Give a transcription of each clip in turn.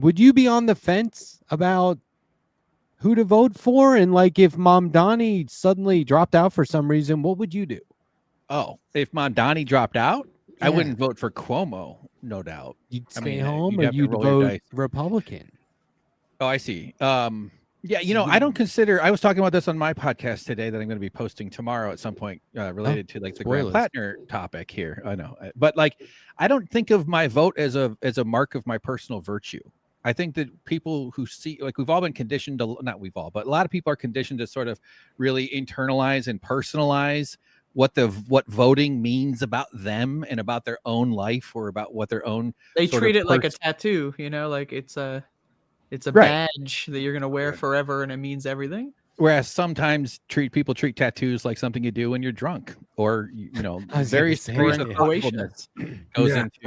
would you be on the fence about who to vote for? And like, if Mamdani suddenly dropped out for some reason, what would you do? Oh, if Mamdani dropped out, I Yeah. wouldn't vote for Cuomo, no doubt. You'd stay I mean, home, you'd or have to you'd roll your vote dice. Republican? Oh, I see. Yeah, you know, I don't consider. I was talking about this on my podcast today that I'm going to be posting tomorrow at some point, related to like the Graham Plattner topic here. I know, but like, I don't think of my vote as a mark of my personal virtue. I think that people who see, like, we've all been conditioned to, not we've all, but a lot of people are conditioned to sort of really internalize and personalize what voting means about them and about their own life, or about what their own. They treat it like a tattoo, you know, like it's a badge that you're gonna wear forever, and it means everything. Whereas sometimes people treat tattoos like something you do when you're drunk, or you know, various degrees of thoughtfulness goes into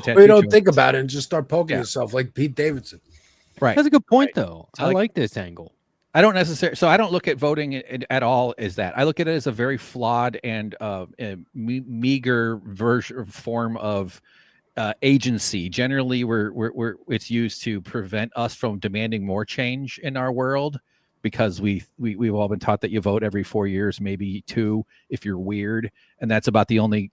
tattoo. Or you don't think about it and just start poking yourself like Pete Davidson. Right. That's a good point, though. So I like this angle. I don't necessarily. So I don't look at voting at all as that. I look at it as a very flawed and meager form of agency. Generally, it's used to prevent us from demanding more change in our world, because we've all been taught that you vote every 4 years, maybe 2 if you're weird, and that's about the only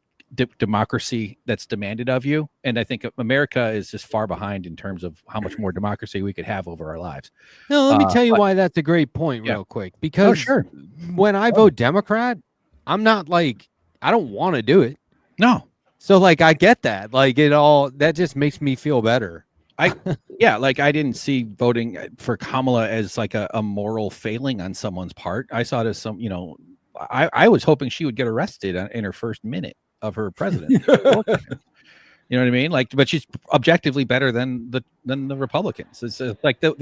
democracy that's demanded of you. And I think America is just far behind in terms of how much more democracy we could have over our lives. No, let me tell you why that's a great point real quick. Because when I vote Democrat, I'm not like, I don't want to do it. No. So like, I get that. Like, that just makes me feel better. Like I didn't see voting for Kamala as like a moral failing on someone's part. I saw it as some, you know, I was hoping she would get arrested in her first minute of her presidency. You know what I mean? Like, but she's objectively better than the Republicans. It's like this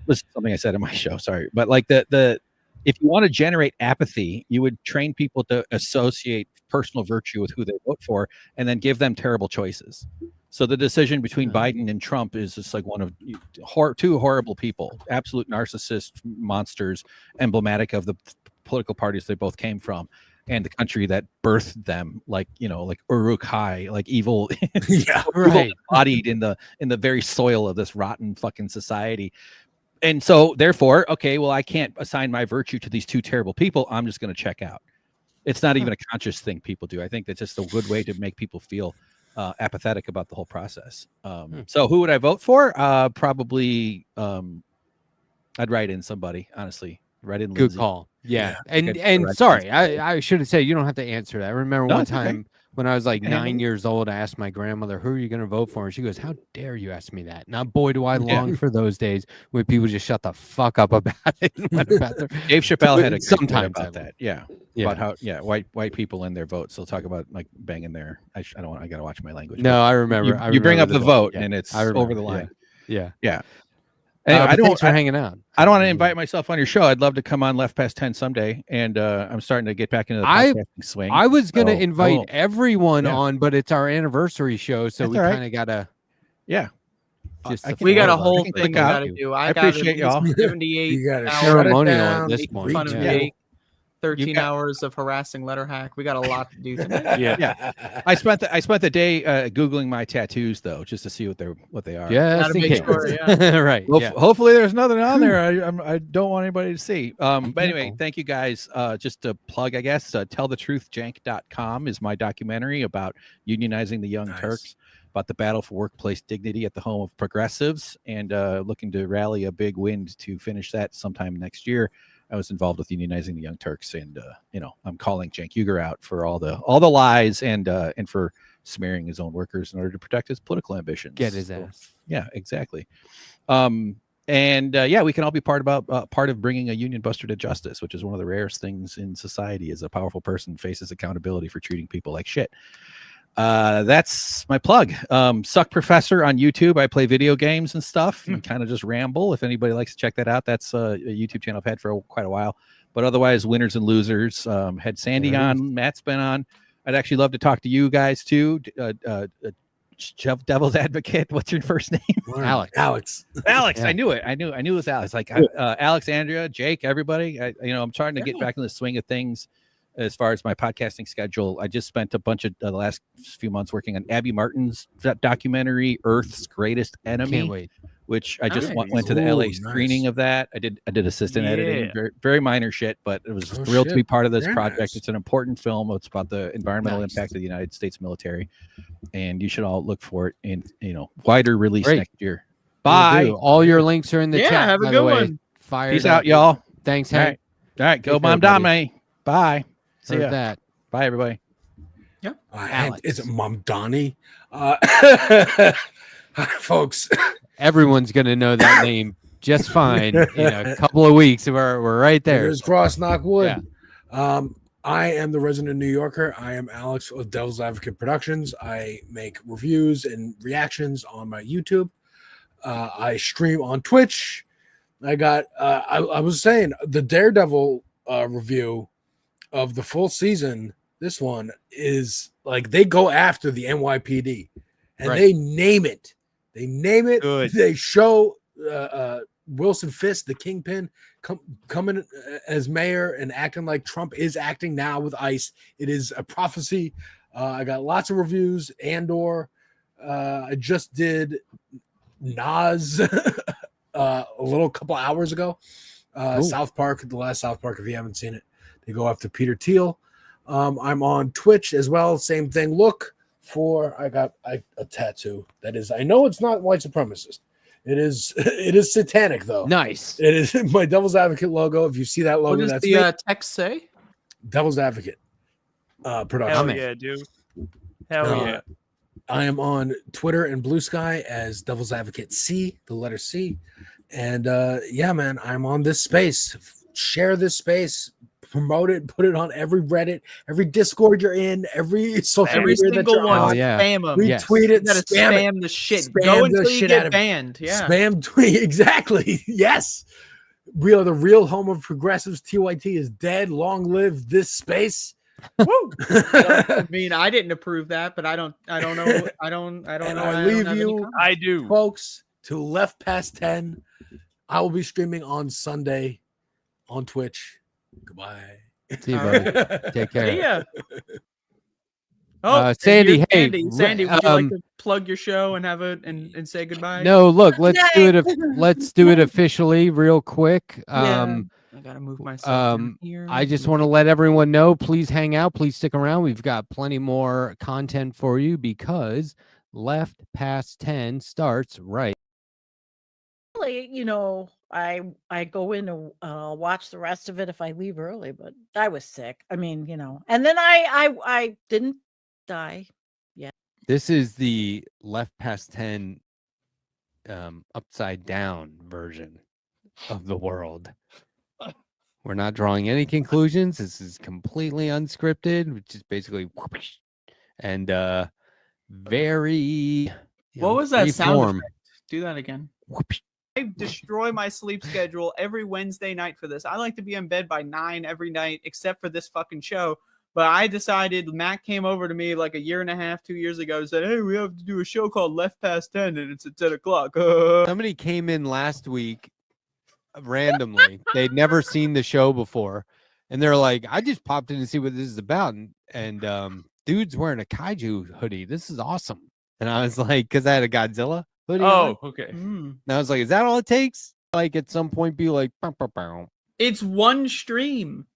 is something I said in my show. Sorry, but like if you want to generate apathy, you would train people to associate personal virtue with who they vote for, and then give them terrible choices. So the decision between Biden and Trump is just like one of two horrible people, absolute narcissist monsters, emblematic of the political parties they both came from and the country that birthed them, like, you know, like Uruk-hai, like evil, embodied in the very soil of this rotten fucking society. And so therefore, okay, well, I can't assign my virtue to these two terrible people. I'm just going to check out. It's not even a conscious thing people do. I think that's just a good way to make people feel apathetic about the whole process. So who would I vote for? Probably I'd write in somebody, honestly. Write in Lindsay. Good call. Yeah. And sorry, I should have said, you don't have to answer that. I remember one time when I was like 9 years old, I asked my grandmother, who are you going to vote for? And she goes, how dare you ask me that? Now, boy, do I long for those days when people just shut the fuck up about it. Dave Chappelle had a sometimes about that. Yeah. About how, white people in their votes. They'll talk about like banging their, I got to watch my language. No, I remember. You bring up the vote and it's over the line. Yeah. Anyway, thanks for hanging out. I don't want to invite myself on your show. I'd love to come on Left Past 10 someday, and I'm starting to get back into the podcasting swing. I was going to invite everyone on, but it's our anniversary show, so we kind of got to. Yeah. We got a whole thing we got to do. I appreciate y'all. 78 you got hours ceremonial at this point. Fun of Jake. 13 hours of harassing Letterhack. We got a lot to do today. Yeah. I spent the day Googling my tattoos though, just to see what they are. Yeah, sure, right. Hopefully there's nothing on there I don't want anybody to see. But anyway, thank you guys. Just to plug, I guess, tellthetruthjank.com is my documentary about unionizing the Young Turks, about the battle for workplace dignity at the home of progressives, and looking to rally a big wind to finish that sometime next year. I was involved with unionizing the Young Turks, and I'm calling Cenk Uygur out for all the lies and for smearing his own workers in order to protect his political ambitions. Get his ass. Yeah, exactly. We can all be part of bringing a union buster to justice, which is one of the rarest things in society. Is a powerful person faces accountability for treating people like shit. That's my plug. Suck Professor on YouTube. I play video games and stuff and kind of just ramble. If anybody likes to check that out, that's a YouTube channel I've had for quite a while. But otherwise, Winners and Losers. Had Sandee on, Matt's been on. I'd actually love to talk to you guys too. Devil's Advocate. What's your first name? Alex. Yeah. I knew it. I knew it was Alex. Like Alex, Andrea, Jake, everybody. I'm trying to get back in the swing of things. as far as my podcasting schedule. I just spent a bunch of the last few months working on Abby Martin's documentary, Earth's Greatest Enemy. Can't wait. Which I just Nice. went to the LA Ooh, screening nice. of that. I did assistant editing, Yeah. very, very minor shit, but it was Oh, thrilled to shit. be part of this Very project. nice. It's an important film. It's about the environmental Nice. impact of the United States military, and you should all look for it in wider release Great. next year. Will Bye. do. All your links are in the Yeah, chat. have a by good the way. one. Fired Peace up. out, y'all. Thanks, All Hank. right. All right. Go, Take care, Mom buddy. Dame. Bye. See Heard ya. that. Bye, everybody. And Alex. is it Mom Donnie? Hi, folks. Everyone's gonna know that name just fine in a couple of weeks. We're right there. Fingers crossed, knock wood. Yeah. I am the resident New Yorker. I am Alex of Devil's Advocate Productions. I make reviews and reactions on my YouTube. I stream on Twitch. I got I was saying the Daredevil review of the full season. This one is like they go after the NYPD and Right. they name it. They name it. Good. They show Wilson Fisk, the kingpin, coming as mayor and acting like Trump is acting now with ICE. It is a prophecy. I got lots of reviews. Andor. I just did Nas a little couple hours ago. Cool. South Park, the last South Park. If you haven't seen it, they go after Peter Thiel. I'm on Twitch as well. Same thing. Look for I got a tattoo that is. I know it's not white supremacist. It is satanic though. Nice. It is my Devil's Advocate logo. If you see that logo, What does that's the me. text say? Devil's Advocate production. Hell yeah, dude. Hell Uh, yeah. I am on Twitter and Blue Sky as Devil's Advocate C, the letter C. And yeah, man, I'm on this space. Share this space, promote it, put it on every Reddit, every Discord you're in, every social Every media that single you're one. Oh, on. yeah. Spam them. Yes. Retweet You it, gotta spam spam it. the shit. Spam Go the until you shit out get of it. banned. Yeah. Spam tweet. Exactly. Yes. We are the real home of progressives. TYT is dead. Long live this space. Woo! I mean, I didn't approve that, but I don't know. I don't And know. I don't leave have any you- comments. I do. Folks, to left past 10. I will be streaming on Sunday on Twitch. Goodbye. See you, All buddy. Take care. See ya. Oh, and Sandy, here's hey, Sandy, would you like um, to plug your show and have and say goodbye? No, look, let's do it. Let's do it officially, real quick. I gotta move myself down here. I just want to let everyone know, please hang out, please stick around. We've got plenty more content for you because Left Past 10 starts right. You know, I go in and watch the rest of it if I leave early, but I was sick. I mean, you know, and then I didn't die. This is the Left Past 10 upside down version of the world. We're not drawing any conclusions. This is completely unscripted, which is basically whoosh, and very What was that free sound form. effect? Do that again. Whoosh. I destroy my sleep schedule every Wednesday night for this. I like to be in bed by 9 every night, except for this fucking show. But I decided, Matt came over to me like a year and a half, 2 years ago, and said, "Hey, we have to do a show called Left Past 10, and it's at 10 o'clock." Somebody came in last week randomly. They'd never seen the show before, and they're like, "I just popped in to see what this is about," and dude's wearing a kaiju hoodie. This is awesome. And I was like, because I had a Godzilla hoodie. on. Oh, okay. And I was like, is that all it takes? Like at some point, be like, "Bow, bow, bow." It's one stream.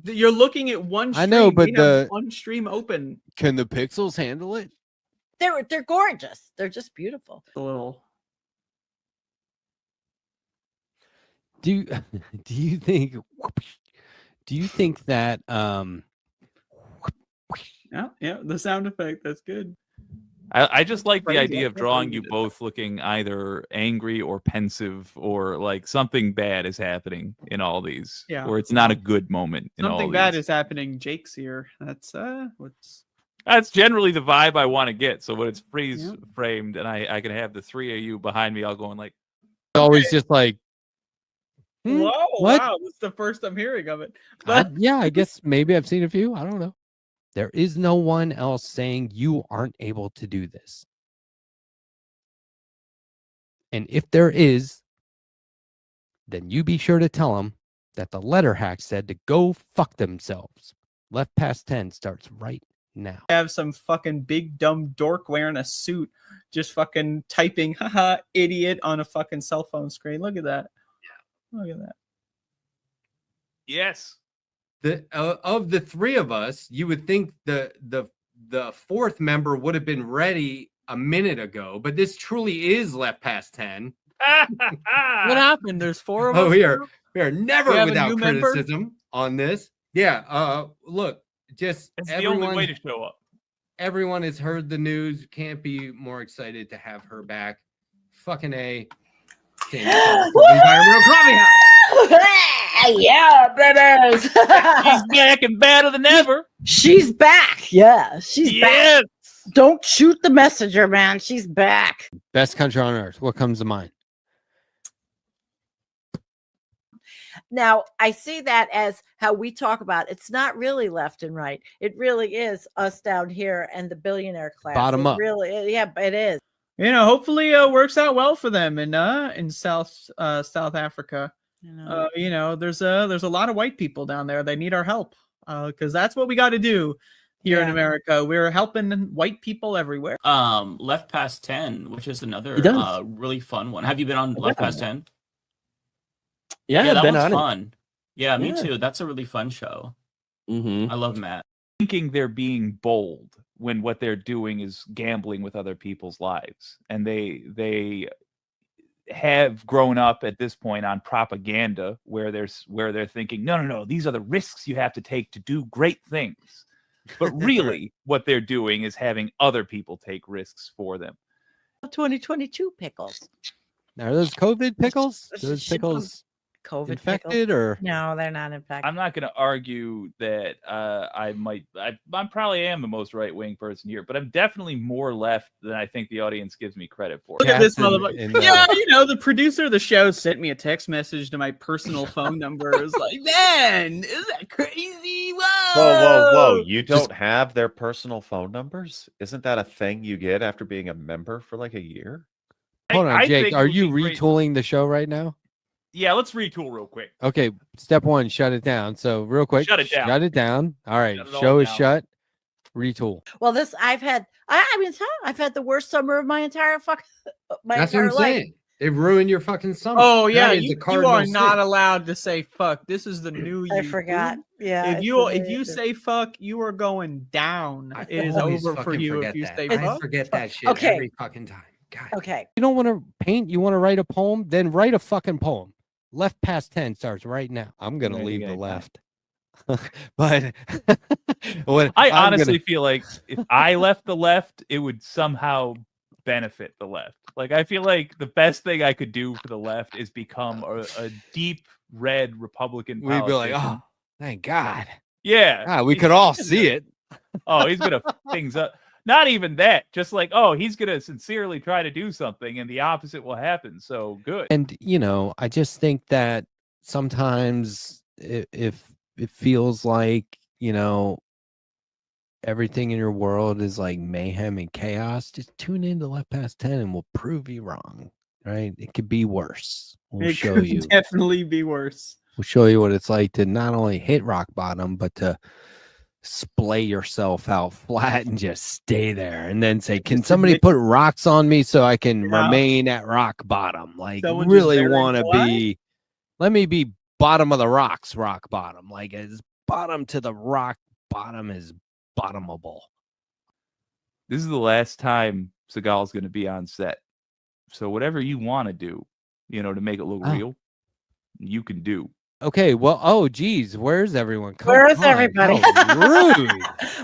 You're looking at one I stream. know, but We have the- one stream open. Can the pixels handle it? They're gorgeous. They're just beautiful. A little. Do you do you think that Yeah, the sound effect. That's good. I just like the Crazy. idea I of can't drawing believe you you did both looking either angry or pensive or like something bad is happening in all these. Yeah. Where it's not a good moment in all Something bad these. is happening. Jake's here. That's what's. That's generally the vibe I want to get. So when it's freeze Yep. framed and I can have the three of you behind me all going like, always just like Whoa! what? Wow, this is the first I'm hearing of it. But Yeah, I guess maybe I've seen a few. I don't know. There is no one else saying you aren't able to do this. And if there is, then you be sure to tell them that the Letterhack said to go fuck themselves. Left Past 10 starts right now. Have some fucking big dumb dork wearing a suit just fucking typing haha idiot on a fucking cell phone screen. Look at that. Look at that. Yes. Of the three of us, you would think the fourth member would have been ready a minute ago, but this truly is Left Past 10. What happened? There's 4 of us. Oh, we are never We have a without new member? criticism on this. Yeah. Look, just It's everyone, the only way to show up. everyone has heard the news. Can't be more excited to have her back. Fucking A. Environmental Coffee House. Yeah, babies. She's back and better than ever. She's back. Yeah, she's Yes. back. Don't shoot the messenger, man. She's back. Best country on earth. What comes to mind? Now, I see that as how we talk about it. It's not really left and right. It really is us down here and the billionaire class. Bottom up. Really, yeah, it is. You know, hopefully it works out well for them in South Africa. You know, there's a lot of white people down there. They need our help because that's what we got to do here in America. We're helping white people everywhere. Left Past 10, which is another really fun one. Have you been on Left Past 10? Yeah, that been one's on fun. Yeah, me Yeah. too. That's a really fun show. Mm-hmm. I love Matt. Thinking they're being bold when what they're doing is gambling with other people's lives, and they have grown up at this point on propaganda where they're thinking no, these are the risks you have to take to do great things, but really what they're doing is having other people take risks for them. 2022 pickles. Are those COVID pickles? Those pickles COVID infected pickles. or No, they're not infected. I'm not going to argue that I probably am the most right-wing person here, but I'm definitely more left than I think the audience gives me credit for. Look at this Jackson motherfucker. in the- Yeah, you know, the producer of the show sent me a text message to my personal phone number. It was like, man, is that crazy? Whoa. You don't have their personal phone numbers? Isn't that a thing you get after being a member for like a year? Hold on, I Jake. think it Are would you be great- retooling the show right now? Yeah, let's retool real quick. Okay, step one, shut it down. So real quick, Shut it down. Shut it down. All right, Shut it all show is down. shut. Retool. Well, this I've had I've had the worst summer of my entire That's what entire I'm life. saying. It ruined your fucking summer. Oh yeah, That is a you cardinal are not sin. allowed to say fuck. This is the new you. I forgot. Yeah. If you say fuck, you are going down. I It is always over for fucking you forget if you that. say I fuck. forget that shit Okay. every fucking time. God. Okay. You don't want to paint, you want to write a poem, then write a fucking poem. Left Past 10 starts right now. I'm gonna Writing leave the anytime. left. But what I I'm honestly gonna- feel like if I left the left, it would somehow benefit the left. Like I feel like the best thing I could do for the left is become a deep red Republican we'd be like, politician. oh, thank God. Yeah. Ah, we could all see it. Oh, he's gonna f things up. Not even that. Just like, oh, he's gonna sincerely try to do something, and the opposite will happen. So good. And you know, I just think that sometimes if it feels like, you know, everything in your world is like mayhem and chaos, just tune into Left Past 10 and we'll prove you wrong. Right? It could be worse. We'll It show could you. definitely be worse. We'll show you what it's like to not only hit rock bottom, but to splay yourself out flat and just stay there and then say, can Just somebody admit- put rocks on me so I can Yeah. remain at rock bottom? Like Someone just really buried want to the line? be, let me be bottom of the rocks, rock bottom. Like as bottom to the rock bottom is bottomable. This is the last time Seagal's going to be on set. So whatever you want to do, you know, to make it look Oh. real, you can do. Okay, well, oh geez, where's everyone? Come Where's on, everybody? how rude.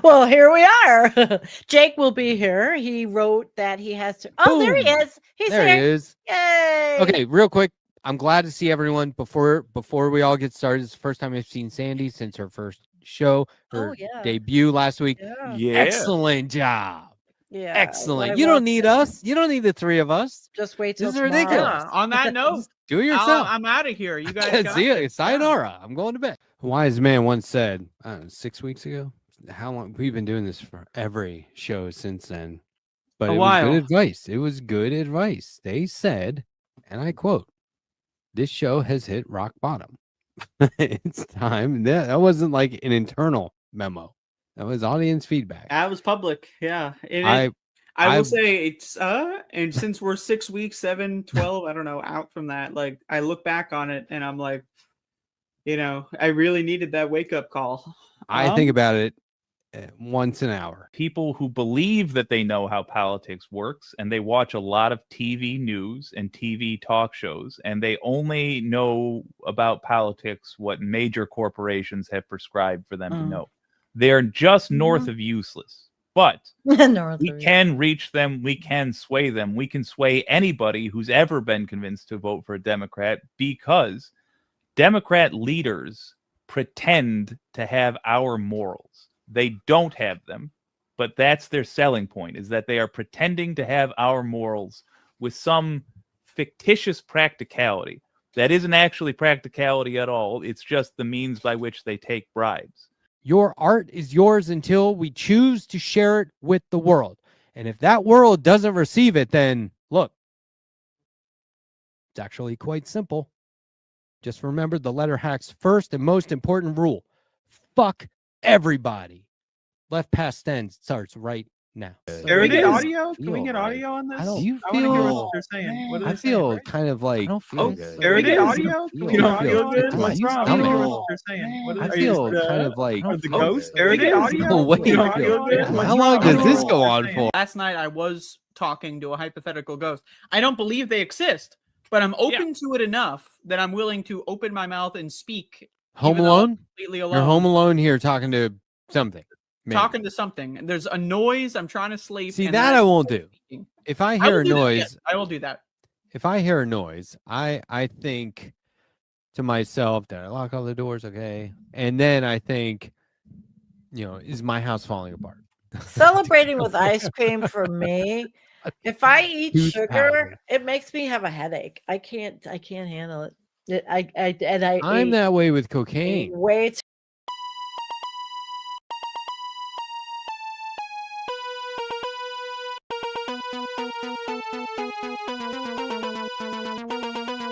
Well, here we are. Jake will be here. He wrote that he has to. Oh, there he Boom. is. He's There here. he is. Yay. Okay, real quick. I'm glad to see everyone. Before we all get started, it's the first time I've seen Sandee since her first show, her Oh, yeah. debut last week. Yeah. Excellent job. Yeah. Excellent. What I You don't want need to- us. You don't need the three of us. Just wait till This is tomorrow. ridiculous. Yeah, on that note, Do it yourself. I'm out of here. You guys got See you. it. Sayonara. I'm going to bed. A wise man once said, I don't know, 6 weeks ago. How long? We've been doing this for every show since then. But A it was while. good advice. It was good advice. They said, and I quote, this show has hit rock bottom. It's time. That wasn't like an internal memo. That was audience feedback. That was public. Yeah. And I will say it's and since we're 6 weeks, 7, 12, I don't know, out from that, like I look back on it and I'm like, I really needed that wake up call. I think about it once an hour. People who believe that they know how politics works, and they watch a lot of TV news and TV talk shows, and they only know about politics what major corporations have prescribed for them to know. They're just north of useless. But we can reach them. We can sway them. We can sway anybody who's ever been convinced to vote for a Democrat, because Democrat leaders pretend to have our morals. They don't have them, but that's their selling point, is that they are pretending to have our morals with some fictitious practicality that isn't actually practicality at all. It's just the means by which they take bribes. Your art is yours until we choose to share it with the world. And if that world doesn't receive it, then look, it's actually quite simple. Just remember the Letterhack's first and most important rule. Fuck everybody. Left Past 10 starts right now. Can we get audio? Can we get audio on this? I want to hear what they're saying. What are I they feel saying, kind of like. I don't feel good. Can we get audio? Can we get audio? What's wrong? I want to hear what they're saying. I feel kind of like. The ghost? Can we get audio? Wait, how long does this go on for? Last night I was talking to a hypothetical ghost. I don't believe they exist, but I'm open to it enough that I'm willing to open my mouth and speak. Home alone? Completely alone. You're home alone here talking to something. Maybe. Talking to something. There's a noise. I'm trying to sleep. See, that I won't do. If I hear a noise, I will do that. If I hear a noise, I think to myself, did I lock all the doors? Okay. And then I think, is my house falling apart? Celebrating with ice cream for me. If I eat sugar, it makes me have a headache. I can't handle it. I'm that way with cocaine. Way too.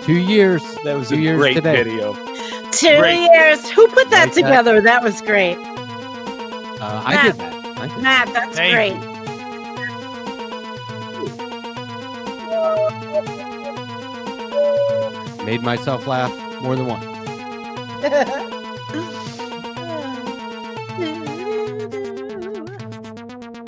Two years. That was 2 a years great today. video. 2 years. Who put that together? That was great. I did that. Matt, that's great. Made myself laugh more than once.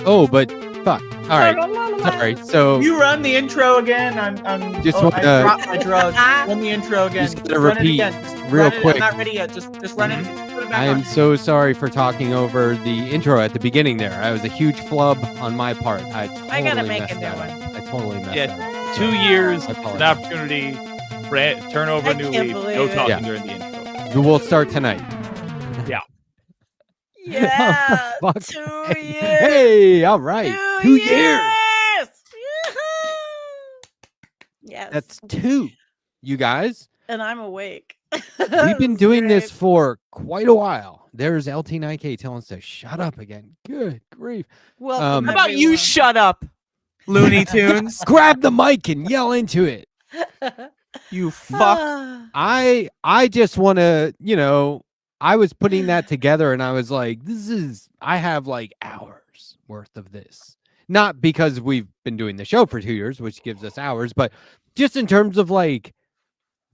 Oh, but fuck. All right. Sorry. So you run the intro again. I'm just I dropped my drugs. Run the intro again. Just gonna repeat real quick. I'm not ready yet. Just run it. Put it back I am so sorry for talking over the intro at the beginning there. I was a huge flub on my part. I gotta make a new one. I totally messed that up. 2 years, an opportunity, turn over a new leaf, no talking during the intro. We'll start tonight. Yeah. Yeah. Fuck. 2 years. Hey, all right. 2 years. Yes. That's 2, you guys. And I'm awake. We've been doing this for quite a while. There's LT9K telling us to shut up again. Good grief. Well, how about you shut up, Looney Tunes? Grab the mic and yell into it. You fuck. I just want to, I was putting that together and I was like, I have like hours worth of this. Not because we've been doing the show for 2 years, which gives us hours, but just in terms of like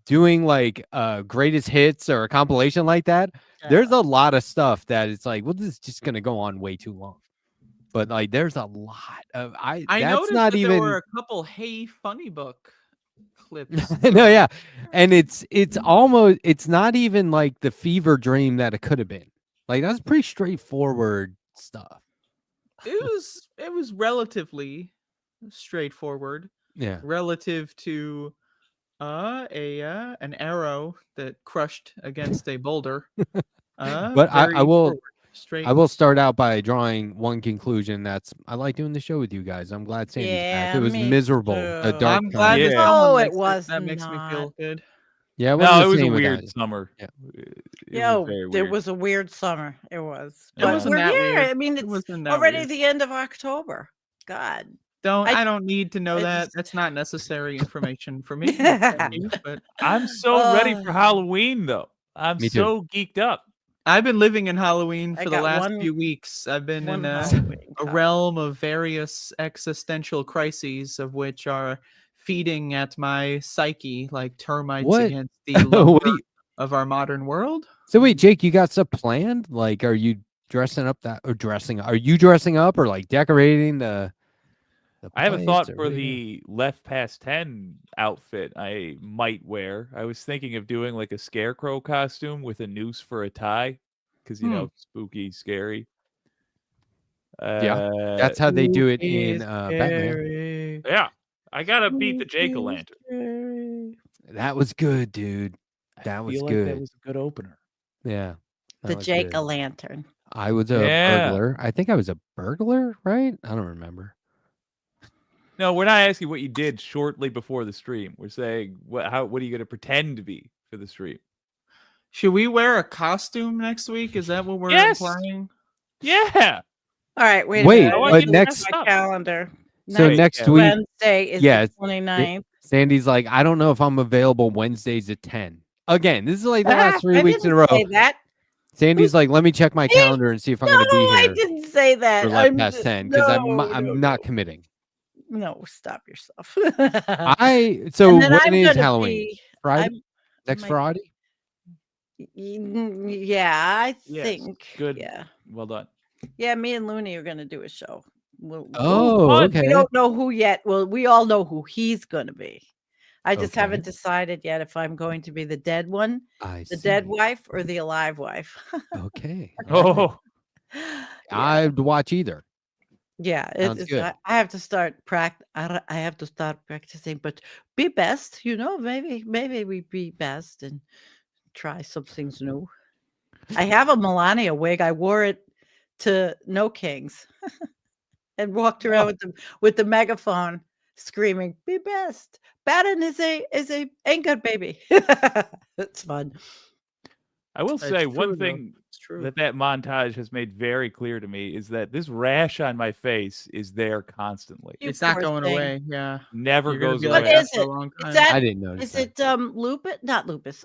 doing like greatest hits or a compilation like that, there's a lot of stuff that it's like, well, this is just going to go on way too long. But like, there's a lot of, I noticed not that even... there were a couple Hey Funny Book clips. No, yeah. And it's almost, it's not even like the fever dream that it could have been. Like, that's pretty straightforward stuff. It was relatively straightforward. Yeah. Relative to an arrow that crushed against a boulder. But I will start out by drawing one conclusion. That's I like doing the show with you guys. I'm glad Sandee's back. It was miserable. A dark I'm glad time. it was. That makes me feel good. Yeah, it was a weird summer. Yeah. It was a weird summer. It was. It wasn't that weird. I mean, it's already the end of October. God. I don't need to know that. That's not necessary information for me. But I'm so ready for Halloween, though. I'm so geeked up. I've been living in Halloween I for the got last one- few weeks. I've been one in a Halloween costume. realm of various existential crises, of which are feeding at my psyche like termites What? against the lumber What do you? of our modern world. So wait, Jake, you got stuff planned? Like, are you dressing up that or dressing? Are you dressing up or like decorating the I have a place, thought or for what are you the left past 10 outfit I might wear. I was thinking of doing like a scarecrow costume with a noose for a tie because, spooky, scary. Yeah, that's how they do it in Batman. Scary. Yeah, I got to beat the Jake-o'-lantern. Scary. That was good, dude. That was feel good. Like that was a good opener. Yeah. The that was good. Jake-o'-lantern. I was a Yeah. burglar. I think I was a burglar, right? I don't remember. No, we're not asking what you did shortly before the stream. We're saying what are you going to pretend to be for the stream? Should we wear a costume next week? Is that what we're Yes. implying? Yeah. All right, wait. Wait, a minute. but I look next- at my calendar. So next week, Wednesday is yeah, the 29th. Sandy's like, I don't know if I'm available Wednesdays at 10. Again, this is like the last 3 I weeks in a didn't row. say that. Sandy's like, let me check my calendar and see if I'm going to be I here didn't say that. for left past 10 because no, I'm not committing. No, stop yourself. So And then when I'm is gonna Halloween? be- Friday? I'm- Next my- Friday? Yeah, I Yes, think. good. Yeah. Well done. Yeah, me and Looney are gonna do a show. Oh, fun. okay. We don't know who yet. Well, we all know who he's gonna be. I just Okay. haven't decided yet if I'm going to be the dead one, I the see. dead wife, or the alive wife. Okay. Oh, I'd watch either. Yeah, Sounds it's, good. I have to start I have to start practicing, but be best, maybe we be best and try some things new. I have a Melania wig. I wore it to No Kings and walked around with the megaphone screaming, "Be best. Baden is a ain't good baby." It's fun. I will It's say true, one though. thing It's true. that montage has made very clear to me is that this rash on my face is there constantly. You It's not poor going thing. away. Yeah. Never You're gonna goes be away. like What that is for a it? long time. Is that I didn't notice is that. it lupus? Not lupus.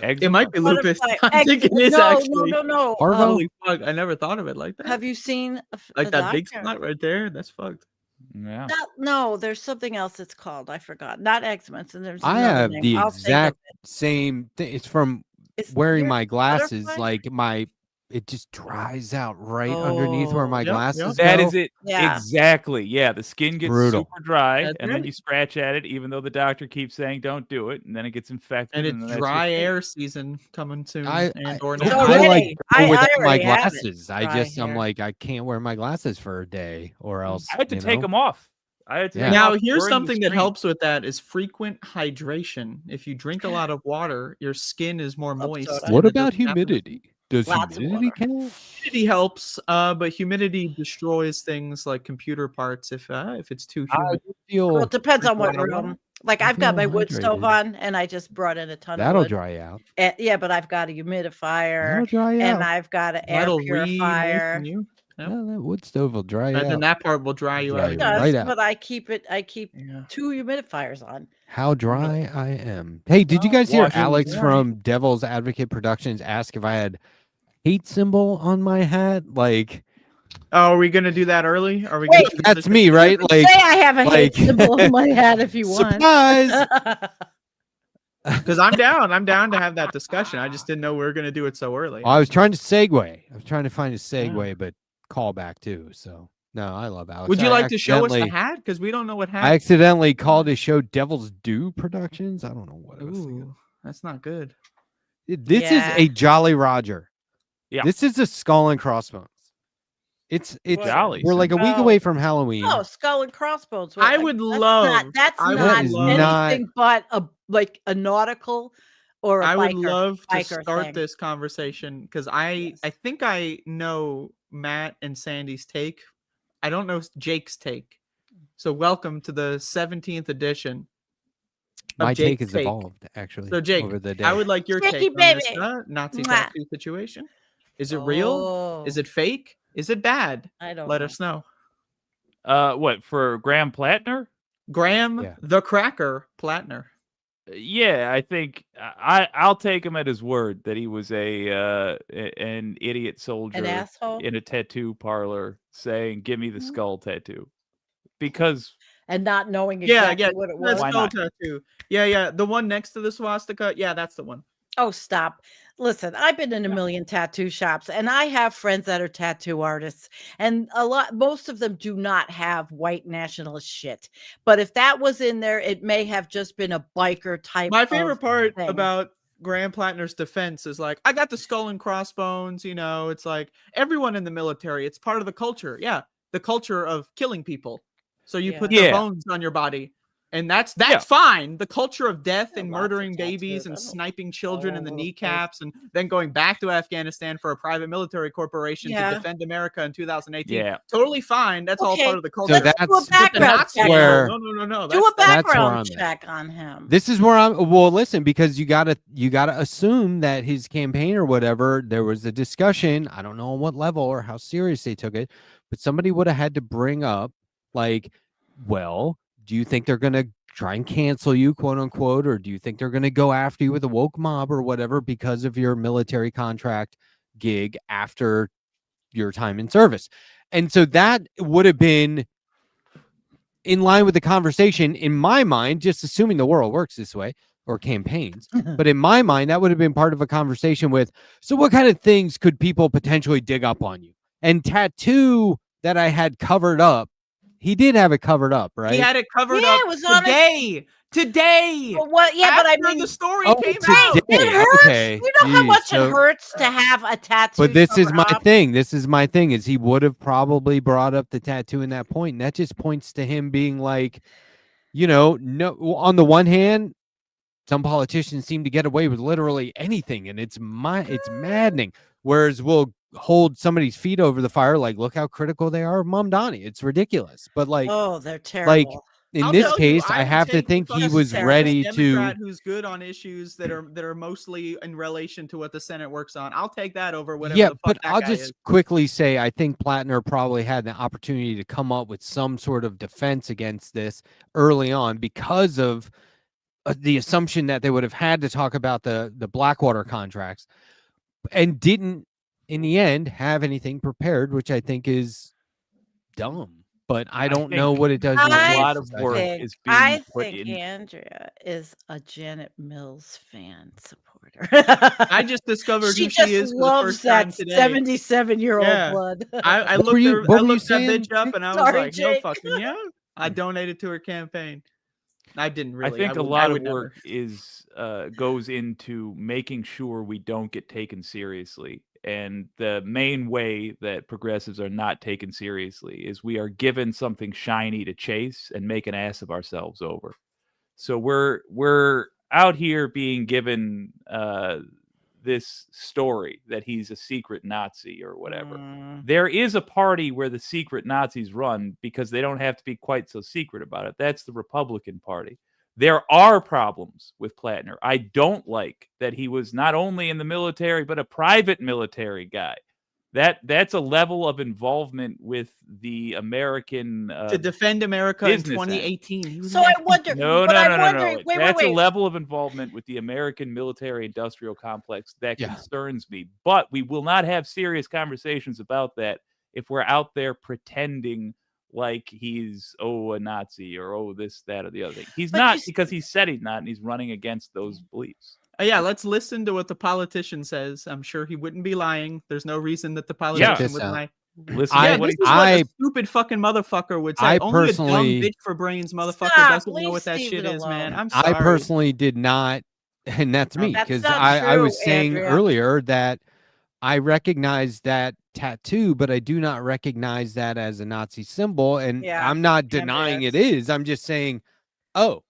It might be lupus. Butterfly I think it is no, actually. No. Parvo? Holy fuck! I never thought of it like that. Have you seen like a that big doctor? spot right there? That's fucked. Yeah. No, there's something else it's called. I forgot. Not eczema. And there's I another have name. the I'll think of exact it. same thing. It's from It's wearing your my glasses. butterfly? Like it just dries out right underneath where my Yep, glasses That go. is it. Yeah. Exactly. Yeah. The skin gets Brutal. super dry, That's and then right. you scratch at it, even though the doctor keeps saying don't do it, and then it gets infected. And then it's that's dry your fate. air season coming soon. I or It's now. I like already- go I without my already have it, glasses. dry I'm hair. like, I can't wear my glasses for a day or else. I had to you take know? them off. I had to Yeah. take 'em Now, off here's during the something that stream. helps with that is frequent hydration. If you drink a lot of water, your skin is more Club moist. soda. and What it about doesn't happen as humidity? Does Lots of humidity water. count? Humidity helps, but humidity destroys things like computer parts if it's too I humid. feel Well, it depends drink on a what lot of water. room. Like I I've got my feel wood stove hydrated. on, and I just brought in a ton of that'll wood. dry out. Yeah, but I've got a humidifier, That'll dry and out. I've got an air That'll purifier. re-moisten you. Yep. Yeah, that wood stove will dry And then out. that part will dry you Dry out. you It does, right out. but I keep Yeah. 2 humidifiers on. How dry I am. Hey, did you Well, guys hear washing Alex dry. from Devil's Advocate Productions ask if I had hate symbol on my hat? Like, Oh, are we gonna do that early? Are we? Wait, gonna that's me, right? Say Like, I have a hate symbol on my hat if you want. surprise! Because I'm down. I'm down to have that discussion. I just didn't know we were gonna do it so early. I was trying to segue. I was trying to find a segue, but call back too. So, no, I love Alex. Would you I like to show us the accidentally- hat? Because we don't know what hat. I accidentally called his show Devil's Due Productions. I don't know what it was thinking. Ooh, that's not good. This Yeah. is a Jolly Roger. Yeah. This is a skull and crossbones. It's Jolly. we're like a week Oh. away from Halloween. Oh, skull and crossbones. I would love- That's I not would anything love- but a nautical or a I would biker. love to biker start thing. this conversation because I think I know Matt and Sandy's take. I don't know Jake's take. So welcome to the 17th edition. of My take Jake's has evolved actually. So Jake, over the day. I would like your Jakey take on this baby. Nazi Mwah. tattoo situation. Is it real? Is Oh, it fake? Is it bad? I don't Let know. us know. What for Graham Plattner? Graham Yeah. the Cracker Plattner. Yeah, I think I'll take him at his word that he was an idiot soldier asshole? in a tattoo parlor saying, "Give me the skull tattoo," because And not knowing Yeah, exactly what it that was. Why skull not? tattoo. Yeah, the one next to the swastika. Yeah, that's the one. Oh, stop. Listen, I've been in a million tattoo shops and I have friends that are tattoo artists, and most of them do not have white nationalist shit. But if that was in there, it may have just been a biker type. My favorite part thing. about Graham Plattner's defense is like, I got the skull and crossbones, you know, it's like everyone in the military, it's part of the culture. Yeah, the culture of killing people. So you put the bones on your body. And that's fine. The culture of death and murdering babies and sniping children in the kneecaps and then going back to Afghanistan for a private military corporation to defend America in 2018. Yeah. Totally fine. That's all part of the culture. So that's do a background check. No. Do a background that's check on him. This is where I'm. Well, listen, because you gotta assume that his campaign or whatever, there was a discussion. I don't know on what level or how serious they took it, but somebody would have had to bring up, like, well, do you think they're gonna try and cancel you, quote unquote, or do you think they're gonna go after you with a woke mob or whatever because of your military contract gig after your time in service? And so that would have been in line with the conversation in my mind, just assuming the world works this way or campaigns. But in my mind, that would have been part of a conversation with, so what kind of things could people potentially dig up on you? And tattoo that I had covered up, he did have it covered up, right? He had it covered up. It was on today. But what? Yeah, After but I mean, the story came right, out. it hurts. Okay. You know how much so, it hurts to have a tattoo. But this is covered my up? thing. This is my thing. Is he would have probably brought up the tattoo in that point, and that just points to him being like, you know, no. On the one hand, some politicians seem to get away with literally anything, and it's maddening. Whereas we'll hold somebody's feet over the fire, like, look how critical they are of Mamdani. It's ridiculous. But like, oh, they're terrible. Like in I'll this tell case, you, I have to think he was ready to. Democrat who's good on issues that are mostly in relation to what the Senate works on. I'll take that over whatever. Yeah, the fuck but that I'll guy just is. quickly say I think Plattner probably had the opportunity to come up with some sort of defense against this early on because of the assumption that they would have had to talk about the Blackwater contracts and didn't in the end have anything prepared, which I think is dumb. But I don't know what it does. A lot of work is being I put think in. Andrea is a Janet Mills fan supporter. I just discovered she who just she is for loves the first time that today. 77-year-old blood. I What were looked you I looked that saying, bitch up and I was Sorry, like, Jake. no fucking yeah. I donated to her campaign. I didn't really. I think a would- lot I of would work goes into making sure we don't get taken seriously. And the main way that progressives are not taken seriously is we are given something shiny to chase and make an ass of ourselves over. So we're out here being given this story that he's a secret Nazi or whatever. There is a party where the secret Nazis run because they don't have to be quite so secret about it. That's the Republican Party. There are problems with Plattner. I don't like that he was not only in the military, but a private military guy. That's a level of involvement with the American to defend America in business end. 2018. So I wonder. No. Wait, That's a level of involvement with the American military-industrial complex that concerns me. But we will not have serious conversations about that if we're out there pretending like he's a Nazi or this, that, or the other thing. He's not, because he said he's not, and he's running against those beliefs. Yeah, let's listen to what the politician says. I'm sure he wouldn't be lying. There's no reason that the politician would lie. Listen, this is what a stupid fucking motherfucker would say. Only a dumb bitch for brains motherfucker doesn't know what that shit is, man. I'm sorry. I personally did not, and that's me, because I was saying Andrea. earlier that I recognize that tattoo, but I do not recognize that as a Nazi symbol, and I'm not denying it is. I'm just saying, the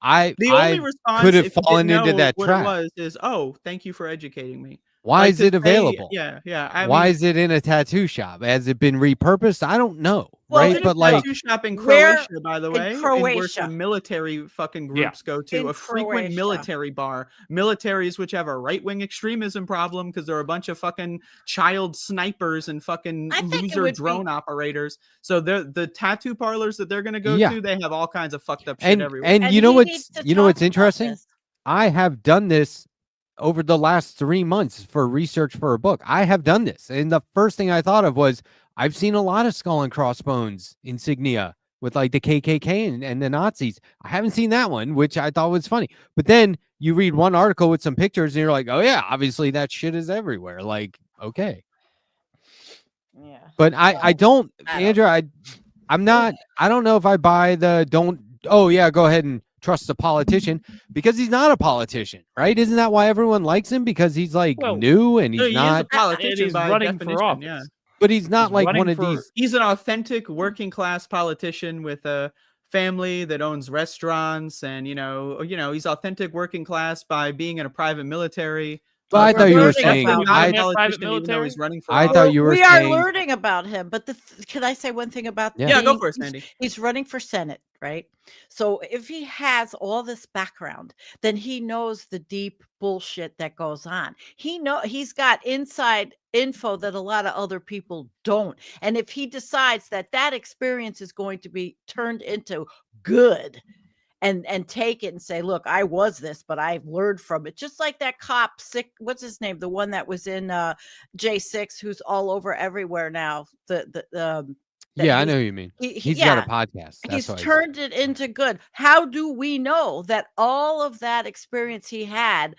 only response could have if you fallen didn't into know that what trap. it was is, oh, thank you for educating me. Why is it available? Yeah. Why is it in a tattoo shop? Has it been repurposed? I don't know. Well, right? it's But a like, tattoo shop in where- Croatia, by the way, in and where Croatia. some military fucking groups go to. In A frequent Croatia. military bar. Militaries which have a right-wing extremism problem because they're a bunch of fucking child snipers and fucking I think it loser would drone operators. So the tattoo parlors that they're gonna go Yeah. to, they have all kinds of fucked up shit everywhere. and you know he what's needs to you know talk what's about interesting? this. I have done this over the last 3 months for research for a book. I have done this, and the first thing I thought of was I've seen a lot of skull and crossbones insignia with like the KKK and the Nazis. I haven't seen that one, which I thought was funny. But then you read one article with some pictures, and you're like, oh yeah, obviously that shit is everywhere. Like, okay. Yeah. But I don't, Andrea, I'm not, I don't know if I buy the oh yeah, go ahead and trust the politician, because he's not a politician, right? Isn't that why everyone likes him? Because he's like new and he's he is not a politician he's by running definition, for office. yeah. but he's not He's like running one of for- these. He's an authentic working class politician with a family that owns restaurants, and you know, he's authentic working class by being in a private military. But I thought you were learning saying, about not a him. politician, even though he's running for I office. thought you were we are saying, learning about him, but can I say one thing about Yeah. Yeah, go for it, he's- Sandee. He's running for Senate, right? So if he has all this background, then he knows the deep bullshit that goes on. He's got inside info that a lot of other people don't. And if he decides that that experience is going to be turned into good, and take it and say, look, I was this, but I've learned from it. Just like that cop, what's his name? The one that was in J6, who's all over everywhere now. yeah, I know who you mean. He's got a podcast. That's He's why turned it into good. How do we know that all of that experience he had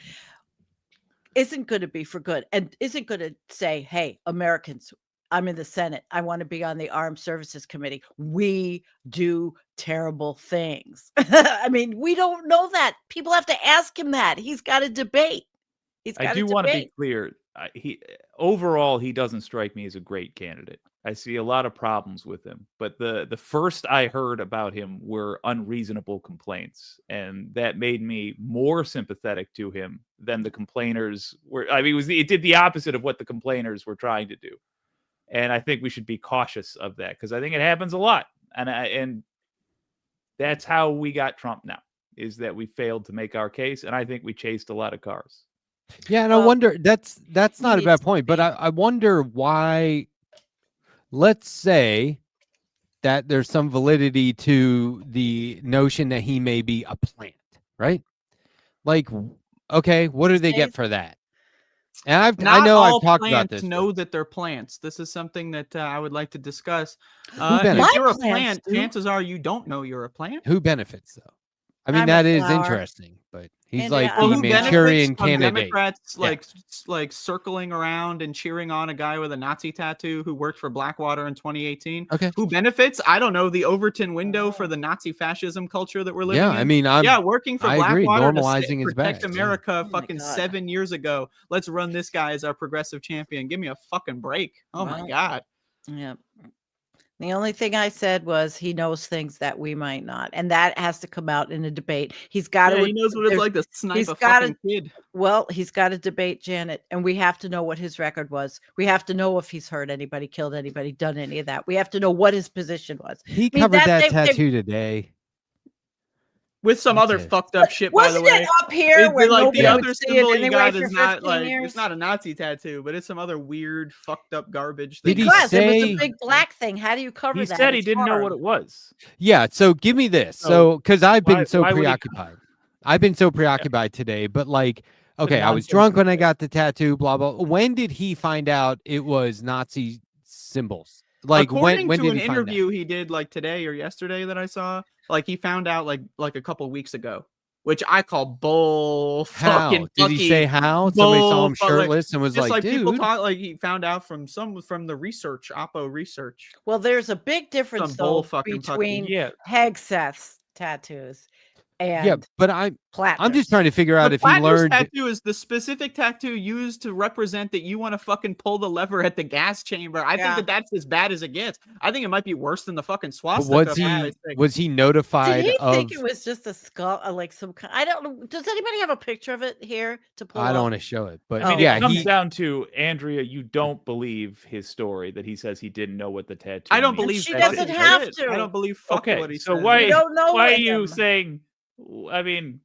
isn't going to be for good and isn't going to say, hey, Americans, I'm in the Senate. I want to be on the Armed Services Committee. We do terrible things. I mean, we don't know that. People have to ask him that. He's got a debate. I do want to be clear. Overall, he doesn't strike me as a great candidate. I see a lot of problems with him. But the first I heard about him were unreasonable complaints, and that made me more sympathetic to him than the complainers were. I mean, it did the opposite of what the complainers were trying to do. And I think we should be cautious of that, because I think it happens a lot. And that's how we got Trump now, is that we failed to make our case. And I think we chased a lot of cars. Yeah, and I wonder, that's not a bad point, but I wonder why, let's say that there's some validity to the notion that he may be a plant, right? Like, okay, what do they get for that? And I know I've talked about this. Know that they're plants. This is something that I would like to discuss. Who If benefits? you're a My plants plant, do. chances are you don't know you're a plant. Who benefits though? I mean, I'm a that is flower. interesting, but he's And, like well, the who Manchurian benefits from candidate. Democrats Yeah. like circling around and cheering on a guy with a Nazi tattoo who worked for Blackwater in 2018. Okay. Who benefits? I don't know. The Overton window for the Nazi fascism culture that we're living Yeah, in. I mean, working for I agree. Blackwater Normalizing to is protect bad. Yeah. America Oh my fucking God. 7 years ago. Let's run this guy as our progressive champion. Give me a fucking break. Oh my Well, God. Yeah. The only thing I said was he knows things that we might not, and that has to come out in a debate. He's got Yeah, to. he knows what it's like to snipe he's a gotta- fucking kid. Well, he's got to debate Janet, and we have to know what his record was. We have to know if he's hurt anybody, killed anybody, done any of that. We have to know what his position was. He mean, covered that that they- tattoo today. With some other Okay. fucked up shit, by the Wasn't way. it up here It's where like nobody the would other see symbol it you anyway got for is not 15 like years? it's not a Nazi tattoo, but it's some other weird fucked up garbage Did thing. he Because it was say- a big black thing. How do you cover He that? said he It's didn't know hard. what it was. Yeah, so give me this. So, So, because I've been why- so why would he- preoccupied. I've been so preoccupied today, but like, okay, I was drunk when I got the tattoo, blah, blah. When did he find out it was Nazi symbols? Like, According when to did an he find interview he did like today or yesterday that I saw, like he found out like a couple weeks ago, which I call bull How? fucking. Did he fucky say how? Somebody saw him bull, but, like, shirtless and was just like, people dude. talk like he found out from the research, Oppo research. Well, there's a big difference Some bull though fucking between Yeah. Hegseth's tattoos and but I'm Plattner's. just trying to figure out The if he Plattner's learned. tattoo is the specific tattoo used to represent that you want to fucking pull the lever at the gas chamber. I think that that's as bad as it gets. I think it might be worse than the fucking swastika. Was he notified? Did he of, think it was just a skull, like some kind? I don't know. Does anybody have a picture of it here to pull? I don't want to show it, but I mean, yeah, it comes down to Andrea. You don't believe his story that he says he didn't know what the tattoo. I don't means. believe she doesn't have to. I don't believe what he so says. why? don't know why are him. you saying? I mean,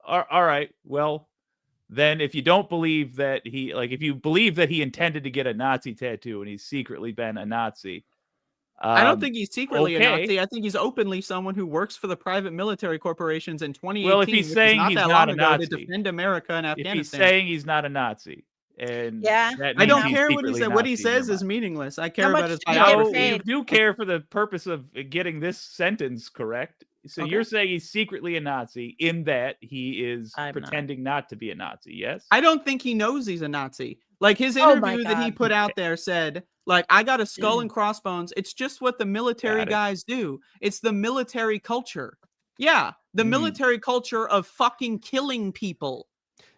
all right. Well, then if you don't believe that he, like, if you believe that he intended to get a Nazi tattoo and he's secretly been a Nazi. I don't think he's secretly a Nazi. I think he's openly someone who works for the private military corporations in 2018. Well, if he's saying he's not a Nazi, to defend America and Afghanistan. If he's saying he's not a Nazi, and I don't care what he said. What he says is meaningless. I care about his biography. You do care for the purpose of getting this sentence correct. So you're saying he's secretly a Nazi in that he is pretending not to be a Nazi, yes? I don't think he knows he's a Nazi. Like his interview that he put out there said, like, I got a skull and crossbones. It's just what the military guys do. It's the military culture. Yeah, the military culture of fucking killing people.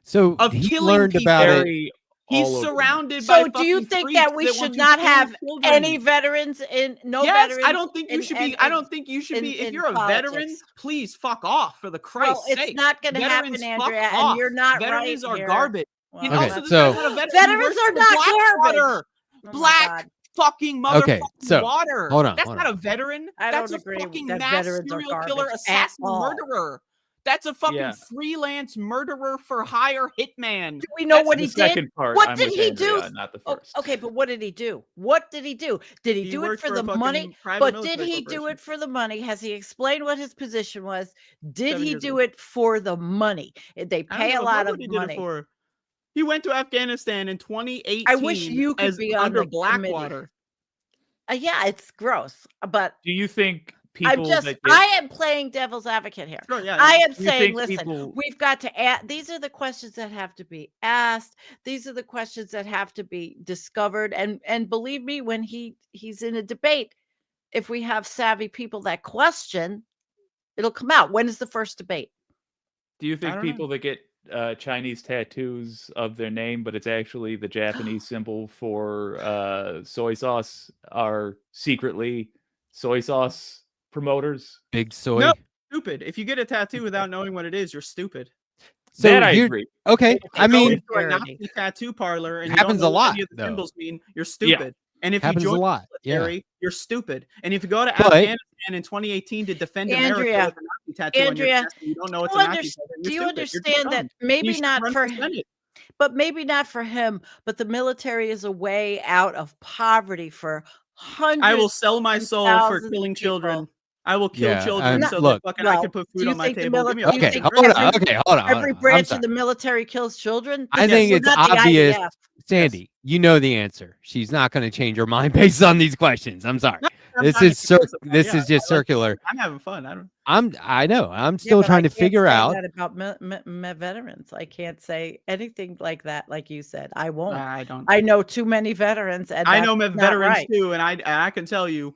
So he learned about it. He's surrounded by. So, do you think that we should not have any veterans in? Veterans. I don't think you should be. I don't think you should be. If you're a veteran, please fuck off for the Christ's sake. It's not going to happen, Andrea, and you're not right. Veterans are garbage. Well, also, so veterans are not garbage. Black fucking motherfucking so, water. Hold on. That's not a veteran. That's a fucking mass serial killer, assassin, murderer. That's a fucking freelance murderer for hire hitman. Do we know what he did? What did he do? Not the first. Okay, but what did he do? What did he do? Did he do it for the money? But did he do it for the money? Has he explained what his position was? Did he do it for the money? They pay a lot of money. He went to Afghanistan in 2018. I wish you could be under Blackwater. Yeah, it's gross. But do you think people? I am playing devil's advocate here. Sure, yeah. I am saying, listen, we've got to add. These are the questions that have to be asked. These are the questions that have to be discovered. And believe me, when he's in a debate, if we have savvy people that question, it'll come out. When is the first debate? Do you think people that get Chinese tattoos of their name, but it's actually the Japanese symbol for soy sauce, are secretly soy sauce promoters? Big soy. No, stupid. If you get a tattoo without knowing what it is, you're stupid. So that I agree. Okay, I mean, a Nazi tattoo parlor and happens you don't know a lot. What any of the symbols mean, you're stupid. And if happens you join a lot. the military, you're stupid. And if you go to Afghanistan in 2018 to defend America with a Nazi tattoo on your chest, and you don't know what's a Nazi tattoo, do you understand that maybe not for him, but maybe not for him, but the military is a way out of poverty for hundreds. I will sell my soul for killing children. I will kill children so that I can put food on my table. Okay, hold on. Every branch of the military kills children. I think it's obvious. Sandee, you know the answer. She's not going to change her mind based on these questions. I'm sorry. This is just circular. I'm having fun. I know. I'm still trying to figure out about veterans. I can't say anything like that. Like you said, I won't. I don't. I know too many veterans, and I know veterans too, and I can tell you.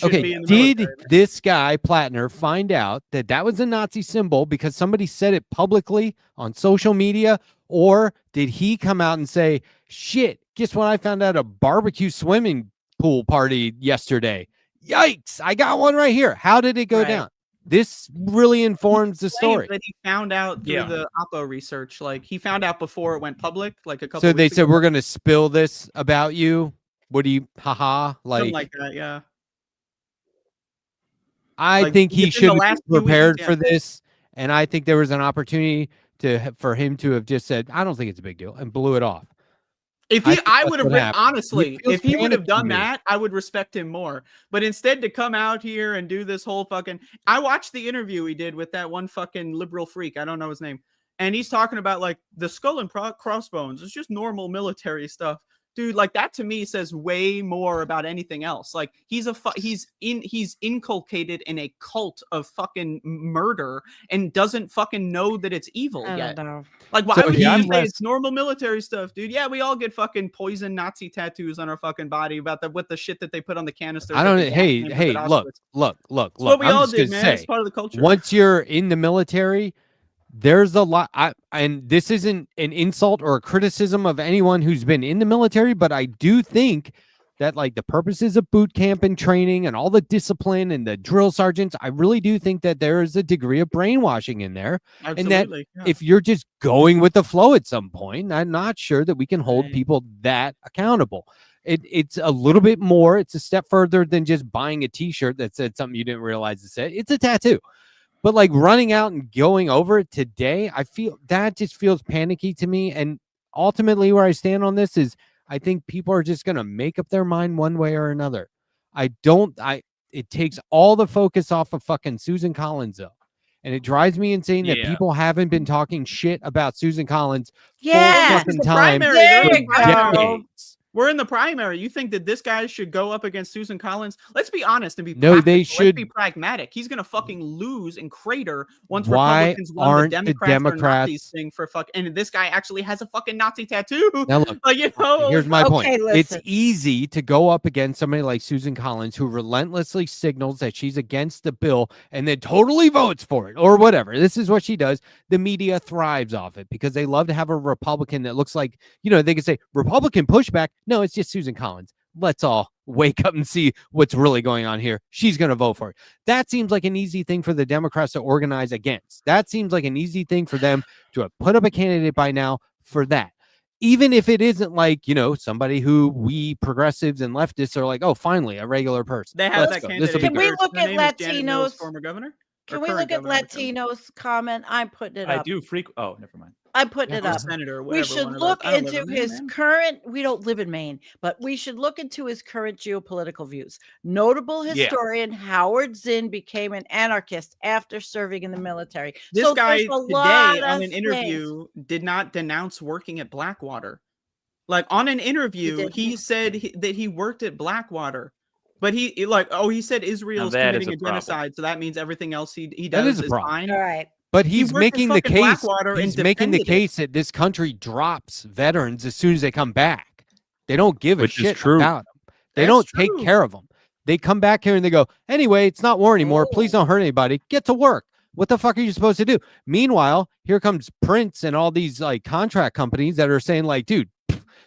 Okay, did this guy Plattner find out that was a Nazi symbol because somebody said it publicly on social media, or did he come out and say, "Shit, guess what? I found out at a barbecue swimming pool party yesterday. Yikes! I got one right here." How did it go down? This really informs the story. That he found out through the Oppo research, like he found out before it went public, like a couple. So they said, "We're going to spill this about you." What do you, haha, something like that? Yeah. I think he should have been prepared for this, and I think there was an opportunity for him to have just said, "I don't think it's a big deal," and blew it off. I would have honestly, if he would have done that, I would respect him more. But instead to come out here and do this whole fucking, I watched the interview he did with that one fucking liberal freak. I don't know his name. And he's talking about like the skull and crossbones. It's just normal military stuff. dude, like that to me says way more about anything else. Like he's inculcated in a cult of fucking murder and doesn't fucking know that it's evil yet. Like, why would you say it's normal military stuff, dude? Yeah, we all get fucking poison Nazi tattoos on our fucking body about the shit that they put on the canisters. I don't. Hey, look. It's what we all did, man. It's part of the culture. Once you're in the military, there's a lot. And this isn't an insult or a criticism of anyone who's been in the military, but I do think that like the purposes of boot camp and training and all the discipline and the drill sergeants, I really do think that there is a degree of brainwashing in there. Absolutely, and that if you're just going with the flow at some point, I'm not sure that we can hold people that accountable. It's a little bit more. It's a step further than just buying a t-shirt that said something you didn't realize it said. It's a tattoo. But like running out and going over it today, I feel that just feels panicky to me. And ultimately where I stand on this is I think people are just going to make up their mind one way or another. It takes all the focus off of fucking Susan Collins though. And it drives me insane that people haven't been talking shit about Susan Collins full fucking time. There you go. We're in the primary. You think that this guy should go up against Susan Collins? Let's be honest and be they should. Let's be pragmatic. He's gonna fucking lose and crater once Republicans won the Democrats thing for and this guy actually has a fucking Nazi tattoo. Now look, like, you know, here's my point. Listen. It's easy to go up against somebody like Susan Collins who relentlessly signals that she's against the bill and then totally votes for it or whatever. This is what she does. The media thrives off it because they love to have a Republican that looks like, they can say Republican pushback. No, it's just Susan Collins. Let's all wake up and see what's really going on here. She's going to vote for it. That seems like an easy thing for the Democrats to organize against. That seems like an easy thing for them to have put up a candidate by now for that. Even if it isn't like, somebody who we progressives and leftists are like, oh, finally, a regular person. They have that candidate. Can we look at Latinos? Former governor? Can we look at Latinos' comment? I'm putting it up. I do oh, never mind. I'm putting it up. Senator, we should look into his current. We don't live in Maine, but we should look into his current geopolitical views. Notable historian Howard Zinn became an anarchist after serving in the military. This guy today on an interview did not denounce working at Blackwater. Like on an interview, he said that he worked at Blackwater. But he said Israel's committing a genocide, so that means everything else he does is fine. All right. But he's making the case. He's making the case that this country drops veterans as soon as they come back. They don't give a shit about them. They don't take care of them. They come back here and they go, anyway, it's not war anymore. Please don't hurt anybody. Get to work. What the fuck are you supposed to do? Meanwhile, here comes Prince and all these like contract companies that are saying like, dude,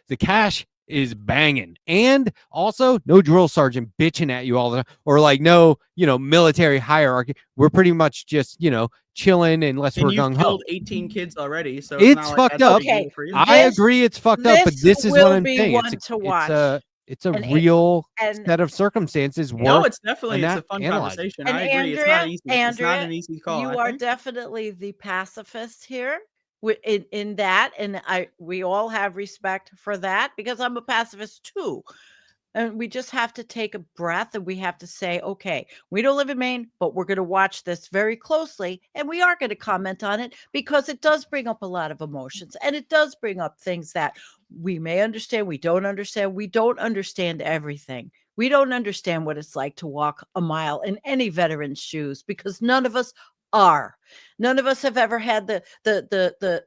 the cash is banging, and also no drill sergeant bitching at you all the time, or like no military hierarchy. We're pretty much just chilling unless we're gung ho. Killed 18 kids already, so it's fucked up. Okay. I agree, it's fucked up, but this is what I'm saying. It's a real set of circumstances. No, it's definitely it's a fun conversation. And I agree. Andrea, it's not easy. It's not an easy call. You are definitely the pacifist here. In that, and we all have respect for that because I'm a pacifist too, and we just have to take a breath and we have to say, okay, we don't live in Maine, but we're going to watch this very closely and we are going to comment on it because it does bring up a lot of emotions and it does bring up things that we may understand, we don't understand everything. We don't understand what it's like to walk a mile in any veteran's shoes because none of us are. None of us have ever had the desire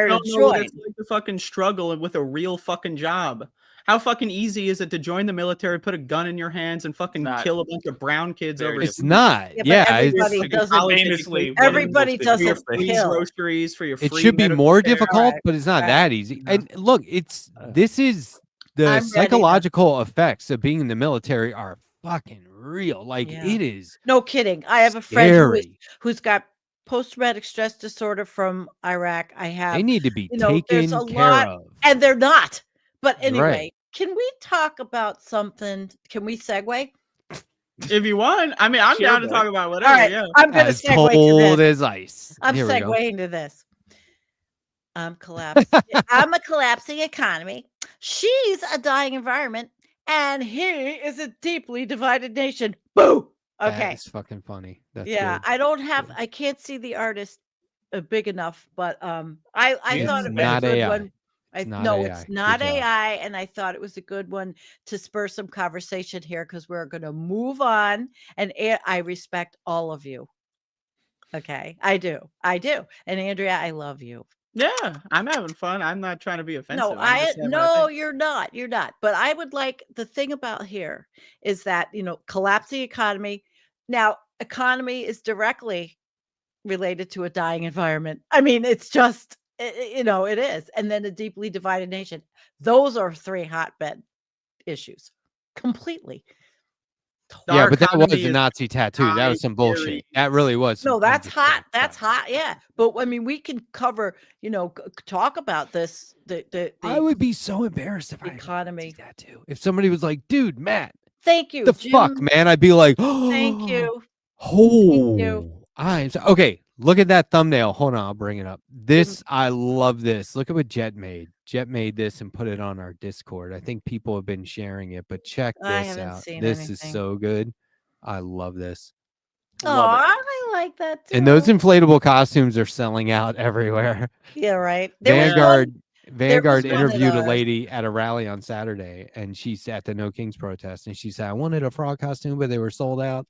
to join. It's like the fucking struggle with a real fucking job. How fucking easy is it to join the military, put a gun in your hands, and fucking kill a bunch of brown kids over? It's not. Everybody doesn't kill. Groceries for your. It should be more difficult, but it's not that easy. And look, this is the psychological effects of being in the military are fucking real. Like it is. No kidding. I have a friend who's got post-traumatic stress disorder from Iraq. They need to be taken care of. And they're not. But anyway, can we talk about something? Can we segue? If you want. I mean, I'm down to talk about whatever. All right, I'm going to segue to this. As ice. I'm segueing to this. I'm collapsing. I'm a collapsing economy. She's a dying environment. And he is a deeply divided nation. Boo! Okay. That's fucking funny. That's good. I can't see the artist big enough, but I thought it was a good one. No, AI. it's not Good job. AI, and I thought it was a good one to spur some conversation here because we're going to move on, and I respect all of you. Okay, I do, and Andrea, I love you. Yeah, I'm having fun. I'm not trying to be offensive. No, you're not. You're not. But I would like the thing about here is that collapsing economy. Now, economy is directly related to a dying environment. I mean, it's just. It is. And then a deeply divided nation. Those are 3 hotbed issues completely. Yeah, but that was a Nazi tattoo. That was some bullshit. That really was. No, that's hot. That's hot. Yeah. But I mean, we can cover, talk about this. I would be so embarrassed if economy I had a Nazi tattoo. If somebody was like, dude, Matt. Thank you. The Jim, fuck, man. I'd be like, oh, thank you. Oh, okay. Look at that thumbnail. Hold on, I'll bring it up. I love this. Look at what Jet made. Jet made this and put it on our Discord. I think people have been sharing it, but check this out. This is so good. I love this. I like that too. And those inflatable costumes are selling out everywhere. Yeah, right. Vanguard interviewed a lady at a rally on Saturday, and she's at the No Kings protest, and she said, I wanted a frog costume, but they were sold out.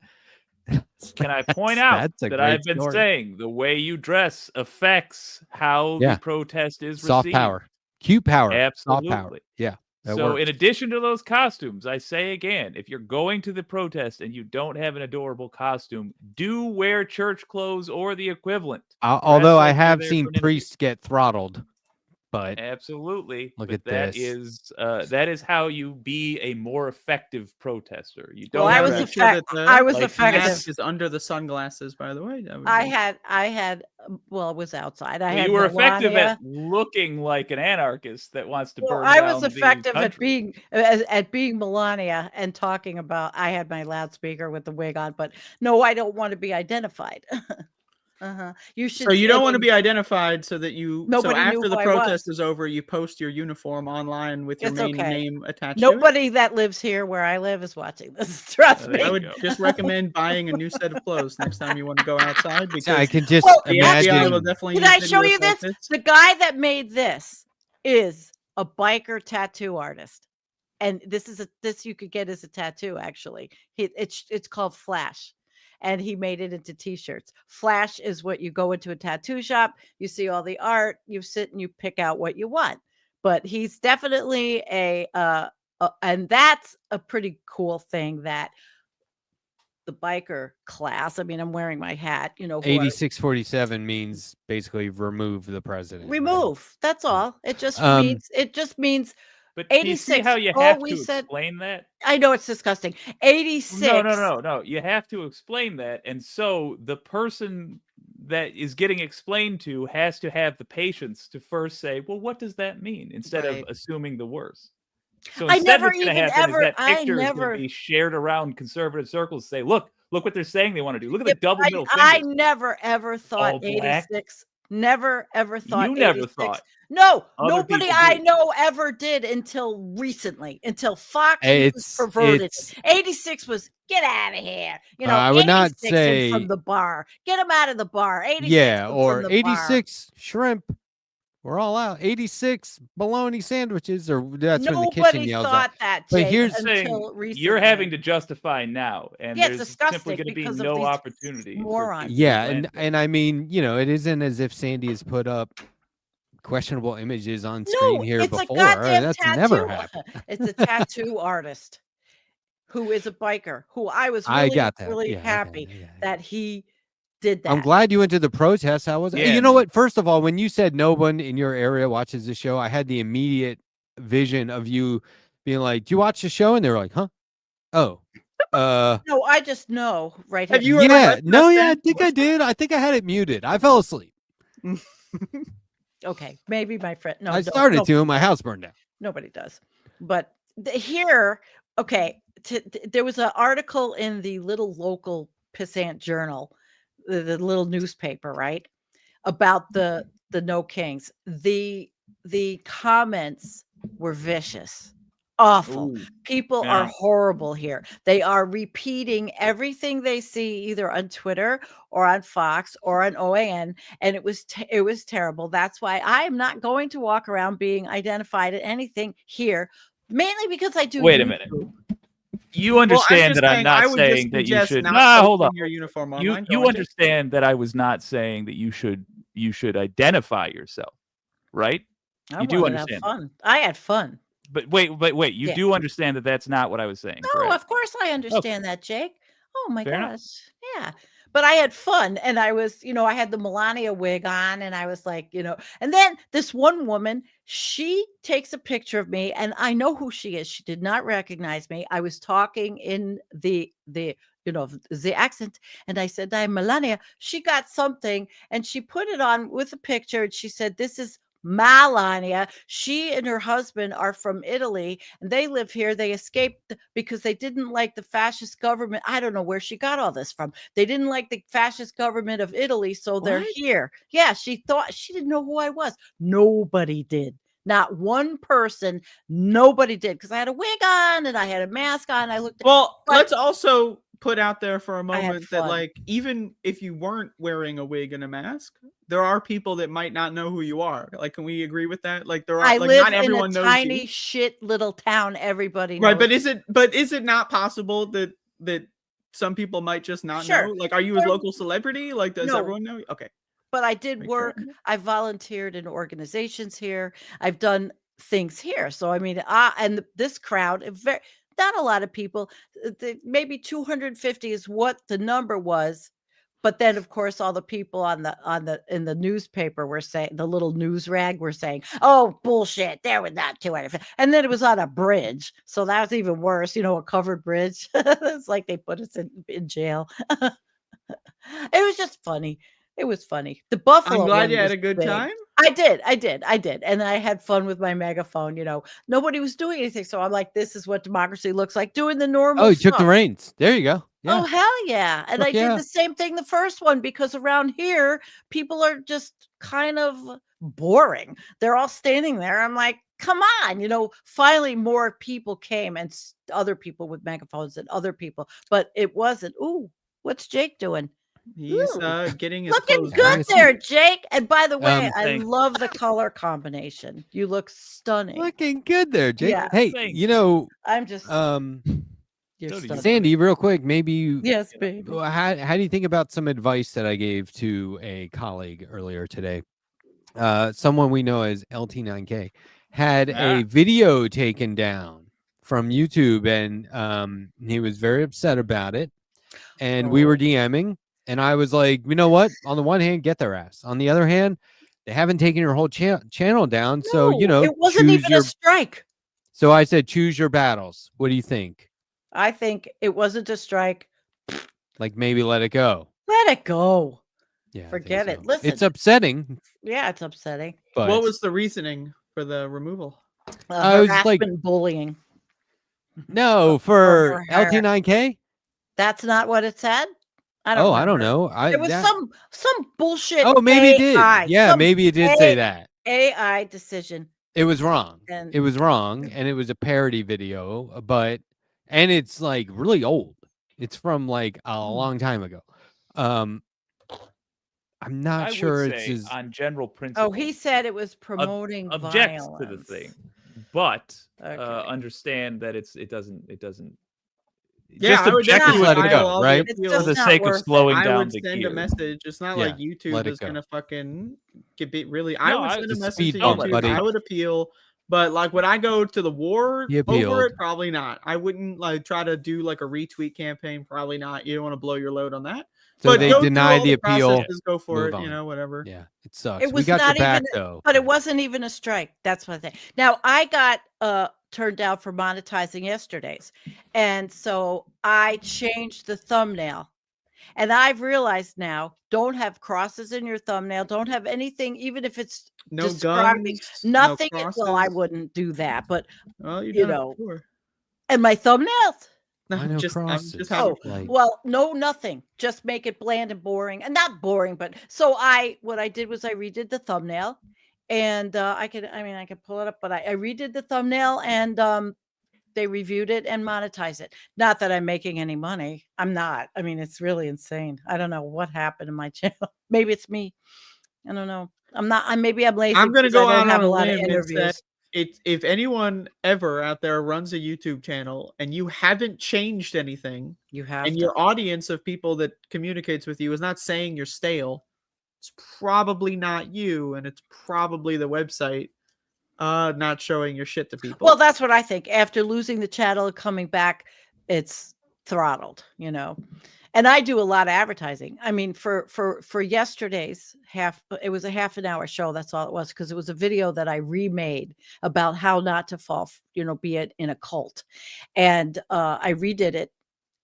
Can I point out that I've been saying the way you dress affects how the protest is soft received. Power, cute power, absolutely. Soft power. Yeah. So in addition to those costumes, I say again, if you're going to the protest and you don't have an adorable costume, do wear church clothes or the equivalent. Although I have seen priests get throttled. But absolutely, look but at that is how you be a more effective protester. You don't. Well, I was effective. Mask is under the sunglasses, by the way. I had. Well, it was outside. You were effective at looking like an anarchist that wants to burn. I was effective at being Melania and talking about. I had my loudspeaker with the wig on, but no, I don't want to be identified. You should. So you don't want to be identified, so that nobody so after knew the who protest is over, you post your uniform online with your name attached. Nobody that lives here where I live is watching this. Trust me. I would just recommend buying a new set of clothes next time you want to go outside. Because I can just imagine. Will definitely Can I show you this? The guy that made this is a biker tattoo artist, and this you could get as a tattoo. Actually, it's called Flash. And he made it into t-shirts. Flash is what you go into a tattoo shop, you see all the art, you sit and you pick out what you want. But he's definitely and that's a pretty cool thing that the biker class, I mean, I'm wearing my hat, 8647 means basically remove the president. Remove. Right? That's all. It just means But 86. You see how you have to explain that? I know it's disgusting. 86. No. You have to explain that. And so the person that is getting explained to has to have the patience to first say, well, what does that mean? Instead of assuming the worst. So instead what's going to happen is that picture is going to be shared around conservative circles. Say, look what they're saying they want to do. Look at the double middle fingers. I never ever thought 86. Never ever thought. You never thought. No, nobody I know ever did until recently. Until Fox was perverted. 86 was get out of here. I would not say from the bar. Get him out of the bar. 86. Yeah, or 86 shrimp. We're all out. 86 bologna sandwiches, or that's when the kitchen yells out. That. But here's the thing: you're having to justify now, and there's simply going to be no opportunity. Yeah, and I mean, it isn't as if Sandee has put up questionable images on screen here before. That's never happened. It's a tattoo artist who is a biker. Who I was really happy that he did that. I'm glad you went to the protest. I was. You know what? First of all, when you said no one in your area watches the show, I had the immediate vision of you being like, "Do you watch the show?" And they were like, "Huh? Oh." No, I just know right here. Have you? I think I did. I think I had it muted. I fell asleep. Okay, maybe my friend. No, I started to, and my house burned down. Nobody does, but here, okay. There was an article in the little local pissant journal, the little newspaper, right, about the No Kings. The comments were vicious. awful. Ooh, People yeah. are horrible here. They are repeating everything they see either on Twitter or on Fox or on OAN, and it was terrible. That's why I am not going to walk around being identified at anything here, mainly because I do. Wait a minute. You understand that I'm not saying that you should. Nah, hold on. Your uniform online. You understand that I was not saying that you should identify yourself, right? I You do wanted to have understand. fun. I had fun. But wait. You Yeah. do understand that that's not what I was saying, No, correct? of course I understand that, Jake. Oh my Fair enough. gosh. Yeah. But I had fun, and I was, I had the Melania wig on, and I was like, and then this one woman, she takes a picture of me, and I know who she is. She did not recognize me. I was talking in the accent, and I said, I'm Melania. She got something, and she put it on with a picture, and she said, this is Melania. She and her husband are from Italy, and they live here. They escaped because they didn't like the fascist government. I don't know where she got all this from. They didn't like the fascist government of Italy, so they're here. Yeah, she thought she didn't know who I was. Nobody did. Not one person. Nobody did, because I had a wig on and I had a mask on. I looked. Well, let's also put out there for a moment that, fun. like, even if you weren't wearing a wig and a mask, there are people that might not know who you are. Like, can we agree with that? Like, there are. I like, live not everyone in a knows tiny you. shit little town. Everybody knows. Right, but is it not possible that some people might just not know? Like, are you a local celebrity? Like, does everyone know you? Okay. But I did work. I volunteered in organizations here. I've done things here. So, I mean, and this crowd, not a lot of people, maybe 250 is what the number was. But then, of course, all the people in the newspaper were saying, the little news rag were saying, oh, bullshit, there was not 250. And then it was on a bridge. So that was even worse, a covered bridge. It's like they put us in jail. It was just funny. It was funny. The Buffalo. I'm glad you had was a good big. time. I did. And I had fun with my megaphone. Nobody was doing anything. So I'm like, this is what democracy looks like, doing the normal Oh, you stuff. took the reins. There you go. Yeah. Oh, hell yeah. And I did the same thing the first one, because around here, people are just kind of boring. They're all standing there. I'm like, come on. Finally more people came, and other people with megaphones and other people. But it wasn't. Ooh, what's Jake doing? He's getting his looking clothes good on. there, Jake. And by the way, I thanks. love the color combination. You look stunning. Looking good there, Jake. Yeah. Hey, Thanks. I'm just you're stunning. Sandee, real quick, maybe you. Yes, baby. How do you think about some advice that I gave to a colleague earlier today? Someone we know as LT9K had a video taken down from YouTube, and he was very upset about it. And we were DMing, and I was like, you know what? On the one hand, get their ass. On the other hand, they haven't taken your whole channel down, so it wasn't even a strike. So I said, choose your battles. What do you think? I think it wasn't a strike. Like, maybe let it go. Let it go. Yeah, forget it. So. Listen, it's upsetting. Yeah, it's upsetting. But what was the reasoning for the removal? I was like, bullying. No, for LT9K. That's not what it said. I don't know. It was some bullshit. Oh, maybe it did. Yeah, maybe it did say that. AI decision. It was wrong. It was wrong, and it was a parody video, and it's like really old. It's from like a long time ago. I'm not sure it's on general principle. Oh, he said it was promoting objects violence to the thing, but understand that it doesn't. Yeah, just objectively let it go, right? For the sake of slowing down the I would send a message. It's not like YouTube is gonna fucking get beat. Really, I would send a message to YouTube. I would appeal. But like, would I go to the war over it? Probably not. I wouldn't like try to do like a retweet campaign. Probably not. You don't want to blow your load on that. So they deny the appeal. Go for it. Whatever. Yeah, it sucks. It was we got not your back, even, though. But it wasn't even a strike. That's what I think. Now I got turned down for monetizing yesterday's, and so I changed the thumbnail. And I've realized now, don't have crosses in your thumbnail. Don't have anything, even if it's describing nothing. Well, I wouldn't do that, but and my thumbnails. No, just nothing. Just make it bland and boring, and not boring. But so what I did was I redid the thumbnail, and I could pull it up, but I redid the thumbnail, and they reviewed it and monetize it. Not that I'm making any money. I'm not. I mean, it's really insane. I don't know what happened to my channel. Maybe it's me. I don't know. I'm not. Maybe I'm lazy. I'm gonna because go I don't out have on a a lot of limb and say interviews. if anyone ever out there runs a YouTube channel and you haven't changed anything, You have and to. your audience of people that communicates with you is not saying you're stale, it's probably not you, and it's probably the website not showing your shit to people. Well, that's what I think. After losing the channel and coming back, it's throttled, you know. And I do a lot of advertising. I mean, for yesterday's it was a half an hour show. That's all it was, because it was a video that I remade about how not to fall, you know, be it in a cult. And I redid it,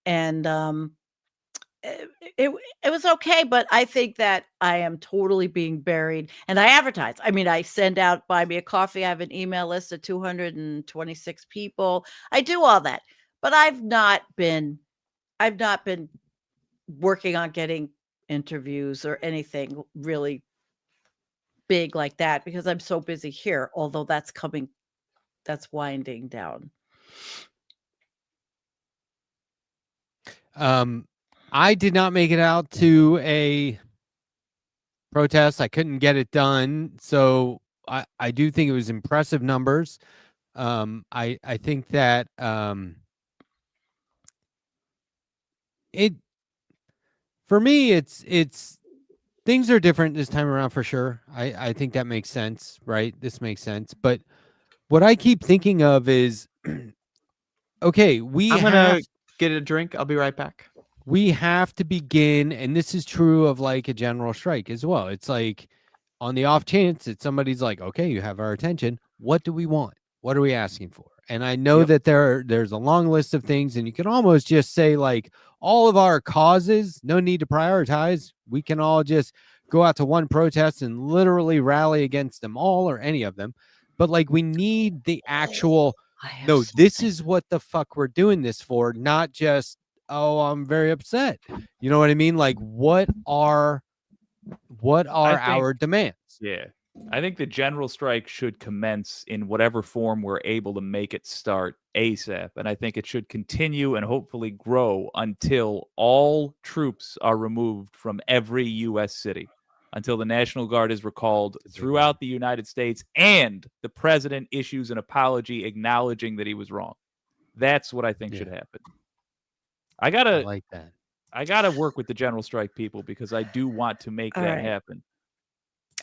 and it was okay, but I think that I am totally being buried. And I advertise. I mean, I send out buy me a coffee. I have an email list of 226 people. I do all that, but I've not been working on getting interviews or anything really big like that, because I'm so busy here, although that's winding down. I did not make it out to a protest. I couldn't get it done. So I do think it was impressive numbers. I think that for me, it's things are different this time around for sure. I think that makes sense, right? This makes sense. But what I keep thinking of is, okay, I'm gonna get a drink. I'll be right back. We have to begin, and this is true of like a general strike as well. It's like, on the off chance that somebody's like, okay, you have our attention. What do we want? What are we asking for? And I know that there's a long list of things, and you can almost just say like all of our causes, no need to prioritize. We can all just go out to one protest and literally rally against them all or any of them. But like, we need the actual, no, this is what the fuck we're doing this for, not just, oh, I'm very upset. You know what I mean? Like, what are our demands? Yeah. I think the general strike should commence in whatever form we're able to make it start ASAP. And I think it should continue and hopefully grow until all troops are removed from every U.S. city, until the National Guard is recalled throughout the United States and the president issues an apology acknowledging that he was wrong. That's what I think should happen. I like that. I gotta work with the general strike people, because I do want to make that happen.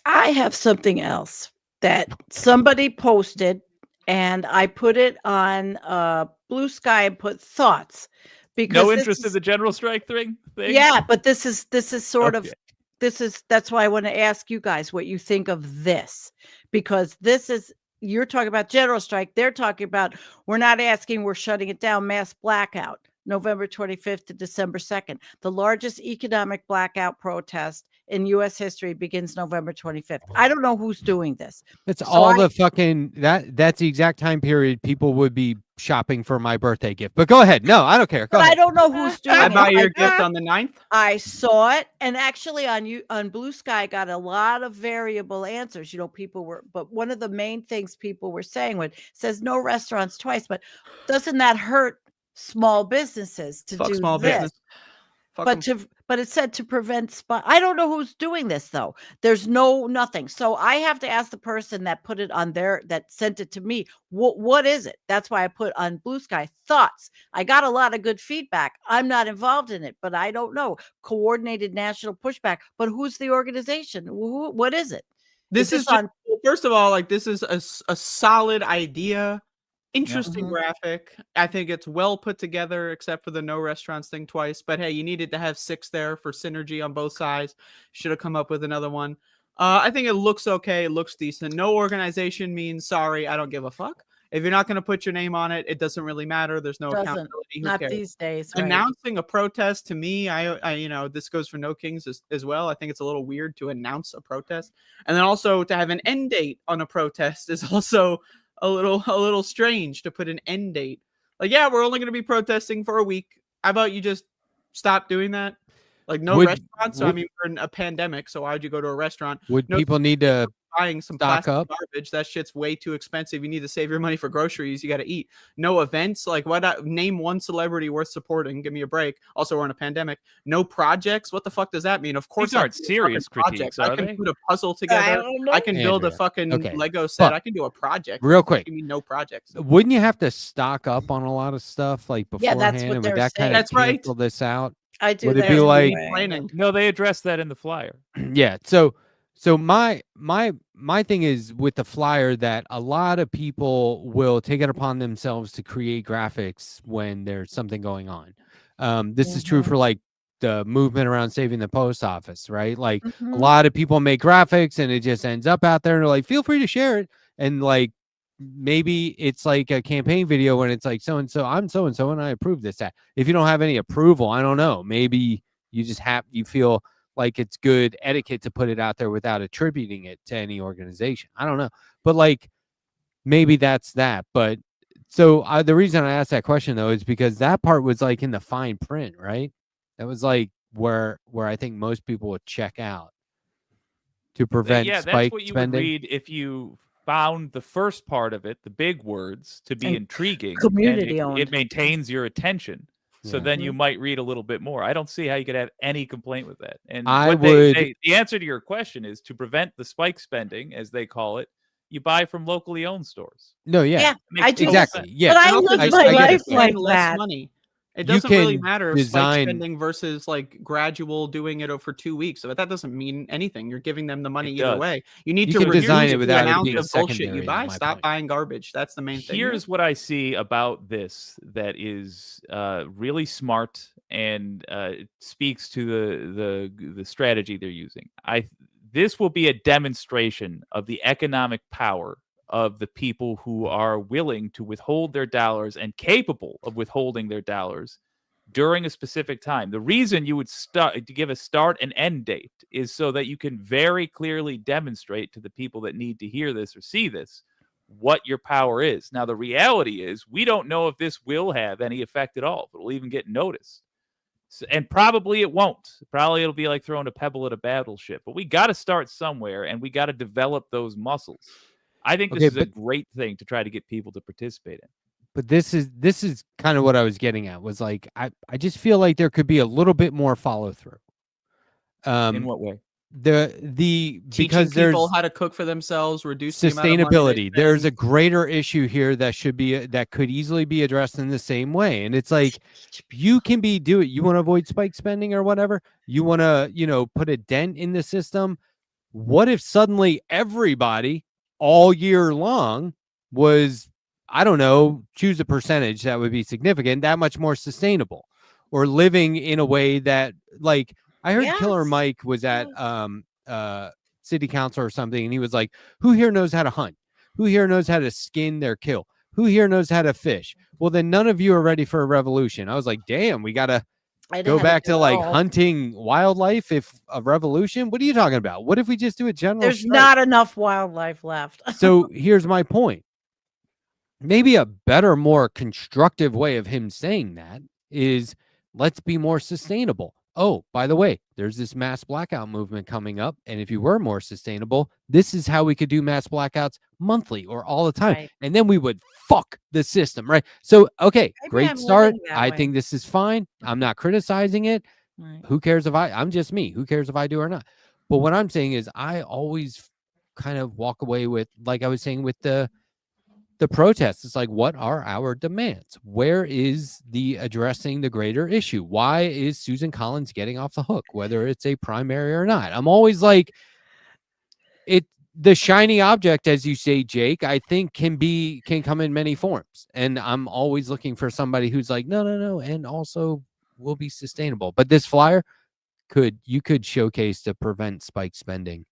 I have something else that somebody posted, and I put it on Blue Sky and put thoughts, because no interest in the general strike thing. Yeah, but this is sort of that's why I want to ask you guys what you think of this, because you're talking about general strike. They're talking about, we're not asking, we're shutting it down, mass blackout, November 25th to December 2nd. The largest economic blackout protest in U.S. history begins November 25th. I don't know who's doing this. That's the fucking, that's the exact time period people would be shopping for my birthday gift. But go ahead. No, I don't care. Go ahead. I don't know who's doing it. I buy your gift on the 9th. I saw it, and actually on Blue Sky got a lot of variable answers. You know, but one of the main things people were saying says no restaurants twice, but doesn't that hurt small businesses to do small this? Business. But it said to prevent I don't know who's doing this though. There's nothing. So I have to ask the person that put it on that sent it to me. What is it? That's why I put on Blue Sky thoughts. I got a lot of good feedback. I'm not involved in it, but I don't know. Coordinated national pushback. But who's the organization? What is it? This is first of all, like, this is a solid idea. Interesting graphic. I think it's well put together, except for the no restaurants thing twice. But hey, you needed to have 6 there for synergy on both sides. Should have come up with another one. I think it looks okay. It looks decent. No organization means sorry, I don't give a fuck. If you're not going to put your name on it, it doesn't really matter. There's no accountability. Who not cares? These days. Right? Announcing a protest, to me, I this goes for No Kings as well. I think it's a little weird to announce a protest, and then also to have an end date on a protest is also a little strange, to put an end date. Like, yeah, we're only going to be protesting for a week. How about you just stop doing that? Like, no restaurants. So I mean, we're in a pandemic, so why would you go to a restaurant? Would people need to buying some stock plastic up. garbage. That shit's way too expensive. You need to save your money for groceries. You got to eat. No events. Like, name one celebrity worth supporting. Give me a break. Also, we're in a pandemic. No projects. What the fuck does that mean? Of course, These aren't serious critiques, I are can they? put a puzzle together. I can build a Andrea, fucking okay, Lego set. but I can do a project. real quick. You mean no projects? Wouldn't you have to stock up on a lot of stuff like Yeah, beforehand? that's what and they're would that kind saying. of That's right. cancel this out? I do Would it that be like planning? No, they addressed that in the flyer. Yeah. So my thing is with the flyer that a lot of people will take it upon themselves to create graphics when there's something going on. This is true for like the movement around saving the post office, right? Like a lot of people make graphics and it just ends up out there and they're like, feel free to share it. And like maybe it's like a campaign video when it's like I'm so and so and I approve this. That if you don't have any approval, I don't know. Maybe you just you feel like it's good etiquette to put it out there without attributing it to any organization. I don't know, but like maybe that's that. But so the reason I asked that question though is because that part was like in the fine print, right? That was like where I think most people would check out to prevent Yeah, spike that's what you spending. would read if you found the first part of it, the big words, to be And intriguing. community and owned. it maintains your attention. So Yeah. then you might read a little bit more. I don't see how you could have any complaint with that. And I the answer to your question is to prevent the spike spending, as they call it, you buy from locally owned stores. No, yeah, I do. exactly. Yeah, But I And also live just my make it life spend like less that. money. It You doesn't really can matter if design- spike spending versus like gradual doing it for 2 weeks. But that doesn't mean anything. You're giving them the money It either does. way. You need You to can reduce design it the without it amount being of bullshit secondary you is buy. my Stop point. buying garbage. That's the main thing. Here's what I see about this that is really smart and speaks to the strategy they're using. This will be a demonstration of the economic power of the people who are willing to withhold their dollars and capable of withholding their dollars during a specific time. The reason you would give a start and end date is so that you can very clearly demonstrate to the people that need to hear this or see this what your power is. Now, the reality is we don't know if this will have any effect at all, if it'll even get noticed. And probably it won't. Probably it'll be like throwing a pebble at a battleship. But we got to start somewhere, and we got to develop those muscles. I think this is a great thing to try to get people to participate in. But this is kind of what I was getting at. Was like I just feel like there could be a little bit more follow through. In what way? Because teaching there's people how to cook for themselves, reduce the amount of money sustainability. they There's a spend. greater issue here that could easily be addressed in the same way. And it's like you can you want to avoid spike spending or whatever. You want to, put a dent in the system. What if suddenly everybody all year long was, I don't know, choose a percentage that would be significant, that much more sustainable, or living in a way that, like, I heard Killer Mike was at city council or something, and he was like, who here knows how to hunt? Who here knows how to skin their kill? Who here knows how to fish? Well, then none of you are ready for a revolution. I was like, damn, we got to go back to like hunting wildlife. If a revolution, what are you talking about? What if we just do a general There's strike? not enough wildlife left. So here's my point. Maybe a better, more constructive way of him saying that is, let's be more sustainable. Oh, by the way, there's this mass blackout movement coming up. And if you were more sustainable, this is how we could do mass blackouts monthly or all the time. Right. And then we would fuck the system, right? So, okay, Maybe great I'm start. living that I way. think this is fine. I'm not criticizing it. Right. Who cares if I'm just me. Who cares if I do or not? But what I'm saying is I always kind of walk away with, like I was saying with the protests, it's like, what are our demands? Where is the addressing the greater issue? Why is Susan Collins getting off the hook, whether it's a primary or not? I'm always like, the shiny object, as you say, Jake, I think can come in many forms. And I'm always looking for somebody who's like, no, and also will be sustainable. But this flyer you could showcase to prevent spike spending.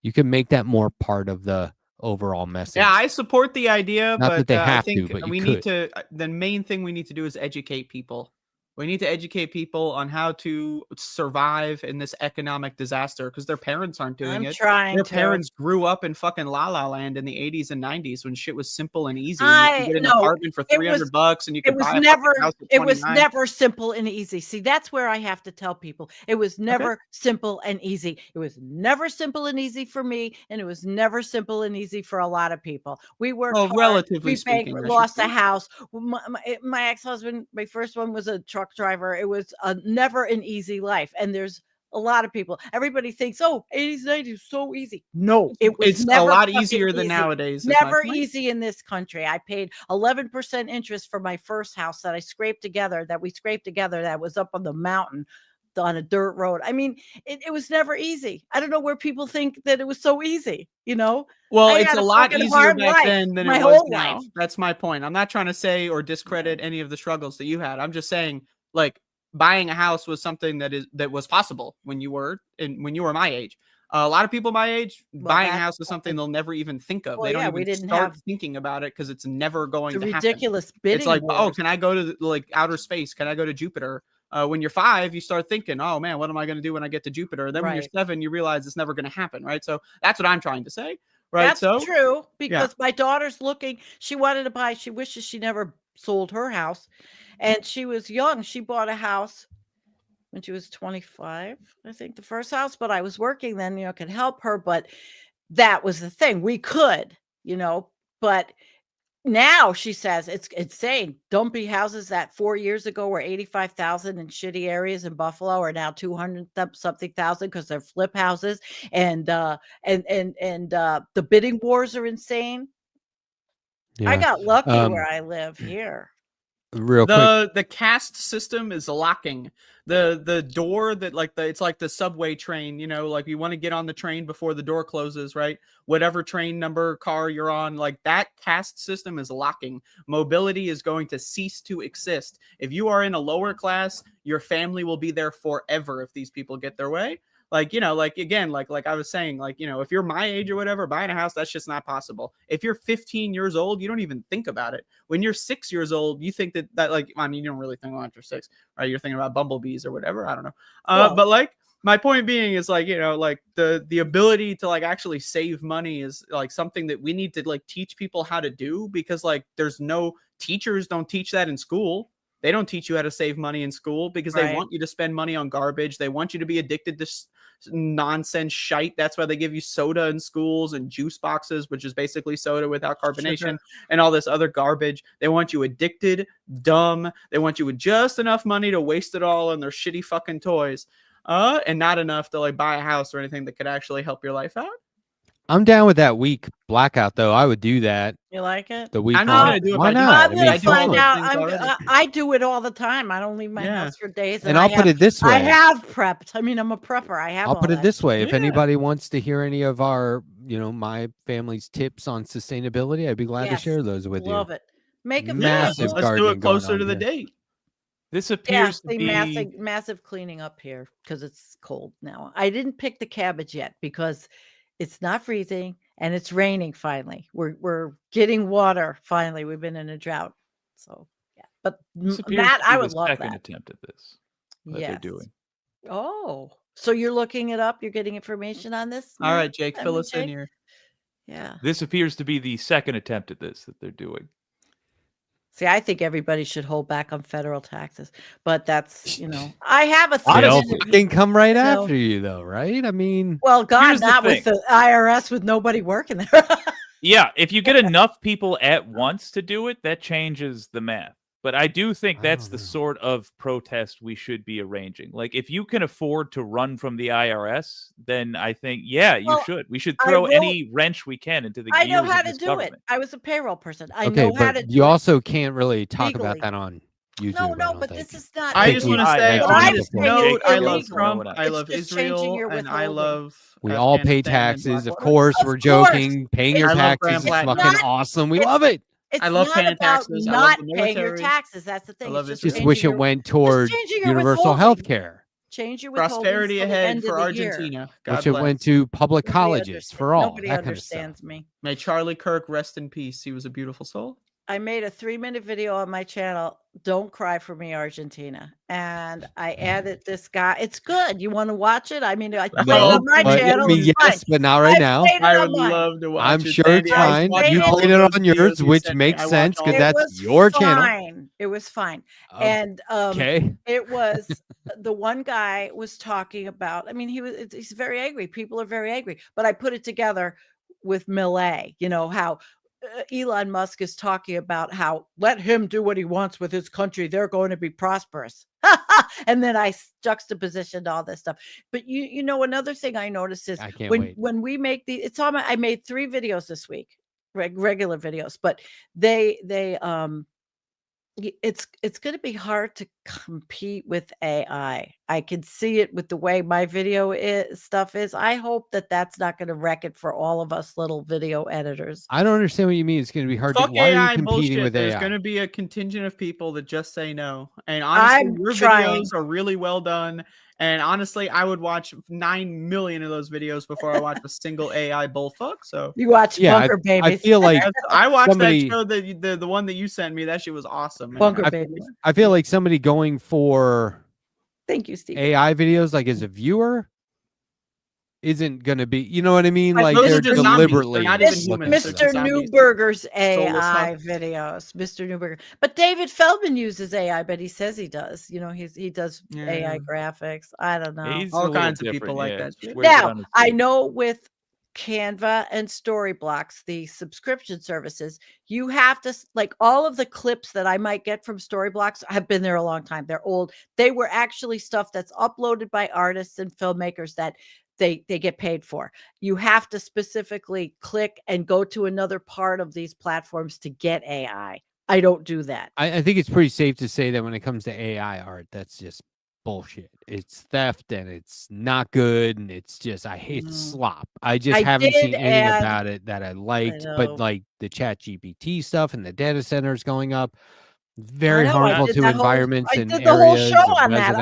You could make that more part of the overall message. Yeah, I support the idea, Not but that they I have think to, but you we could. need to. The main thing we need to do is educate people. We need to educate people on how to survive in this economic disaster because their parents aren't doing I'm it. trying Their to. parents grew up in fucking La La Land in the 80s and 90s when shit was simple and easy. And you could get an apartment for $300 and you could buy a fucking house at 29. It was never simple and easy. See, that's where I have to tell people. It was never simple and easy. It was never simple and easy for me, and it was never simple and easy for a lot of people. We worked hard. Relatively speaking, lost a house. My ex-husband, my first one, was a truck driver. It was never an easy life, and there's a lot of people. Everybody thinks, 80s, 90s, so easy. No, it's a lot easier than nowadays. Never easy in this country. I paid 11% interest for my first house that we scraped together. That was up on the mountain on a dirt road. I mean, it was never easy. I don't know where people think that it was so easy. Well, it's a lot easier back then than it was now. That's my point. I'm not trying to say or discredit any of the struggles that you had. I'm just saying, like, buying a house was something that was possible when you were my age. A lot of people my age, buying a house is something they'll never even think of. They don't even start thinking about it because it's never going to happen. Ridiculous bidding. It's like, can I go to like outer space? Can I go to Jupiter? When you're 5, you start thinking, oh man, what am I going to do when I get to Jupiter? And then when you're 7, you realize it's never going to happen, right? So that's what I'm trying to say, right? That's true, because my daughter's looking. She wanted to buy. She wishes she never sold her house, and she was young. She bought a house when she was 25, I think, the first house. But I was working then, could help her. But that was the thing. We could, but now she says it's insane. Dumpy houses that 4 years ago were 85,000 in shitty areas in Buffalo are now 200 something thousand because they're flip houses, and the bidding wars are insane. Yeah. I got lucky where I live here. Real quick. The caste system is locking the door that it's like the subway train, like you want to get on the train before the door closes, right? Whatever train number car you're on, like that caste system is locking. Mobility is going to cease to exist. If you are in a lower class, your family will be there forever if these people get their way. Like I was saying, if you're my age or whatever, buying a house, that's just not possible. If you're 15 years old, you don't even think about it. When you're 6 years old, you think that you don't really think about after 6, right? You're thinking about bumblebees or whatever. I don't know. But my point being is the ability to actually save money is something that we need to teach people how to do, because there's no teachers don't teach that in school. They don't teach you how to save money in school because they want you to spend money on garbage. They want you to be addicted to nonsense shite. That's why they give you soda in schools and juice boxes, which is basically soda without carbonation and all this other garbage. They want you addicted, dumb. They want you with just enough money to waste it all on their shitty fucking toys, and not enough to buy a house or anything that could actually help your life out. I'm down with that week blackout, though. I would do that. You like it? The week. I'm not gonna do it. Why not? I'm gonna find out. I do it all the time. I don't leave my house for days. And I'll put it this way. I have prepped. I mean, I'm a prepper. I'll put it this way. If anybody wants to hear any of our, my family's tips on sustainability, I'd be glad to share those with you. Love it. Make a massive. Let's do it closer to the date. This appears to be massive cleaning up here because it's cold now. I didn't pick the cabbage yet because it's not freezing and it's raining finally. We're getting water finally. We've been in a drought. So but Matt, I would love that. Second attempt at this. They're doing. Oh, so you're looking it up? You're getting information on this? All right, Jake, fill us in here. Yeah. This appears to be the second attempt at this that they're doing. See, I think everybody should hold back on federal taxes, but that's, I have a theory. They'll fucking come right after you, though, right? I mean, well, God, not with the IRS with nobody working there. Yeah, if you get enough people at once to do it, that changes the math. But I do think that's the sort of protest we should be arranging. If you can afford to run from the IRS, then I think, you should. We should throw any wrench we can into the gears. I know how of to this do government. it. I was a payroll person. I know how to do it. You also can't really talk about that on YouTube. No, but this is not. I just want to say, on this note, I love Trump. I love It's Israel, and I love. We all pay taxes. Of course, we're joking. Paying your taxes is fucking awesome. We love it. I love paying taxes. Not paying your taxes. That's the thing. Just wish it went toward universal health care. Change your prosperity ahead for Argentina. Wish it went to public colleges for all. Nobody understands me. May Charlie Kirk rest in peace. He was a beautiful soul. I made a 3-minute video on my channel. Don't cry for me, Argentina. And I added this guy. It's good. You want to watch it? I mean, I played it on my but, channel. I mean, It's fine. yes, but not right now. played it I on would mine. love to watch I'm it. sure Sandy. it's I was fine. watching You all played of it those on yours, videos you which sent me. makes I watched sense all because of It them. that's was your channel. fine. It was fine. And Okay. it was the one guy was talking about, I mean, he's very angry. People are very angry, but I put it together with Millet, you know, how Elon Musk is talking about how let him do what he wants with his country. They're going to be prosperous. And then I juxtapositioned all this stuff. But you know, another thing I noticed is I can't wait. when we make I made 3 videos this week, regular videos, but they it's going to be hard to compete with AI. I can see it with the way my video stuff is. I hope that that's not going to wreck it for all of us little video editors. I don't understand what you mean. It's going to be hard. Fuck Why are you AI competing bullshit. with There's AI? going to be a contingent of people that just say no. And honestly, I'm your trying. videos are really well done. And honestly, I would watch 9 million of those videos before I watch a single AI bullfuck. So You watch Bunker I Babies. feel like I watched somebody- that show, the one that you sent me. That shit was awesome. man. Bunker Babies. I feel like somebody going for Thank you, Steve. AI videos, like as a viewer, isn't going to be. You know what I mean? Like, Like those they're are just zombies. deliberately They're not even looking humans. for They're Mr. that. zombies. Newberger's Soulless AI videos. Mr. Newberger. But David Feldman uses AI, but he says he does. You know, he does AI Yeah. graphics. I don't know. He's a All little kinds of people different, like yeah. that shit. Wears it Now, on his I sleeve. know with Canva and Storyblocks, the subscription services, you have to like all of the clips that I might get from Storyblocks have been there a long time. They're old. They were actually stuff that's uploaded by artists and filmmakers that they get paid for. You have to specifically click and go to another part of these platforms to get AI. I don't do that. I think it's pretty safe to say that when it comes to AI art, that's just bullshit. It's theft and it's not good and it's just I hate slop. I just haven't seen anything about it that I liked. But like the Chat GPT stuff and the data centers going up, very harmful to environments and I did the whole areas show and on that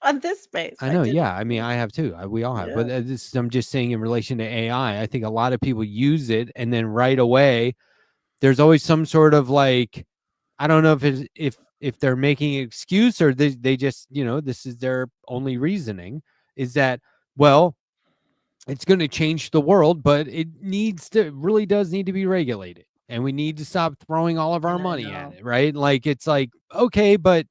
on this space. I know, yeah. I mean, I have too. We all have. But I'm just saying in relation to AI, I think a lot of people use it and then right away there's always some sort of like, I don't know if it's if they're making an excuse or they just, you know, this is their only reasoning is that, well, it's going to change the world, but it really does need to be regulated. And we need to stop throwing all of our money at it, right? Like, it's like, okay, but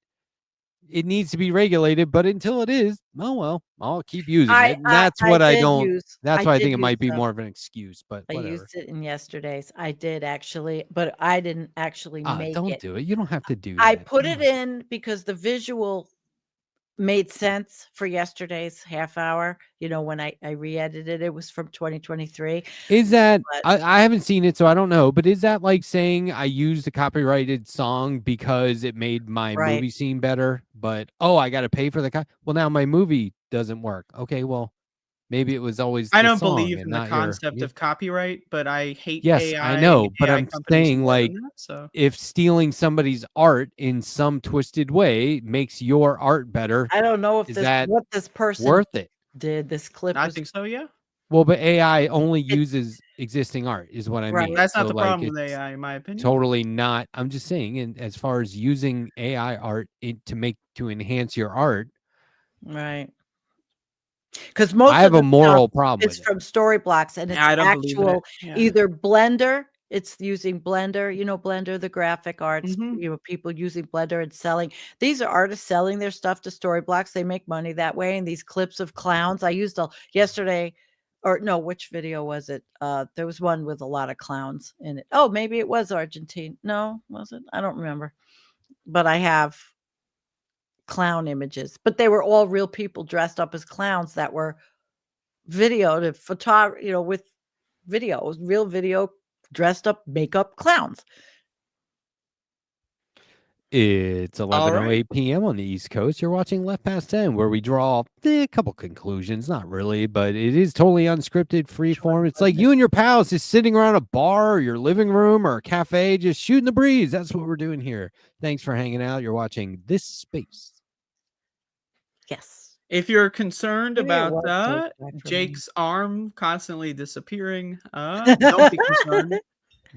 it needs to be regulated, but until it is, oh, well, I'll keep using it. And that's what I don't, that's why I think it might be more of an excuse, but whatever. I used it in yesterday's. I did actually, but I didn't actually make it. Don't do it. You don't have to do that. I put it in because the visual made sense for yesterday's half hour. You know, when I re-edited it was from 2023. Is that I haven't seen it, so I don't know. But is that like saying I used a copyrighted song because it made my movie seem better? But I got to pay for the well, now my movie doesn't work. Okay, well, maybe it was always. I don't believe in the concept of copyright, but I hate. Yes, AI I know, but AI I'm saying like, so. if stealing somebody's art in some twisted way makes your art better, I don't know if what this person worth it. Did this clip? I think so. Yeah. Well, but AI only uses existing art, is what I mean. That's not the problem with AI, in my opinion. Totally not. I'm just saying, and as far as using AI art to enhance your art, right? Because most I have a moral problem. It's from Storyblocks, and it's actual either Blender. It's using Blender, you know, Blender, the graphic arts, you know, people using Blender and selling. These are artists selling their stuff to Storyblocks. They make money that way. And these clips of clowns, I used yesterday, or no, which video was it? There was one with a lot of clowns in it. Oh, maybe it was Argentine. No, was it? I don't remember. But I have clown images, but they were all real people dressed up as clowns that were videoed, you know, with videos, real video, dressed up makeup clowns. It's 11:08 p.m. on the East Coast. You're watching Left Past 10, where we draw a couple conclusions. Not really, but it is totally unscripted, free form. It's like you and your pals just sitting around a bar or your living room or a cafe, just shooting the breeze. That's what we're doing here. Thanks for hanging out. You're watching This Space. Yes. If you're concerned about Jake's arm constantly disappearing, don't be concerned.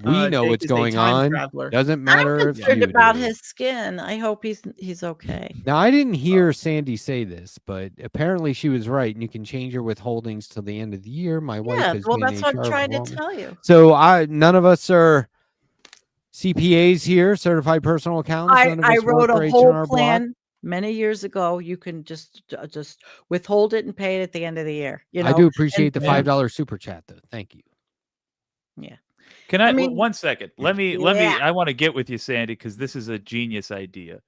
We know Jake what's is a going time on. traveler. Doesn't I'm matter if concerned you about do. his skin. I hope he's okay. Now, I didn't hear Sandee say this, but apparently she was right, and you can change your withholdings till the end of the year. My wife Yeah, has well, been that's what I'm HR trying to before me. tell you. So none of us are CPAs here, certified personal accountants. None of I us wrote work for a whole H&R Block. plan many years ago. You can just withhold it and pay it at the end of the year. You know, I do appreciate the Yeah. $5 super chat, though. Thank you. Yeah. Can I, I mean, 1 second? Let me, I want to get with you, Sandee, because this is a genius idea.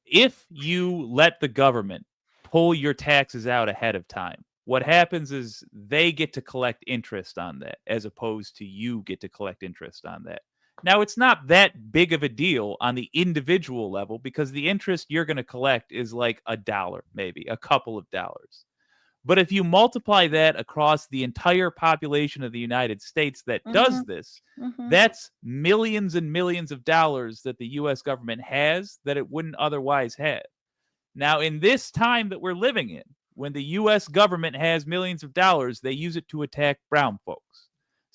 If you let the government pull your taxes out ahead of time, what happens is they get to collect interest on that as opposed to you get to collect interest on that. Now, it's not that big of a deal on the individual level because the interest you're going to collect is like $1, maybe a couple of dollars. But if you multiply that across the entire population of the United States that does this, that's millions and millions of dollars that the U.S. government has that it wouldn't otherwise have. Now, in this time that we're living in, when the U.S. government has millions of dollars, they use it to attack brown folks.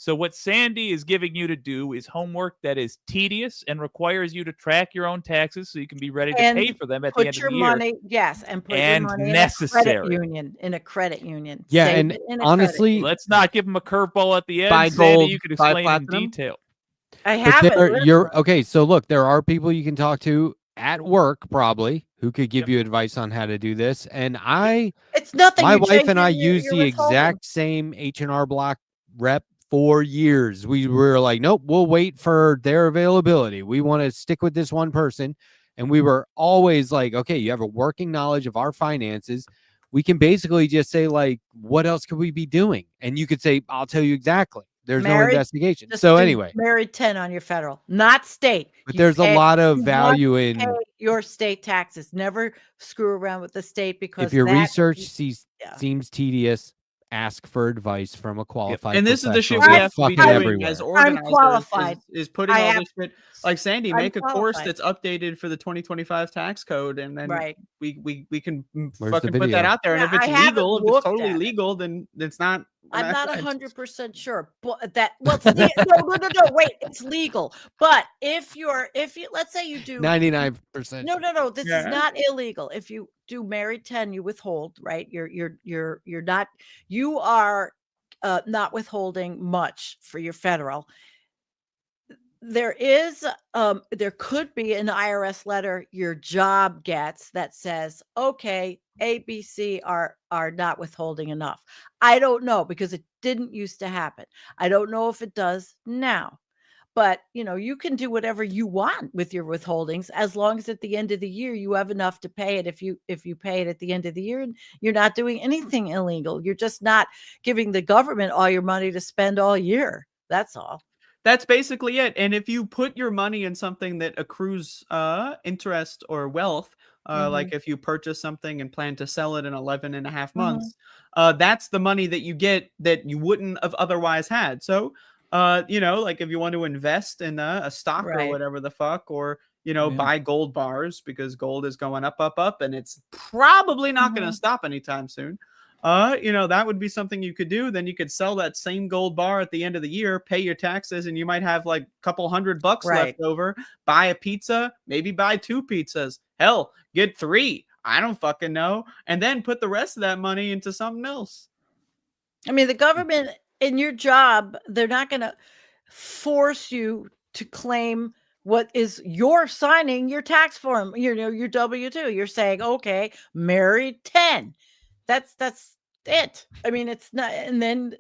So what Sandee is giving you to do is homework that is tedious and requires you to track your own taxes so you can be ready to pay for them at the end of the year. Money, yes, and put your money necessary. in a credit union. Yeah, Save and it in a honestly, let's not give them a curveball at the end. Buy Sandee, gold, you could buy explain in platinum. detail. I have but it. you're okay. So look, there are people you can talk to at work probably who could give you advice on how to do this. And it's nothing. My You wife change and I your- use your the withholding. exact same H&R Block rep for years. We were like, nope, we'll wait for their availability. We want to stick with this one person. And we were always like, okay, you have a working knowledge of our finances. We can basically just say, like, what else could we be doing? And you could say, I'll tell you exactly. There's no investigation. So anyway, married 10 on your federal, not state. But there's a lot of value pay in your state taxes. Never screw around with the state because if your research seems tedious, ask for advice from a qualified And this is the shit we professional. have to be Fucking doing everywhere. as organizers. qualified. Is putting all this shit like Sandee, make a course qualified. that's updated for the 2025 tax code, and then we can Where's fucking the put that video? out there. And Yeah, if it's I haven't legal, if it's looked totally at it. legal, then it's not. I'm not 100% sure, but that no, wait, it's legal. But if you let's say you do 99%. No, this is not illegal. If you do married 10, you withhold, right? You are not withholding much for your federal. There could be an IRS letter your job gets that says, okay, ABC are not withholding enough. I don't know because it didn't used to happen. I don't know if it does now. But, you can do whatever you want with your withholdings as long as at the end of the year you have enough to pay it. If you pay it at the end of the year, and you're not doing anything illegal. You're just not giving the government all your money to spend all year. That's all. That's basically it. And if you put your money in something that accrues interest or wealth, like if you purchase something and plan to sell it in 11 and a half months, that's the money that you get that you wouldn't have otherwise had. So, like if you want to invest in a stock or whatever the fuck, or, buy gold bars because gold is going up, and it's probably not going to stop anytime soon. That would be something you could do. Then you could sell that same gold bar at the end of the year, pay your taxes, and you might have like a couple $100 left over. Buy a pizza, maybe buy 2 pizzas. Hell, get 3. I don't fucking know. And then put the rest of that money into something else. I mean, the government in your job, they're not going to force you to claim what is you're signing your tax form, your W-2. You're saying, okay, married 10. That's it. I mean, it's not, and then,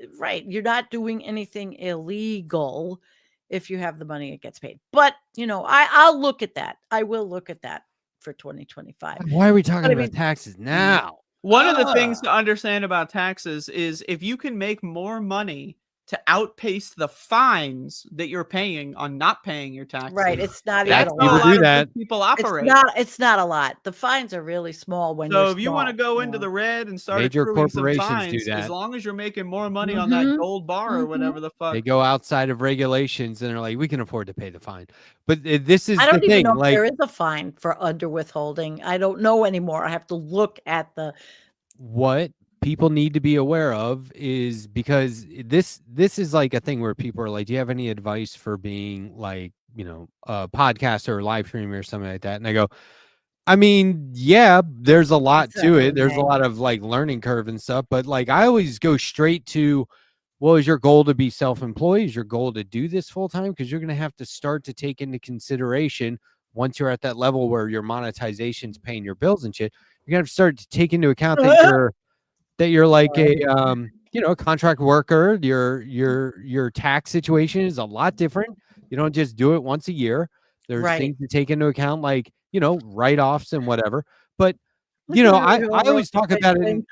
you're not doing anything illegal if you have the money, it gets paid. But, I'll look at that. I will look at that for 2025. Why are we talking about taxes now? One of the things to understand about taxes is if you can make more money to outpace the fines that you're paying on not paying your taxes. Right. It's not That's even a how lot. a lot of people operate. It's not a lot. The fines are really small when so you're if you want to go into the red and start Major accruing some corporations fines, do that. as long as you're making more money on that gold bar or whatever the fuck. They go outside of regulations and they're like, we can afford to pay the fine. But this is I don't the even thing. know Like, if there is a fine for under withholding. I don't know anymore. I have to look at the what? people need to be aware of is because this is like a thing where people are like, do you have any advice for being like, a podcaster or live streamer or something like that? And I go, I mean, yeah, there's a lot to it. There's a lot of like learning curve and stuff, but like I always go straight to, well, is your goal to be self-employed? Is your goal to do this full time? Because you're going to have to start to take into consideration once you're at that level where your monetization's paying your bills and shit. You're going to have to start to take into account that you're like a contract worker. Your tax situation is a lot different. You don't just do it once a year. There's things to take into account, like write-offs and whatever. But I always talk about it.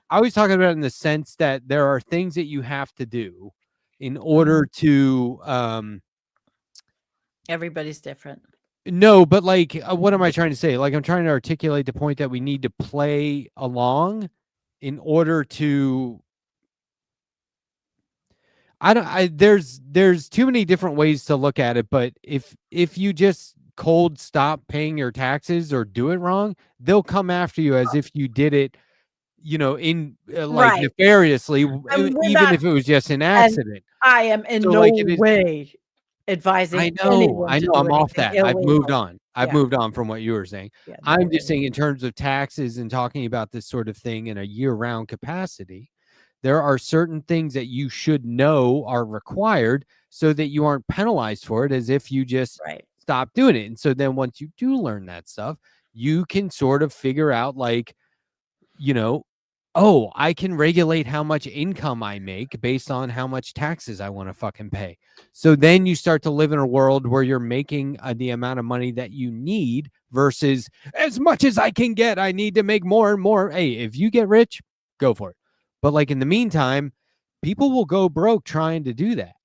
I always talk about it in the sense that there are things that you have to do in order to. Everybody's different. No, but like, what am I trying to say? Like, I'm trying to articulate the point that we need to play along in order to. There's too many different ways to look at it, but if you just cold stop paying your taxes or do it wrong, they'll come after you as if you did it, in like nefariously, even if it was just an accident. I am in no way advising. I know. I'm off that. I've moved on. I've moved on from what you were saying. Yeah, I'm just saying in terms of taxes and talking about this sort of thing in a year-round capacity, there are certain things that you should know are required so that you aren't penalized for it as if you just stop doing it. And so then once you do learn that stuff, you can sort of figure out like, oh, I can regulate how much income I make based on how much taxes I want to fucking pay. So then you start to live in a world where you're making the amount of money that you need versus as much as I can get. I need to make more and more. Hey, if you get rich, go for it. But like in the meantime, people will go broke trying to do that.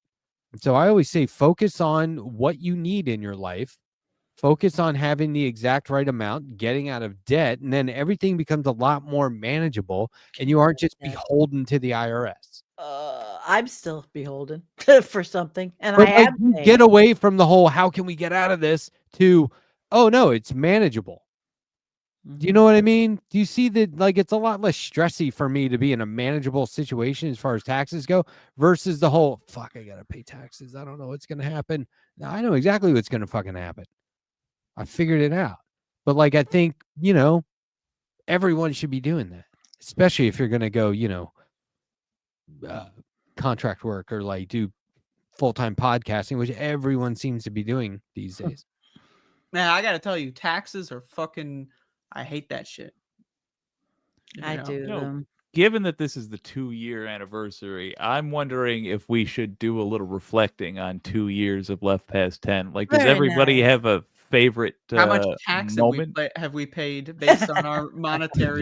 And so I always say, focus on what you need in your life. Focus on having the exact right amount, getting out of debt, and then everything becomes a lot more manageable, and you aren't just beholden to the IRS. I'm still beholden for something, and but I have to get away from the whole "how can we get out of this" to, oh no, it's manageable. Do you know what I mean? Do you see that? Like, it's a lot less stressy for me to be in a manageable situation as far as taxes go versus the whole fuck. I gotta pay taxes. I don't know what's gonna happen. Now, I know exactly what's gonna fucking happen. I figured it out. But like, I think, everyone should be doing that, especially if you're going to go, contract work or like do full-time podcasting, which everyone seems to be doing these days. Man, I got to tell you, taxes are fucking, I hate that shit. I do. Given that this is the 2-year anniversary, I'm wondering if we should do a little reflecting on 2 years of Left Past 10. Like, does everybody have a favorite how much tax moment have we paid based on our monetary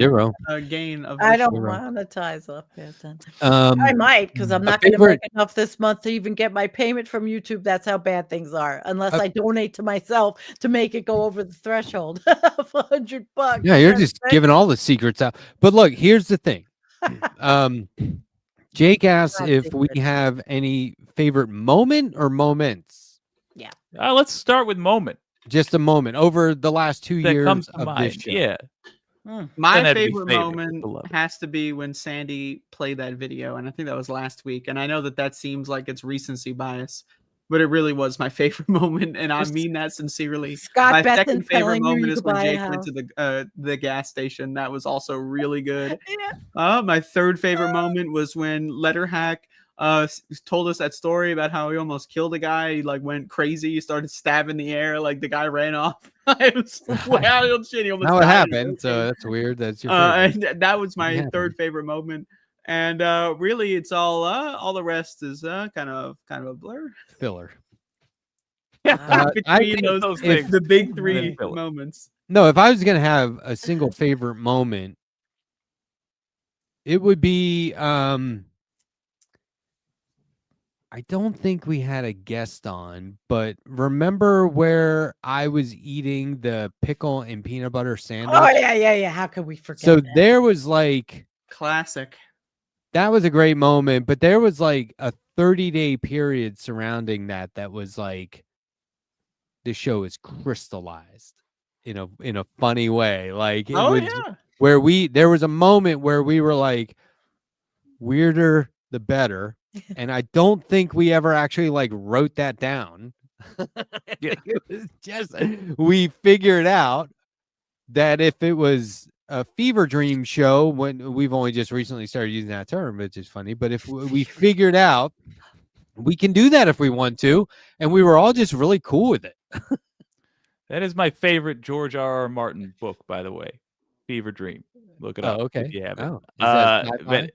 gain of I don't monetize Left Past 10. I might, because I'm not going to make enough this month to even get my payment from YouTube. That's how bad things are, unless I donate to myself to make it go over the threshold of $100. Yeah, you're just giving all the secrets out. But look, here's the thing. Jake asks if we have any favorite moment or moments. Yeah. Let's start with moment. Just a moment over the last 2 years comes to of mind. this show. Yeah. My favorite moment has to be when Sandee played that video, and I think that was last week. And I know that seems like it's recency bias, but it really was my favorite moment, and I mean that sincerely. My second favorite moment is when Jake went to the gas station. That was also really good. My third favorite moment was when Letterhack told us that story about how he almost killed a guy. He like went crazy. He started stabbing the air, like the guy ran off. It was wild shit. Now it happened, so that's weird. That's your favorite. And that was my third favorite moment. And really, it's all the rest is kind of a blur. Filler. Between those things, the big three moments. No, if I was gonna have a single favorite moment, it would be I don't think we had a guest on, but remember where I was eating the pickle and peanut butter sandwich? Oh, yeah. How could we forget So that? there was like... Classic. That was a great moment, but there was like a 30-day period surrounding that was like, the show is crystallized in a funny way. Like, it was where there was a moment where we were like, weirder the better, and I don't think we ever actually like wrote that down. It was just we figured out that if it was a fever dream show, when we've only just recently started using that term, which is funny, but if we figured out we can do that if we want to, and we were all just really cool with it. That is my favorite George R.R. Martin book, by the way. Fever Dream. Look it up if you have it. Oh, is that sci-fi?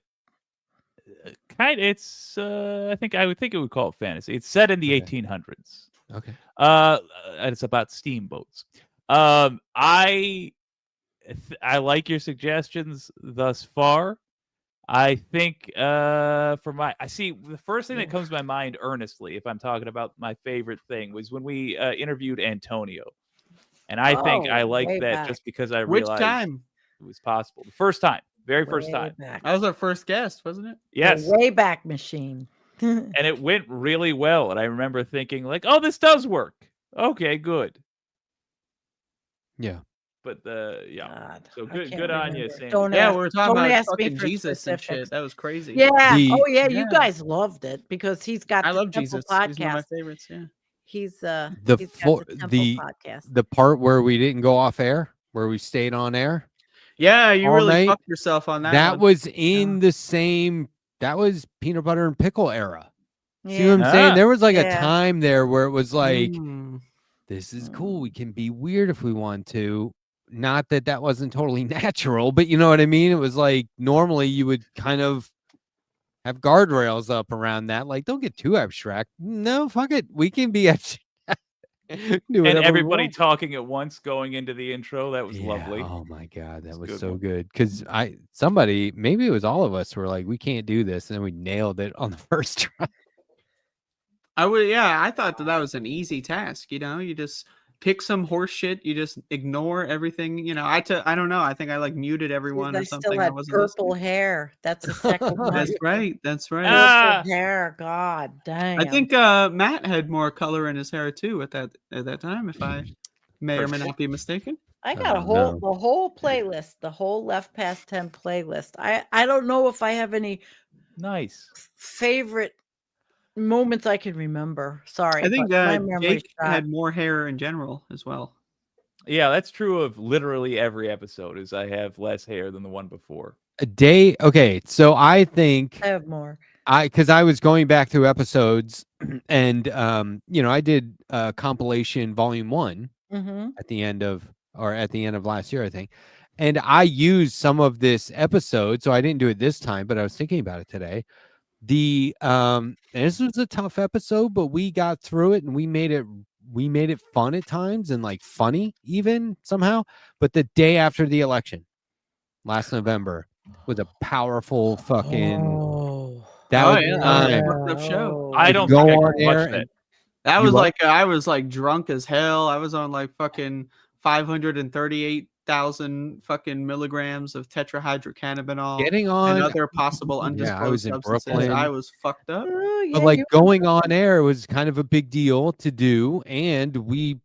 It's I would think it would call it fantasy. It's set in the 1800s. Okay. And it's about steamboats. I like your suggestions thus far. I think the first thing that comes to my mind earnestly, if I'm talking about my favorite thing, was when we interviewed Antonio. And I think I like that just because I realized which time it was possible. The first time. Very first time. Back. That was our first guest, wasn't it? Yes. The Wayback Machine. And it went really well. And I remember thinking like, oh, this does work. Okay, good. Yeah. But God, so good on you, Sandy. We were talking about fucking for Jesus specifics. and shit. That was crazy. Yeah. You guys loved it because he's got I the love Jesus. podcast. He's one of my favorites. Yeah. He's the podcast. The part where we didn't go off air, where we stayed on air. Yeah, you really night, fucked yourself on that. That one. was in the same. That was peanut butter and pickle era. See what I'm saying? There was like a time there where it was like, this is cool. We can be weird if we want to. Not that wasn't totally natural, but you know what I mean? It was like normally you would kind of have guardrails up around that. Like, don't get too abstract. No, fuck it. We can be abstract. And everybody talking at once going into the intro. That was lovely. Oh my God. That was so good. Because maybe it was all of us were like, we can't do this. And then we nailed it on the first try. I thought that was an easy task. You just pick some horse shit. You just ignore everything. I don't know. I think I like muted everyone or something. Still had purple hair. That's the second one. That's right. Purple hair. God damn. I think Matt had more color in his hair too at that time, if I may or may not be mistaken. I got the whole playlist, the whole Left Past 10 playlist. I don't know if I have any nice favorite moments I can remember. Sorry. I think Jake had more hair in general as well. Yeah, that's true of literally every episode. Is I have less hair than the one before. Okay, so I think I have more. Because I was going back through episodes, and I did compilation volume 1 at the end of last year, I think, and I used some of this episode. So I didn't do it this time, but I was thinking about it today. This was a tough episode, but we got through it and we made it fun at times and like funny even somehow. But the day after the election last November was a powerful fucking show. I don't think I could watch that. That was like I was like drunk as hell. I was on like fucking 538,000 fucking milligrams of tetrahydrocannabinol, and other possible undisclosed substances. Brooklyn. I was fucked up. But like going on air was kind of a big deal to do, and you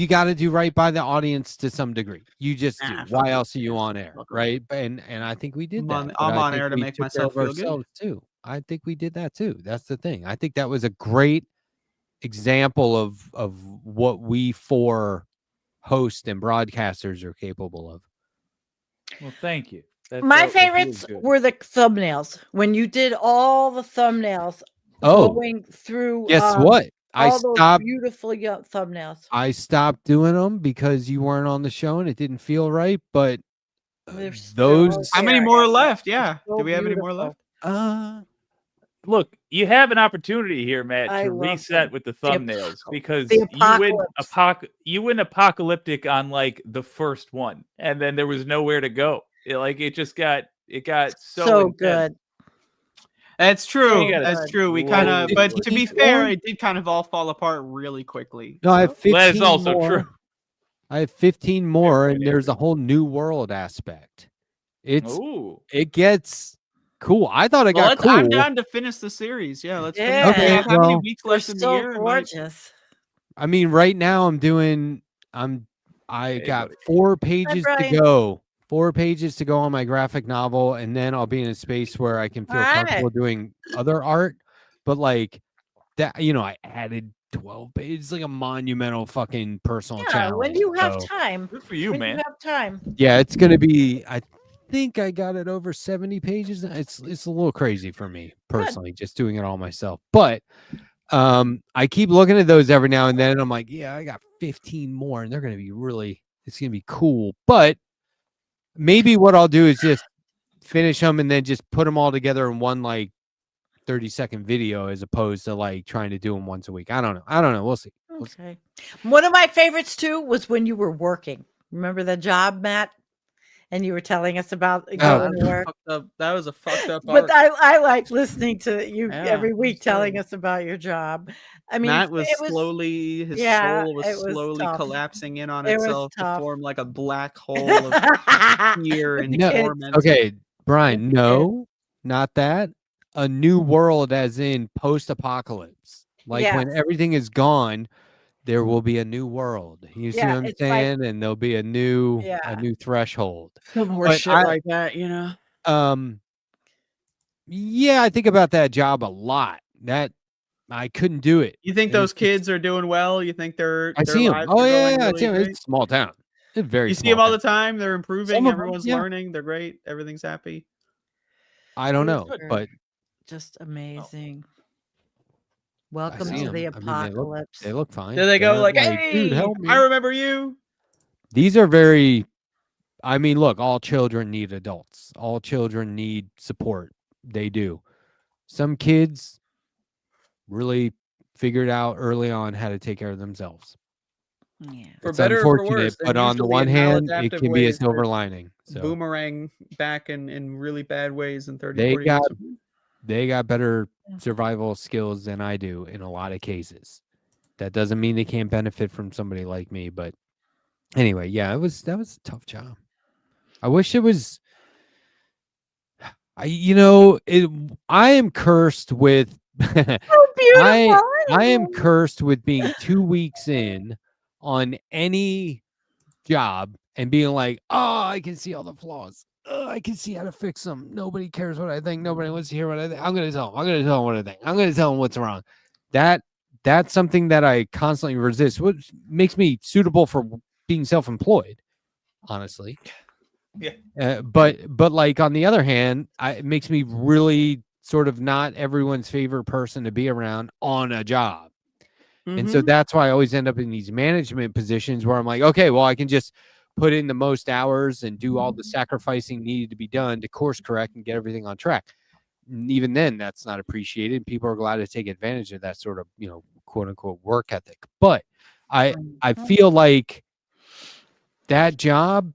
got to do right by the audience to some degree. You just do. Why else are you on air, right? And I think we did that. I'm on air to make myself feel good too. I think we did that too. That's the thing. I think that was a great example of what we four hosts and broadcasters are capable of. Well, thank you. My favorites were the thumbnails. When you did all the thumbnails going through. Guess what? I stopped. Beautiful thumbnails. I stopped doing them because you weren't on the show and it didn't feel right. But those. How many more left? Yeah. Do we have any more left? Look, you have an opportunity here, Matt, to reset with the thumbnails because you went apocalyptic on like the first one, and then there was nowhere to go. It got so good. That's true. That's true. We kind of, but to be fair, it did kind of all fall apart really quickly. No, I have 15 That's also more. True. I have 15 more, and there's a whole new world aspect. It gets cool. I thought it got cool. I'm down to finish the series. Yeah, let's finish. Okay, how many weeks left in the year? Gorgeous. I mean, right now I'm I got buddy. 4 pages to Brian. go. 4 pages to go on my graphic novel, and then I'll be in a space where I can feel All right. comfortable doing other art. But like that, I added 12 pages, like a monumental fucking personal challenge. When you have So, time. Good for you, When man. you have time. yeah, it's gonna be. I think I got it over 70 pages. It's a little crazy for me personally, just doing it all myself. But I keep looking at those every now and then, and I'm like, yeah, I got 15 more, and they're gonna be it's gonna be cool. But maybe what I'll do is just finish them and then just put them all together in one like 30-second video as opposed to like trying to do them once a week. I don't know. We'll see. Okay. One of my favorites too was when you were working. Remember the job, Matt? And you were telling us about going to work. That was a fucked up But arc. I like listening to you Yeah, every week it's telling terrible. us about your job. I mean, Matt was it was slowly, his yeah, soul was it was slowly tough. collapsing in on It was itself to tough. form like a black hole of fear and No, torment. Okay, Brian, no, not that. A new world, as in post-apocalypse. Like when everything is gone, there will be a new world. You see what I'm saying? And there'll be a new threshold. Some more But shit like that, you know. Yeah, I think about that job a lot. That I couldn't do it. You think those kids are doing well? You think I their see them. lives Oh are yeah, going I really see them. great? It's a small town. It's very. You see them all the time. They're improving. Some of them, Everyone's yeah. learning. They're great. Everything's happy. I don't know, but just amazing. Welcome see to the 'em. I mean, apocalypse. they look fine. Do they go They're like, "Hey, dude, help me." I remember you"? These are very. I mean, look, all children need adults. All children need support. They do. Some kids really figured out early on how to take care of themselves. Yeah. For It's better or for unfortunate, worse, but on the one hand, it can be a silver lining. So boomerang back in really bad ways in 30, they 40 got years. they got better survival skills than I do in a lot of cases. That doesn't mean they can't benefit from somebody like me, but anyway, yeah, that was a tough job. I wish it was. I am cursed with. I am cursed with being 2 weeks in on any job and being like, oh, I can see all the flaws. Oh, I can see how to fix them. Nobody cares what I think. Nobody wants to hear what I think. I'm going to tell them. I'm going to tell them what I think. I'm going to tell them what's wrong. That's something that I constantly resist, which makes me suitable for being self-employed, honestly. Yeah. But like on the other hand, it makes me really sort of not everyone's favorite person to be around on a job. And so that's why I always end up in these management positions where I'm like, okay, well, I can just put in the most hours and do all the sacrificing needed to be done to course correct and get everything on track. And even then, that's not appreciated. People are glad to take advantage of that sort of, quote unquote work ethic. But I feel like that job,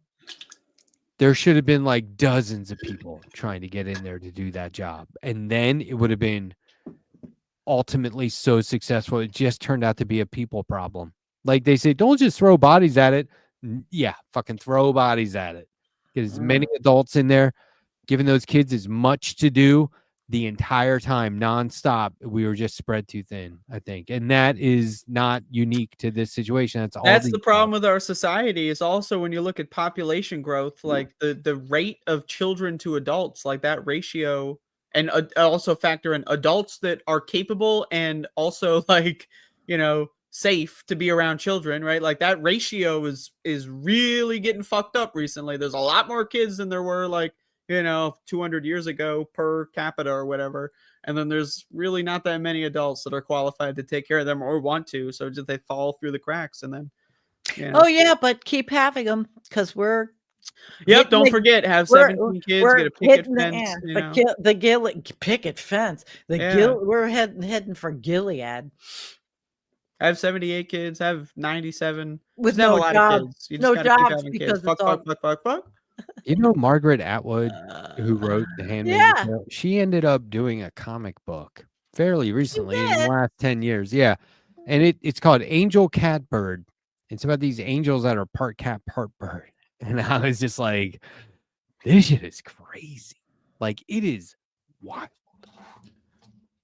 there should have been like dozens of people trying to get in there to do that job. And then it would have been ultimately so successful. It just turned out to be a people problem. Like they say, don't just throw bodies at it. Yeah, fucking throw bodies at it. Get as many adults in there, giving those kids as much to do the entire time, nonstop. We were just spread too thin, I think. And that is not unique to this situation. That's the problem with our society is also when you look at population growth, like the rate of children to adults, like that ratio, and also factor in adults that are capable and also like, safe to be around children, right? Like that ratio is really getting fucked up recently. There's a lot more kids than there were like, 200 years ago per capita or whatever. And then there's really not that many adults that are qualified to take care of them or want to. So just they fall through the cracks and then. Oh yeah, but keep having them because we're. Yep, don't forget, have 17 kids, get a picket fence. The picket fence. We're heading for Gilead. I have 78 kids. I have 97. With no no a lot jobs. of kids. You just no gotta jobs keep having because kids. Fuck. Margaret Atwood, who wrote The Handmaid's Tale, she ended up doing a comic book fairly recently in the last 10 years. Yeah. And it's called Angel Cat Bird. It's about these angels that are part cat, part bird. And I was just like, this shit is crazy. Like, it is wild.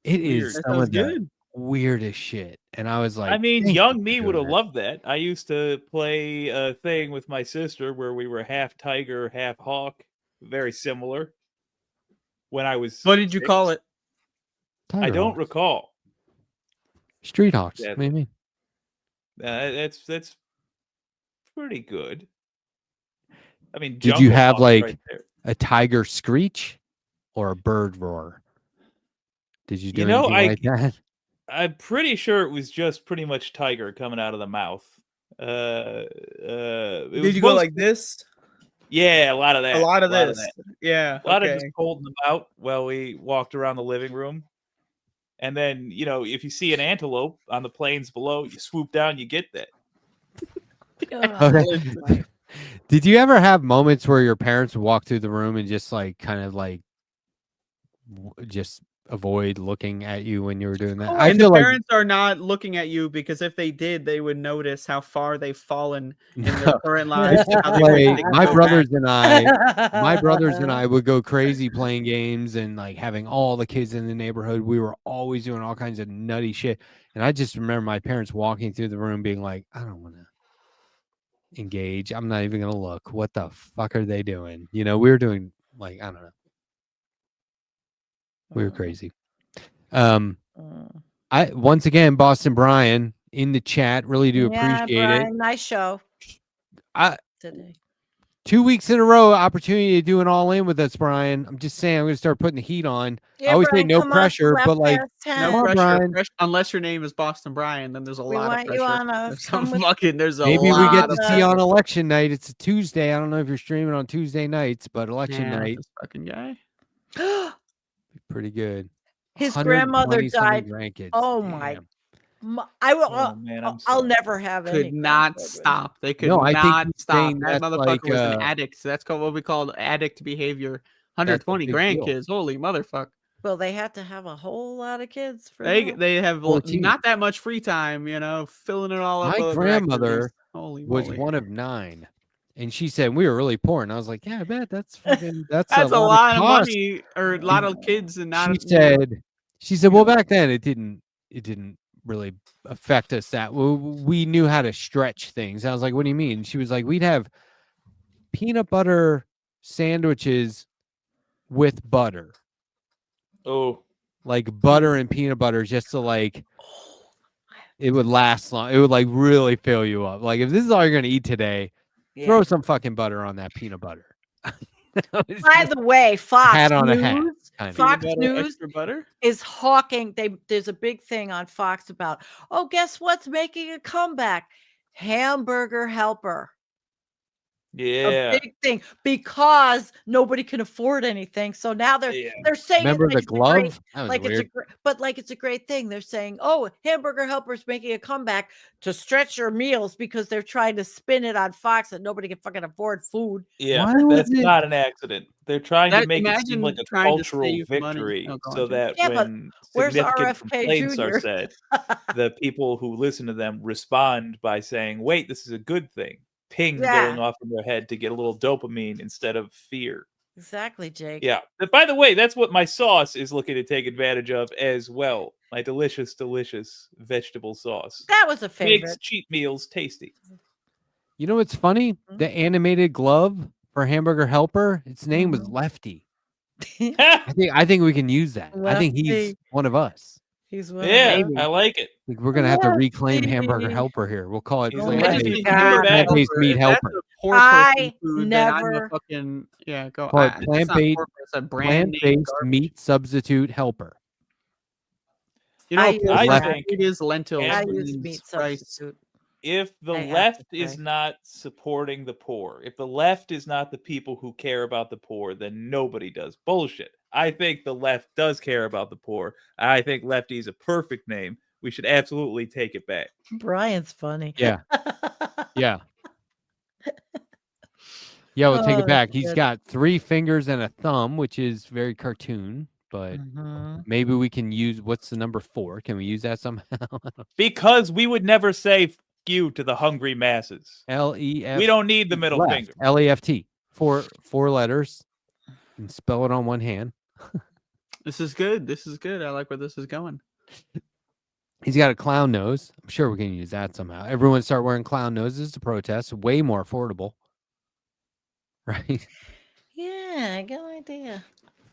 It is some of the weird as shit. And I was like, I mean, "Thank young you me for would have doing that." loved that. I used to play a thing with my sister where we were half tiger, half hawk, very similar. When I was What did you call 6. it? I Tiger don't Hawks. recall. Street Hawks. Yeah. What do you mean? That's pretty good. I mean, Did you Jungle have Hawk's like right there. a tiger screech or a bird roar? Did you do You know, anything like that? I'm pretty sure it was just pretty much tiger coming out of the mouth. It Did was you go most- like this? Yeah, a lot of that. A lot of this. that. Yeah. A lot of Okay. just holding them out while we walked around the living room. And then, you know, if you see an antelope on the plains below, you swoop down, you get that. Okay. Did you ever have moments where your parents would walk through the room and just like kind of like just avoid looking at you when you were doing that? Oh, I and the feel like parents are not looking at you because if they did, they would notice how far they've fallen in their current lives. And how they wish like, they could my go brothers back. and I would go crazy playing games and like having all the kids in the neighborhood. We were always doing all kinds of nutty shit. And I just remember my parents walking through the room being like, I don't want to engage. I'm not even gonna look. What the fuck are they doing? You know, we were doing like, I don't know. We were crazy. I once again, Boston Brian in the chat, really do appreciate Brian, it. nice show. Today. 2 weeks in a row, opportunity to do an all in with us, Brian. I'm just saying, I'm gonna start putting the heat on. Yeah, I always Brian, say no come on, pressure, but like, No Come on, pressure, Brian. unless your name is Boston Brian, then there's a We lot of want you pressure. on a There's come some with- fucking. There's a maybe we lot get of to see pressure. on election night. It's a Tuesday. I don't know if you're streaming on Tuesday nights, but election Yeah, night, this fucking guy. pretty good. His grandmother 120-something died. grandkids. Oh Damn. I will. Oh, man, I'm I'll sorry. never have any. Could not grandchildren. stop. They could No, I think not he's stop. saying That that's motherfucker like, was an addict. That's called what we call addict behavior. That's a 120 big deal. grandkids. Holy motherfucker. Well, they had to have a whole lot of kids for They that. they have 14. not that much free time, you know, filling it all up. My with other grandmother activities. Holy was moly. one of 9, and she said we were really poor, and I was like, yeah, I bet that's fucking that's That's a lot of cost. money or a lot of kids and not. She said, well, back then it didn't really affect us that we knew how to stretch things. I was like, what do you mean? She was like, we'd have peanut butter sandwiches with butter, like butter and peanut butter, just to like it would last long. It would like really fill you up. Like if this is all you're gonna eat today, throw some fucking butter on that peanut butter. By the way, Fox hat on a hat, News, kind of. Fox Peanut butter, News extra butter? is hawking. There's a big thing on Fox about, oh, guess what's making a comeback? Hamburger Helper. Yeah. A big thing because nobody can afford anything. So now they're saying Remember it's the like glove? That was like weird. it's a great thing. They're saying, oh, Hamburger Helper's making a comeback to stretch your meals because they're trying to spin it on Fox that nobody can fucking afford food. Yeah, Why was that's it- not an accident. They're trying to make it seem imagine like a trying to cultural save money. victory Oh, go on, so Jim. that Yeah, but when where's significant RFK complaints are Jr.? said, the people who listen to them respond by saying, wait, this is a good thing. Ping going off in their head to get a little dopamine instead of fear. Exactly, Jake. Yeah. But by the way, that's what my sauce is looking to take advantage of as well. My delicious, delicious vegetable sauce. That was a Makes favorite. cheap meals tasty. You know what's funny? The animated glove for Hamburger Helper, its name was Lefty. I think we can use that. I think he's Lefty. one of us. He's one Yeah, of I like it. Like, we're gonna have to reclaim Lefty. Hamburger Helper here. We'll call it He's a plant-based lefty. plant-based meat If helper. That's a poor I person food, then I'm a never- fucking go. Call it that's not plant-based poor, it's a brand name plant-based garbage. meat substitute helper. You know, I what use poor I person think food is lentils. I Hamburger- use beans, meat rice. substitute. If the I have to left is say. not supporting the poor, if the left is not the people who care about the poor, then nobody does. Bullshit. I think the left does care about the poor. I think lefty is a perfect name. We should absolutely take it back. Brian's funny. Yeah. Yeah. Yeah, we'll take Oh, it back. that's He's good. got 3 fingers and a thumb, which is very cartoon, but Mhm. maybe we can use what's the number 4? Can we use that somehow? Because we would never say "F you" to the hungry masses. L-E-F. We don't need the middle left. finger. L-E-F-T. 4 letters. You can spell it on one hand. This is good. This is good. I like where this is going. He's got a clown nose. I'm sure we can use that somehow. Everyone start wearing clown noses to protest. Way more affordable. Right? Yeah, good idea.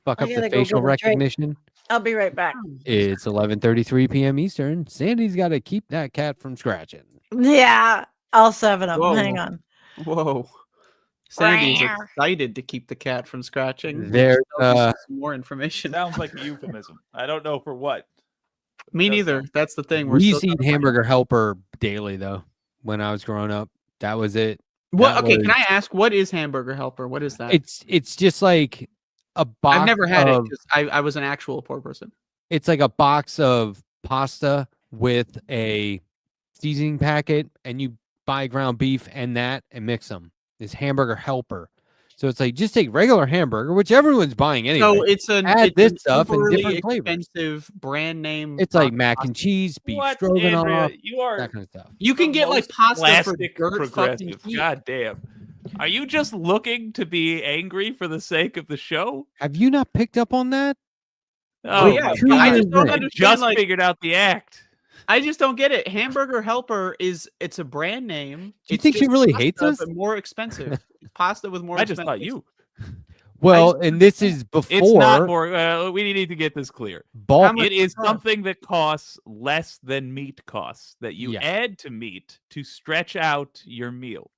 Fuck I up the gotta go facial get a drink. recognition. I'll be right back. It's 11:33 p.m. Eastern. Sandee's got to keep that cat from scratching. Yeah, all 7 of them. Whoa. Hang on. Whoa. Sandy's excited to keep the cat from scratching. There's Some more information. Sounds like a euphemism. I don't know for what. Me neither. That's the thing. We used to eat hamburger helper daily though. When I was growing up, that was it. What? Okay, can I ask what is hamburger helper? What is that? It's just like a box. I've never had it because I was an actual poor person. It's like a box of pasta with a seasoning packet, and you buy ground beef and that and mix them. It's hamburger helper. So it's like just take regular hamburger, which everyone's buying anyway. So it's add this stuff in different flavors. Expensive brand name. It's like mac and cheese, beef stroganoff, Andrea, you are that kind of stuff. You can get like pasta for plastic dirt fucking progressive. cheap. God damn. Are you just looking to be angry for the sake of the show? Have you not picked up on that? Oh, yeah, I just don't understand. Just like, figured out the act. I just don't get it. Hamburger helper it's a brand name. Do you think she really hates us? But more expensive. Pasta with more. I just thought you. Well, and this is before. It's not more. We need to get this clear. It is something that costs less than meat costs that you add to meat to stretch out your meal.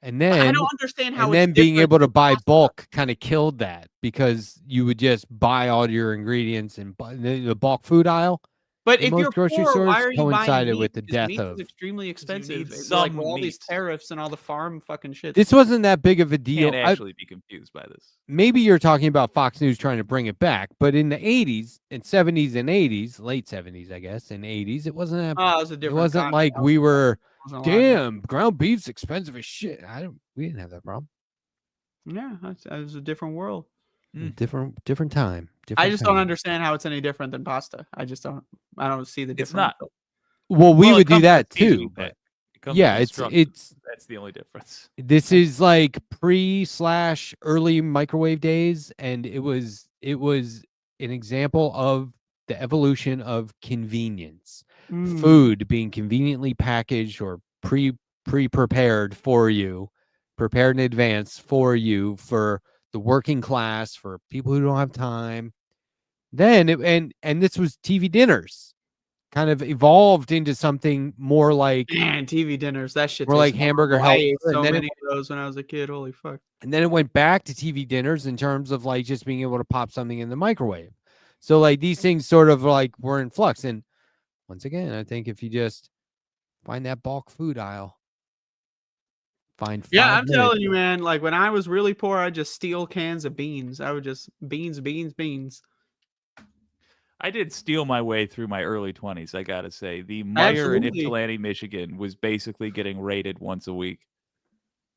And then I don't understand how. And then being able to buy bulk kind of killed that because you would just buy all your ingredients and the bulk food aisle. But if you're grocery poor, stores why are you coincided buying with the meat? death Meat of. is extremely expensive. Need Like some all these meat. tariffs and all the farm fucking shit. This wasn't that big of a deal. Can't actually be confused by this. Maybe you're talking about Fox News trying to bring it back, but in the 80s and 70s and 80s, late 70s, I guess, and 80s, it wasn't that. Oh, it was a different. It wasn't like we were. Damn, ground beef's expensive as shit. We didn't have that problem. Yeah, it was a different world. Different time. I just don't understand how it's any different than pasta. I don't see the difference. It's not. Well, we would do that too. But yeah, it's that's the only difference. This is like pre/early microwave days, and it was an example of the evolution of convenience. Food being conveniently packaged or pre-prepared for you, prepared in advance for you, for the working class, for people who don't have time. Then and this was TV dinners, kind of evolved into something more like TV dinners. That shit. More like hamburger helper. I ate so many of those when I was a kid. Holy fuck! And then it went back to TV dinners in terms of like just being able to pop something in the microwave. So like these things sort of like were in flux. And once again, I think if you just find that bulk food aisle. Yeah, I'm telling you, man. Like when I was really poor, I'd just steal cans of beans. I would just beans. I did steal my way through my early 20s, I gotta say. The Meijer in Ypsilanti, Michigan was basically getting raided once a week.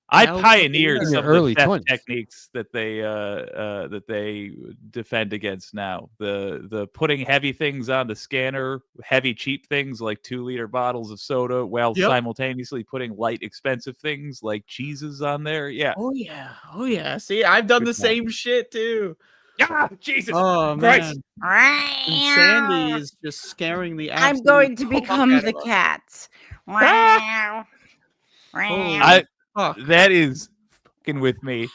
I pioneered some of the theft techniques that they defend against now. The putting heavy things on the scanner, heavy cheap things like 2-liter bottles of soda, while simultaneously putting light expensive things like cheeses on there. Yeah. Oh yeah. See, I've done the same shit too. Ah, Jesus. Oh Christ. Man. And Sandee is just scaring the. I'm going to become the cat. Wow. That is fucking with me.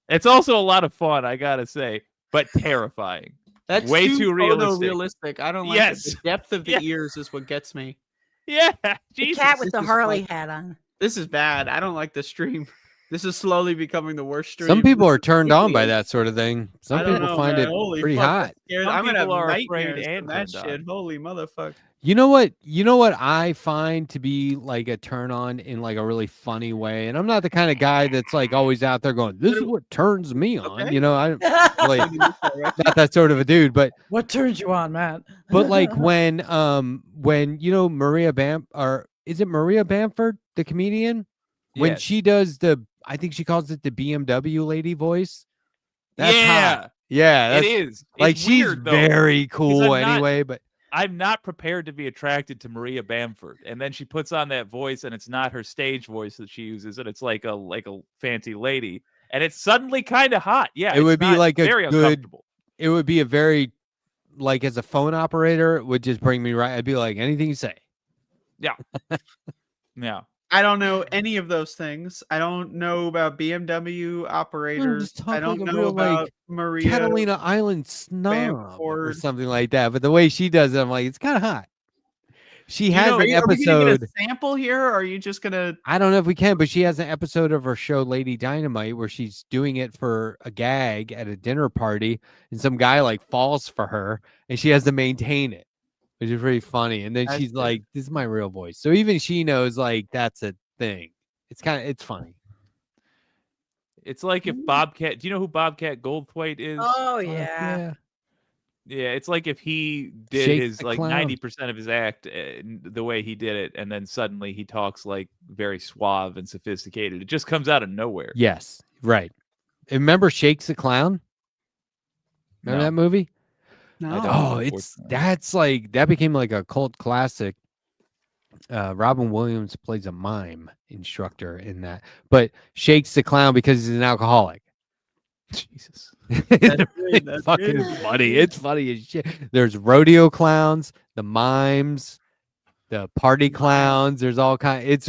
It's also a lot of fun, I gotta say, but terrifying. That's way too realistic. I don't like it. The depth of the ears is what gets me. Yeah, the cat with the Harley hat on. This is bad. I don't like the stream. This is slowly becoming the worst stream. Some people are turned on by that sort of thing. Some people find it pretty hot. I'm gonna have nightmares from that shit. Holy motherfucker. You know what I find to be like a turn on in like a really funny way, and I'm not the kind of guy that's like always out there going, "This is what turns me on." Okay. You know, I'm like not that sort of a dude. But what turns you on, Matt? But like when you know Maria is it Maria Bamford, the comedian? When she does I think she calls it the BMW lady voice. That's hot. Yeah, it is. Like she's weird, very cool anyway, but I'm not prepared to be attracted to Maria Bamford. And then she puts on that voice and it's not her stage voice that she uses, and it's like a fancy lady. And it's suddenly kind of hot. Yeah. It would be like very uncomfortable. It would be a very like as a phone operator, would just bring me right. I'd be like, anything you say. Yeah. Yeah. I don't know any of those things. I don't know about BMW operators. Just talk I don't like a know real, about like, Maria. Catalina Island snob or Ford. something like that. But the way she does it, I'm like, it's kind of hot. She has an Are we gonna episode. get a sample here? Or are you just gonna? I don't know if we can, but she has an episode of her show Lady Dynamite where she's doing it for a gag at a dinner party, and some guy like falls for her, and she has to maintain it, which is really funny. And then That's she's good. like, "This is my real voice." So even she knows like that's a thing. It's funny. It's like if Bobcat. Do you know who Bobcat Goldthwait is? Oh Fuck yeah. Yeah, it's like if he did Shake his the like clown. 90% of his act the way he did it, and then suddenly he talks like very suave and sophisticated. It just comes out of nowhere. Yes, right. Remember Shakes the Clown? Remember No. that movie? No. don't, Oh, unfortunately. that became like a cult classic. Robin Williams plays a mime instructor in that, but Shakes the Clown because he's an alcoholic. Jesus. It's fucking funny. It's funny as shit. There's rodeo clowns, the mimes, the party clowns. There's all kind. It's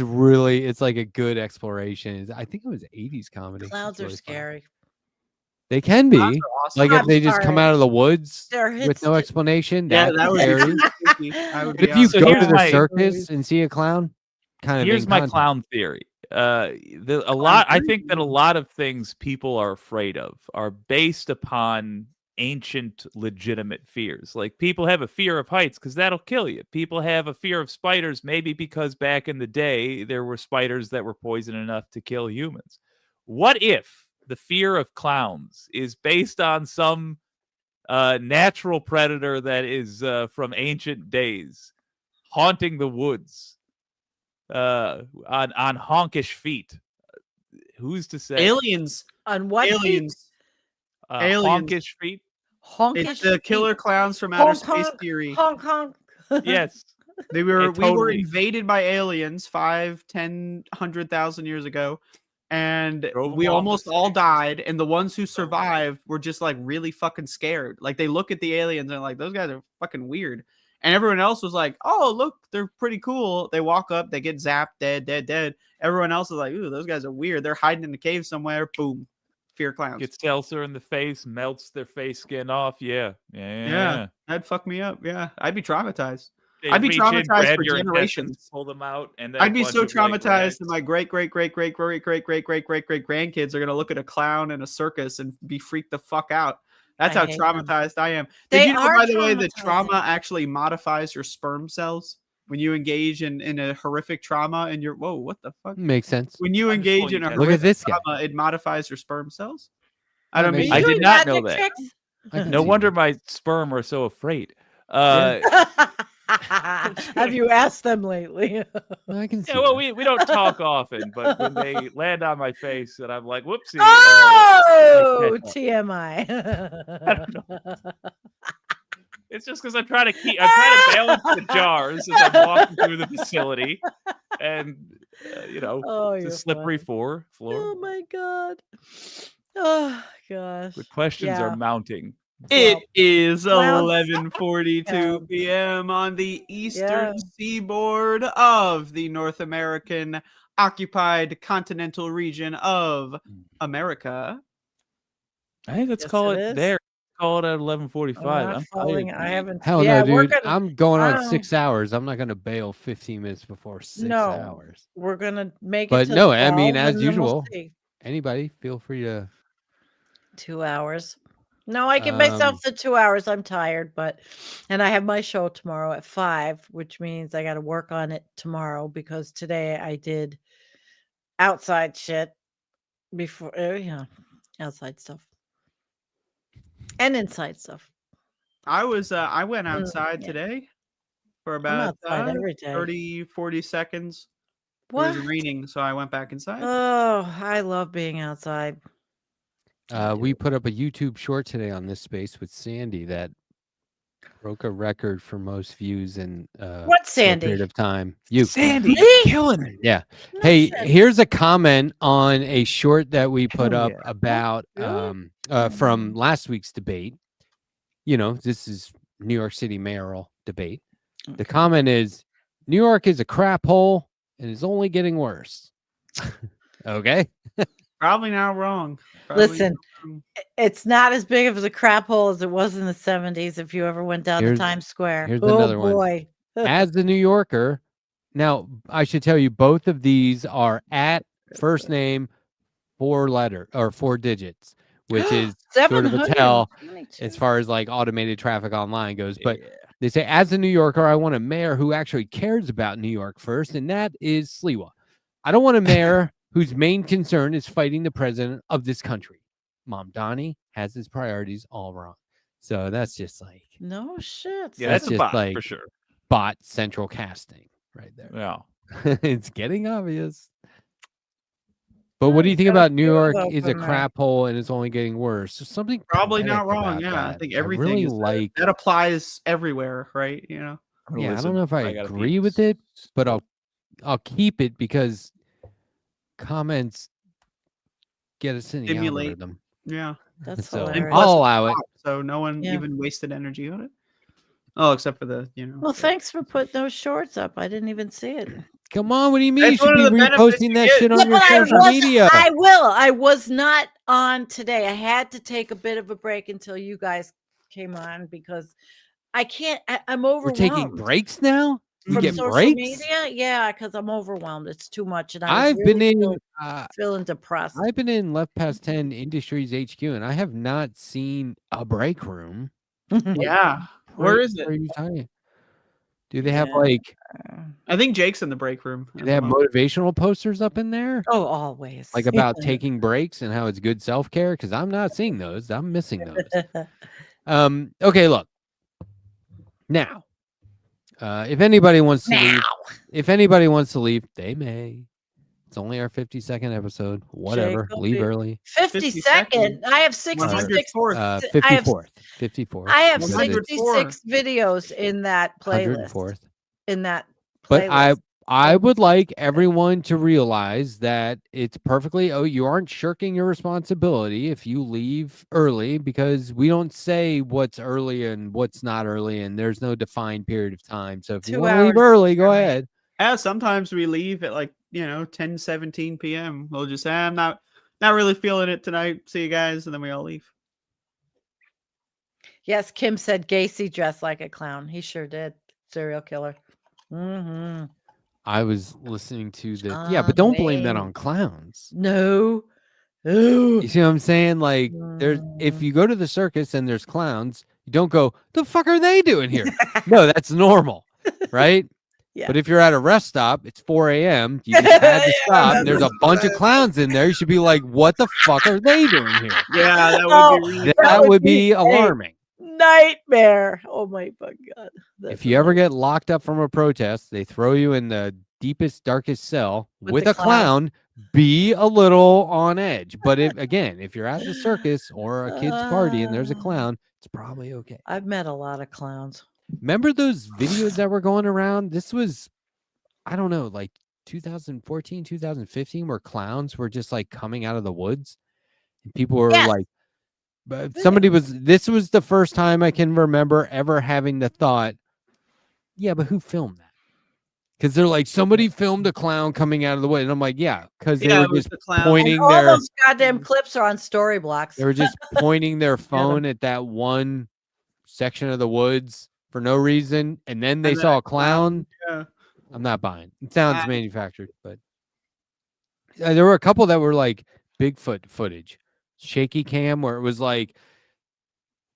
like a good exploration. I think it was 80s comedy. Clowns It's are really fun. scary. They can Clowns be. are awesome. Like if I'm they just come sorry. out of the woods They're with no explanation, Yeah, that's that would scary. be spooky. I would But be if you So go here's to the my- circus and see a clown, kind of Here's in my context. clown theory. I think that a lot of things people are afraid of are based upon ancient legitimate fears. Like people have a fear of heights because that'll kill you. People have a fear of spiders maybe because back in the day there were spiders that were poison enough to kill humans. What if the fear of clowns is based on some natural predator that is from ancient days haunting the woods on honkish feet? Who's to say? aliens. On what feet? Aliens. aliens. Honkish feet. Honkish It's the feet. killer clowns from outer Honk, space honk, theory. honk honk. Yes. We were totally- invaded by aliens 5, 10, 100,000 years ago, and Drove we them off almost the all stage. died. And the ones who survived were just like really fucking scared. Like they look at the aliens and like those guys are fucking weird. And everyone else was like, "Oh, look, they're pretty cool." They walk up, they get zapped, dead. Everyone else is like, "Ooh, those guys are weird. They're hiding in the cave somewhere." Boom, fear clowns. Gets Telser in the face, melts their face skin off. Yeah. That'd fuck me up. Yeah, I'd be traumatized. They I'd be reach in, traumatized grab for your intestines, generations. pull them out, and then I'd a be bunch so of, like, traumatized rags. that my great grandkids are gonna look at a clown in a circus and be freaked the fuck out. That's I how hate them. traumatized I am. They Did you know, are by the way, that traumatizing. trauma actually modifies your sperm cells when you engage in a horrific trauma? And you're whoa, what the fuck? Makes sense. When you I'm just engage pulling in a your Look at horrific this guy. trauma, it modifies your sperm cells. I That don't makes mean Are you I doing did not know magic that. tricks? I can No see wonder that. my sperm are so afraid. Have you asked them lately? I can see. Yeah, well, that. we don't talk often, but when they land on my face and I'm like, whoopsie. Oh, catch up. TMI. I don't know. It's just because I'm trying to balance the jars as I'm walking through the facility, and Oh, it's a you're slippery funny. floor. Oh my god. Oh gosh. The questions Yeah. are mounting. It Well, is clowns. 11:42 Yeah. p.m. on the eastern Yeah. seaboard of the North American occupied continental region of America. I think let's Yes, call it it is. there. Call it at I'm 11:45. not I'm falling. tired, I man. haven't. Hell yeah, no, we're dude. gonna. I'm going on Oh. 6 hours. I'm not gonna bail 15 minutes before 6 No. hours. We're gonna make it. But to no, I mean, 12, as and then we'll usual, see. anybody feel free to. 2 hours. No, I give myself the 2 hours. I'm tired, and I have my show tomorrow at 5, which means I got to work on it tomorrow because today I did outside shit before, outside stuff and inside stuff. I went outside yeah. today for I'm about outside every day. 30, 40 seconds. It What? was raining, so I went back inside. Oh, I love being outside. We put up a YouTube short today on this space with Sandee that broke a record for most views in What, short period Sandee? of time. You, Sandy, Me? killing it. yeah. No Hey, shit. here's a comment on a short that we put Hell up yeah. about Really? from last week's debate. This is New York City mayoral debate. The comment is, New York is a crap hole and is only getting worse. Okay. Probably not wrong. Probably Listen, not wrong. it's not as big of a crap hole as it was in the 70s if you ever went down to Times Square. Here's Oh, another one. boy. As the New Yorker, now I should tell you, both of these are at first name 4 digits, which is sort of a tell as far as like automated traffic online goes. But they say, as a New Yorker, I want a mayor who actually cares about New York first, and that is Sliwa. I don't want a mayor whose main concern is fighting the president of this country. Mom Donnie has his priorities all wrong. So that's just like, no shit. Yeah, that's that's a just bot like for sure. bot central casting right there. Yeah. It's getting obvious. But what do you think about New York is a crap hole and it's only getting worse? There's something Probably not poetic wrong. about Yeah, I that. think I everything really is like that applies everywhere, right? You know. Yeah, I don't know if I agree with it, but I'll keep it because comments get us in the Stimulate. algorithm. Yeah, that's So hilarious. I'll allow it. So no one Yeah. even wasted energy on it. Oh, except for the, you know. Well, thanks for putting those shorts up. I didn't even see it. Come on, what do you mean? That's You should one be of the benefits reposting you that get. shit Yeah, on your but social media. I will. I was not on today. I had to take a bit of a break until you guys came on because I can't. I'm overwhelmed. We're taking breaks now? You from get social breaks? media. Yeah, because I'm overwhelmed. It's too much, and I've really been in feeling depressed. I've been in Left Past 10 Industries HQ, and I have not seen a break room. Yeah. Where is Are it? you talking? Do they have like? I think Jake's in the break room. Do they have motivational posters up in there? Oh, always. Like about taking breaks and how it's good self care? Because I'm not seeing those. I'm missing those. Okay, look. Now, if anybody wants to leave, they may. It's only our 52nd episode. Whatever. Leave early. 52nd. I have 66. 54th. 54th. I have 66 videos in that playlist. 104th. In that playlist. But I would like everyone to realize that it's perfectly, you aren't shirking your responsibility if you leave early, because we don't say what's early and what's not early, and there's no defined period of time. So if you want to leave early, go ahead. Yeah, sometimes we leave at like, 10:17 p.m. We'll just say, I'm not really feeling it tonight. See you guys, and then we all leave. Yes, Kim said Gacy dressed like a clown. He sure did. Serial killer. Mm-hmm. I was listening to the but don't blame that on clowns. No. You see what I'm saying? Like, if you go to the circus and there's clowns, you don't go, the fuck are they doing here? No, that's normal, right? Yeah. But if you're at a rest stop, it's 4 a.m. You just had to stop. And there's a bunch of clowns in there. You should be like, what the fuck are they doing here? Yeah, that would be alarming. Nightmare. Oh my God. If you ever get locked up from a protest, they throw you in the deepest, darkest cell with a clown. Be a little on edge. But if you're at the circus or a kid's party and there's a clown, it's probably okay. I've met a lot of clowns. Remember those videos that were going around? This was, I don't know, like 2014, 2015, where clowns were just like coming out of the woods. And people were like, but this was the first time I can remember ever having the thought, yeah, but who filmed that? Because they're like, somebody filmed a clown coming out of the wood. And I'm like, yeah, because they were just pointing all those goddamn clips are on story blocks. They were just pointing their phone at that one section of the woods for no reason. And then they saw a clown. Yeah. I'm not buying. It sounds manufactured, but there were a couple that were like Bigfoot footage, shaky cam, where it was like,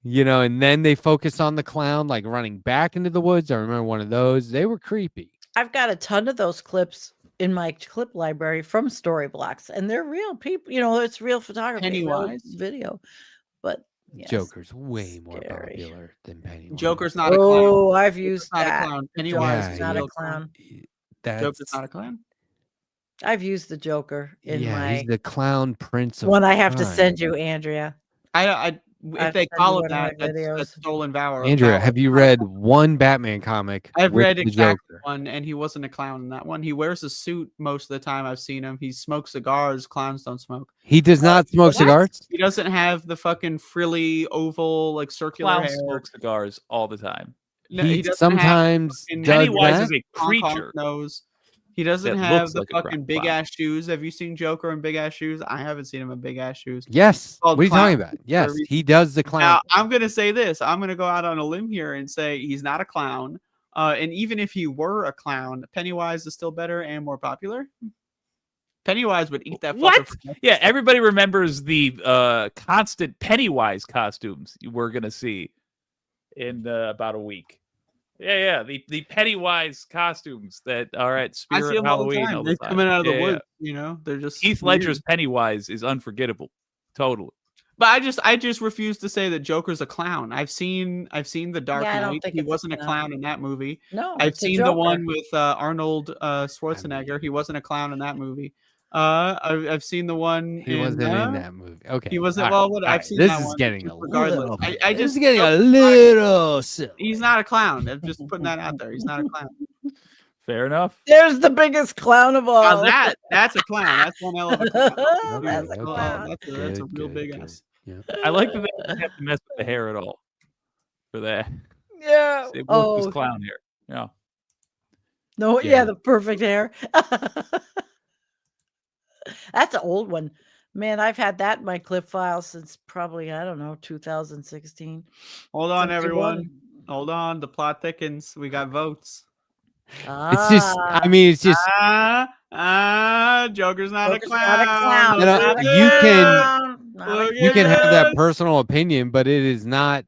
and then they focused on the clown like running back into the woods. I remember one of those. They were creepy. I've got a ton of those clips in my clip library from Storyblocks, and they're real people. it's real photography, real video. But yes, Joker's way more popular than Pennywise. Joker's not a clown. Oh, I've used that. Not a clown. Pennywise is not a clown. Joker's not a clown. I've used the Joker in my. He's the clown prince. One I have to send you, Andrea. I If they call it that, that's stolen valor. Andrea, have you read one Batman comic? I've read exactly Joker? one, and he wasn't a clown in that one. He wears a suit most of the time I've seen him. He smokes cigars. Clowns don't smoke. He does not smoke cigars? He doesn't have the fucking frilly, oval, like circular Clowns hair. smoke cigars all the time. No, he sometimes does Pennywise that? is a creature. Nose. He doesn't that have looks the like a fucking big clown. ass shoes. Have you seen Joker in big ass shoes? I haven't seen him in big ass shoes. Yes. Called What are you clown talking about? for a Yes, reason. he does the clown. Now, I'm going to say this. I'm going to go out on a limb here and say he's not a clown. And even if he were a clown, Pennywise is still better and more popular. Pennywise would eat that. What? fucker for Yeah, everybody remembers the constant Pennywise costumes you were gonna see in about a week. Yeah, the Pennywise costumes that are at I see Spirit them all the Halloween time. all They're the time. coming out of the Yeah, woods. You know, they're just Heath weird. Ledger's Pennywise is unforgettable. Totally. But I just refuse to say that Joker's a clown. I've seen the Dark Yeah, I don't Knight. think He it's a wasn't a clown. clown in that movie. No, I've it's a seen the Joker. one with Arnold Schwarzenegger. He wasn't a clown in that movie. I've seen the one. He wasn't in that movie. Okay. He wasn't. All well, right, what all I've right. seen This that is one. getting a Regardless, little. I This just is getting a little silly. He's not a clown. I'm just putting that out there. He's not a clown. Fair enough. There's the biggest clown of Now all. that's a clown. That's one hell of a clown. That's a Okay, clown. That's a real big ass. Yeah. I like that they didn't have to mess with the hair at all for that. Yeah. It worked Oh, as clown hair. Yeah. no. Yeah. Yeah, the perfect hair. That's an old one. Man, I've had that in my clip file since probably, I don't know, 2016. Hold on, 61. everyone. Hold on. The plot thickens. We got votes. It's just. I mean, it's just. Joker's not Joker's a clown. not a clown. You know, Not a you can- clown. Not a Look You at can have that this. personal opinion, but it is not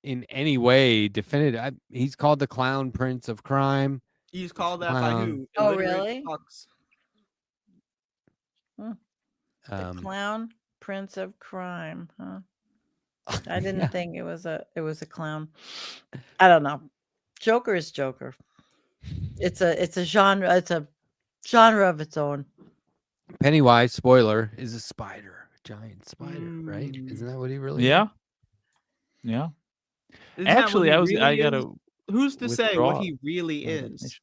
in any way definitive. He's called the Clown Prince of Crime. He's called that by who? Oh, Illiterate really? fucks. The clown prince of crime, huh? I didn't Yeah. think it was a clown. I don't know. Joker is Joker. It's a genre. It's a genre of its own. Pennywise, spoiler, is a spider, a giant spider, right? Isn't that what he really? Yeah. Yeah. Isn't that what Actually, he I really gotta. is? Who's to say withdraw what he really my is? information.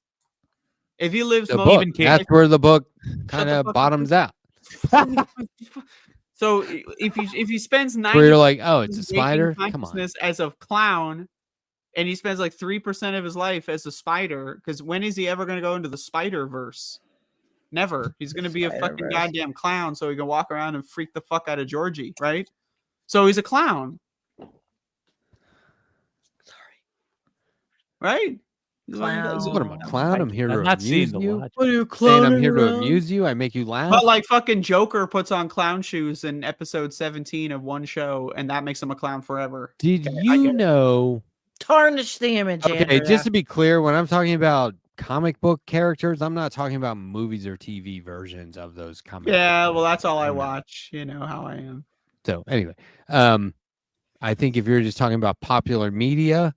If he lives The most book. of That's where the book kind the of fuck bottoms out. So if he spends 90 Where you're like, oh, it's a spider. Come on. as a clown, and he spends like 3% of his life as a spider, because when is he ever going to go into the Spider Verse? Never. He's going to be a fucking Spider-Verse. goddamn clown, so he can walk around and freak the fuck out of Georgie, right? So he's a clown, right? Clown. What am I, a clown? I'm here to I'm not seeing amuse the you. logic. What are you Saying I'm clowning here to around? amuse you. I make you laugh. But like fucking Joker puts on clown shoes in episode 17 of one show, and that makes him a clown forever. Did Okay, I you get it. know? Tarnish the image. Okay, Andrea. just to be clear, when I'm talking about comic book characters, I'm not talking about movies or TV versions of those comic. Yeah, book well, that's all I characters. watch. You know how I am. So anyway, I think if you're just talking about popular media,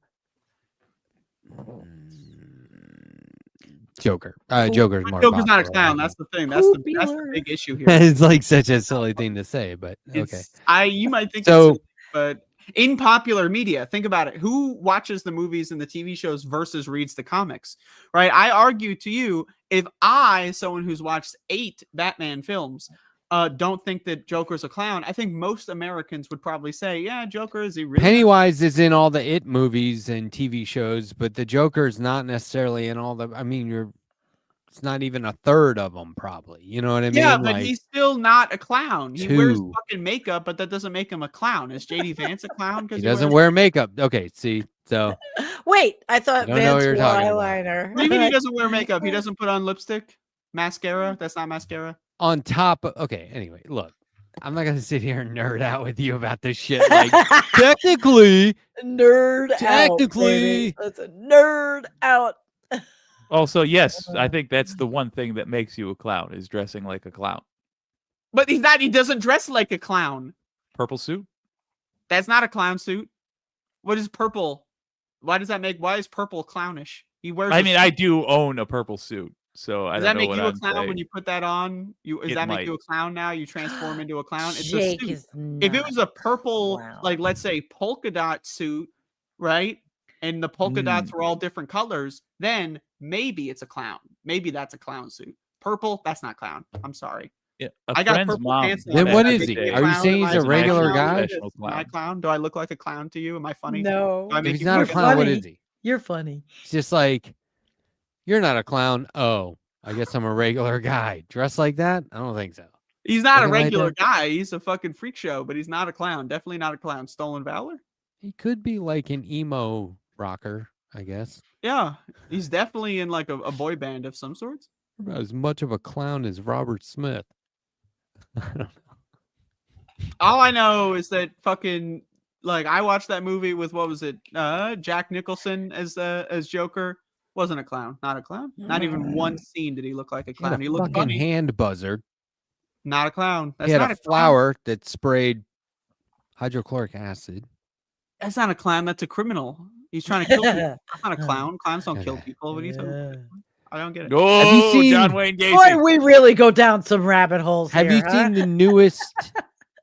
Joker. Joker's more. Joker's not a popular, clown. I That's the thing. That's the Popular. big issue here. think. It's like such a silly thing to say, but okay. You might think So- it's, but in popular media, think about it. Who watches the movies and the TV shows versus reads the comics, right? I argue to you, if I, someone who's watched 8 Batman films, don't think that Joker's a clown, I think most Americans would probably say, yeah, Joker, is he really? Pennywise is in all the It movies and TV shows, but the Joker's not necessarily in all the. I mean, it's not even a third of them, probably. You know what I mean? Yeah, but Like, he's still not a clown. He wears two. fucking makeup, but that doesn't make him a clown. Is JD Vance a clown? he doesn't wear makeup. Okay, see, so Wait, I thought I don't know what Vance you're wore talking about. eyeliner. What do you mean he doesn't wear makeup? He doesn't put on lipstick, mascara. That's not mascara. on top of, okay, anyway, look, I'm not gonna sit here and nerd out with you about this shit. Like, technically, Nerd Technically. out. That's a nerd out. Also, yes, I think that's the one thing that makes you a clown is dressing like a clown. But he's not. He doesn't dress like a clown. Purple suit. That's not a clown suit. What is purple? Why does that make? Why is purple clownish? He wears. I a mean, suit. I do own a purple suit. So I Does don't that know make what you a I'm clown when saying. you put that on? Does It that make might. you a clown now? You transform into a clown? It's a Jake suit. is If it not was a purple, clown. like let's say polka dot suit, right? And the polka dots were all different colors, then maybe it's a clown. Maybe that's a clown suit. Purple, that's not clown. I'm sorry. Yeah, I got purple pants on. Then Does what that is make he? me a Are you clown? saying Am he's I a regular clown? guy? Am I a clown? Do I look like a clown to you? Am I funny? No. Do I If make he's you not a feel clown, what funny. is he? You're funny. It's just like, you're not a clown. Oh, I guess I'm a regular guy. Dressed like that? I don't think so. He's not a Looking like regular that? guy. He's a fucking freak show, but he's not a clown. Definitely not a clown. Stolen Valor? He could be like an emo rocker, I guess. Yeah. He's definitely in like a boy band of some sorts. About as much of a clown as Robert Smith. I don't know. All I know is that fucking like I watched that movie with what was it? Jack Nicholson as Joker. Wasn't a clown. Not a clown. Not even one scene did he look like a He had clown. a He looked fucking funny. hand buzzard. Not a clown. That's He had not a clown. flower that sprayed hydrochloric acid. That's not a clown. That's a criminal. He's trying to kill people. That's not a clown. Clowns don't kill Okay. people. What are you talking about? I don't get it. Oh, Have you seen- John Wayne Gacy. Boy, we really go down some rabbit holes Have here. you seen the newest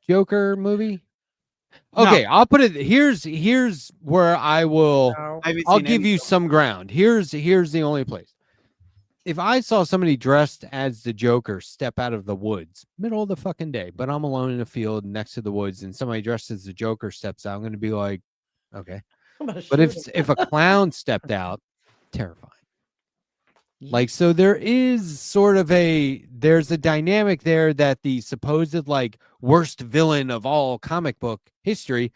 Joker movie? Okay, I'll put it. Here's where I will. No. I haven't I'll seen give any you of them. some ground. Here's the only place. If I saw somebody dressed as the Joker step out of the woods, middle of the fucking day, but I'm alone in a field next to the woods, and somebody dressed as the Joker steps out, I'm going to be like, okay. But if a clown stepped out, terrifying. Like, so there is sort of there's a dynamic there that the supposed like worst villain of all comic book history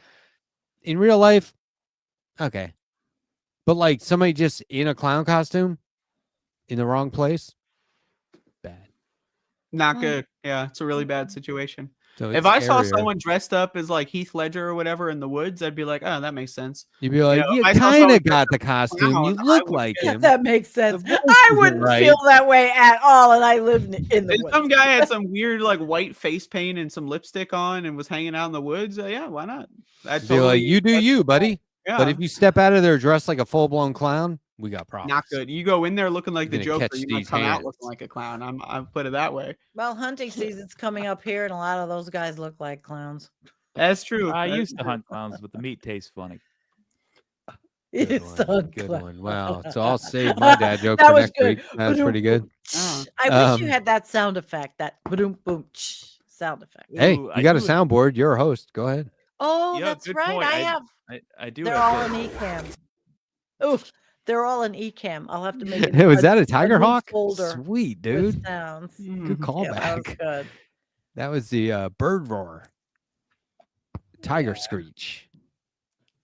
in real life, okay. But like somebody just in a clown costume in the wrong place, bad. Not good. Yeah, it's a really bad situation. So If it's I saw scarier. someone dressed up as like Heath Ledger or whatever in the woods, I'd be like, oh, that makes sense. You'd be like, know, you if I saw kind someone of got the dressed up as a costume. You clown, I look would like get it. him. That makes sense. voice I isn't wouldn't right. feel that way at all, and I lived in the If woods. some guy had some weird like white face paint and some lipstick on and was hanging out in the woods, yeah, why not? I'd Be like, you do you, buddy. Yeah, But if you step out of there dressed like a full blown clown, we got problems. not good. You go in there looking like You're the gonna Joker, catch you might these come out hands. looking like a clown. I'll put it that way. Well, hunting season's coming up here, and a lot of those guys look like clowns. That's true. I That's used to true. hunt clowns, but the meat tastes funny. Good It's one. the Good clown. one. Wow. So I'll save my dad joke That for was next good. week. That's pretty good. Oh. I wish you Um, had that sound effect, that boom boom sound effect. Hey, Ooh, you I got a do- soundboard. You're a host. Go ahead. Oh, Yeah, that's good right. point. I have. I do. They're have all this. in eCam. Oh, they're all in eCam. I'll have to make it. Hey, was that a new Tiger Hawk? folder Sweet, with dude. sounds. Good Mhm. Yeah, that was callback. good. That was the bird roar. Tiger screech.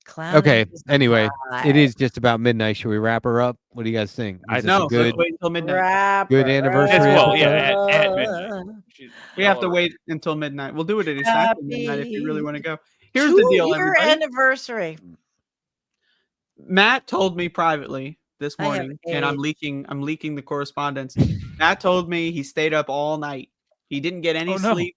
Clown Okay. is Anyway, it alive. is just about midnight. Should we wrap her up? What do you guys think? I Was this No, a good? let's wait until midnight. Rapper, good anniversary As well, yeah, episode? at midnight. We have to wait until midnight. We'll do it at exactly midnight if you really Happy want to go. Here's the deal, Two-year everybody. anniversary. Matt told me privately this I have morning, and I'm AIDS. leaking the correspondence. Matt told me he stayed up all night. He didn't get any Oh, no. sleep.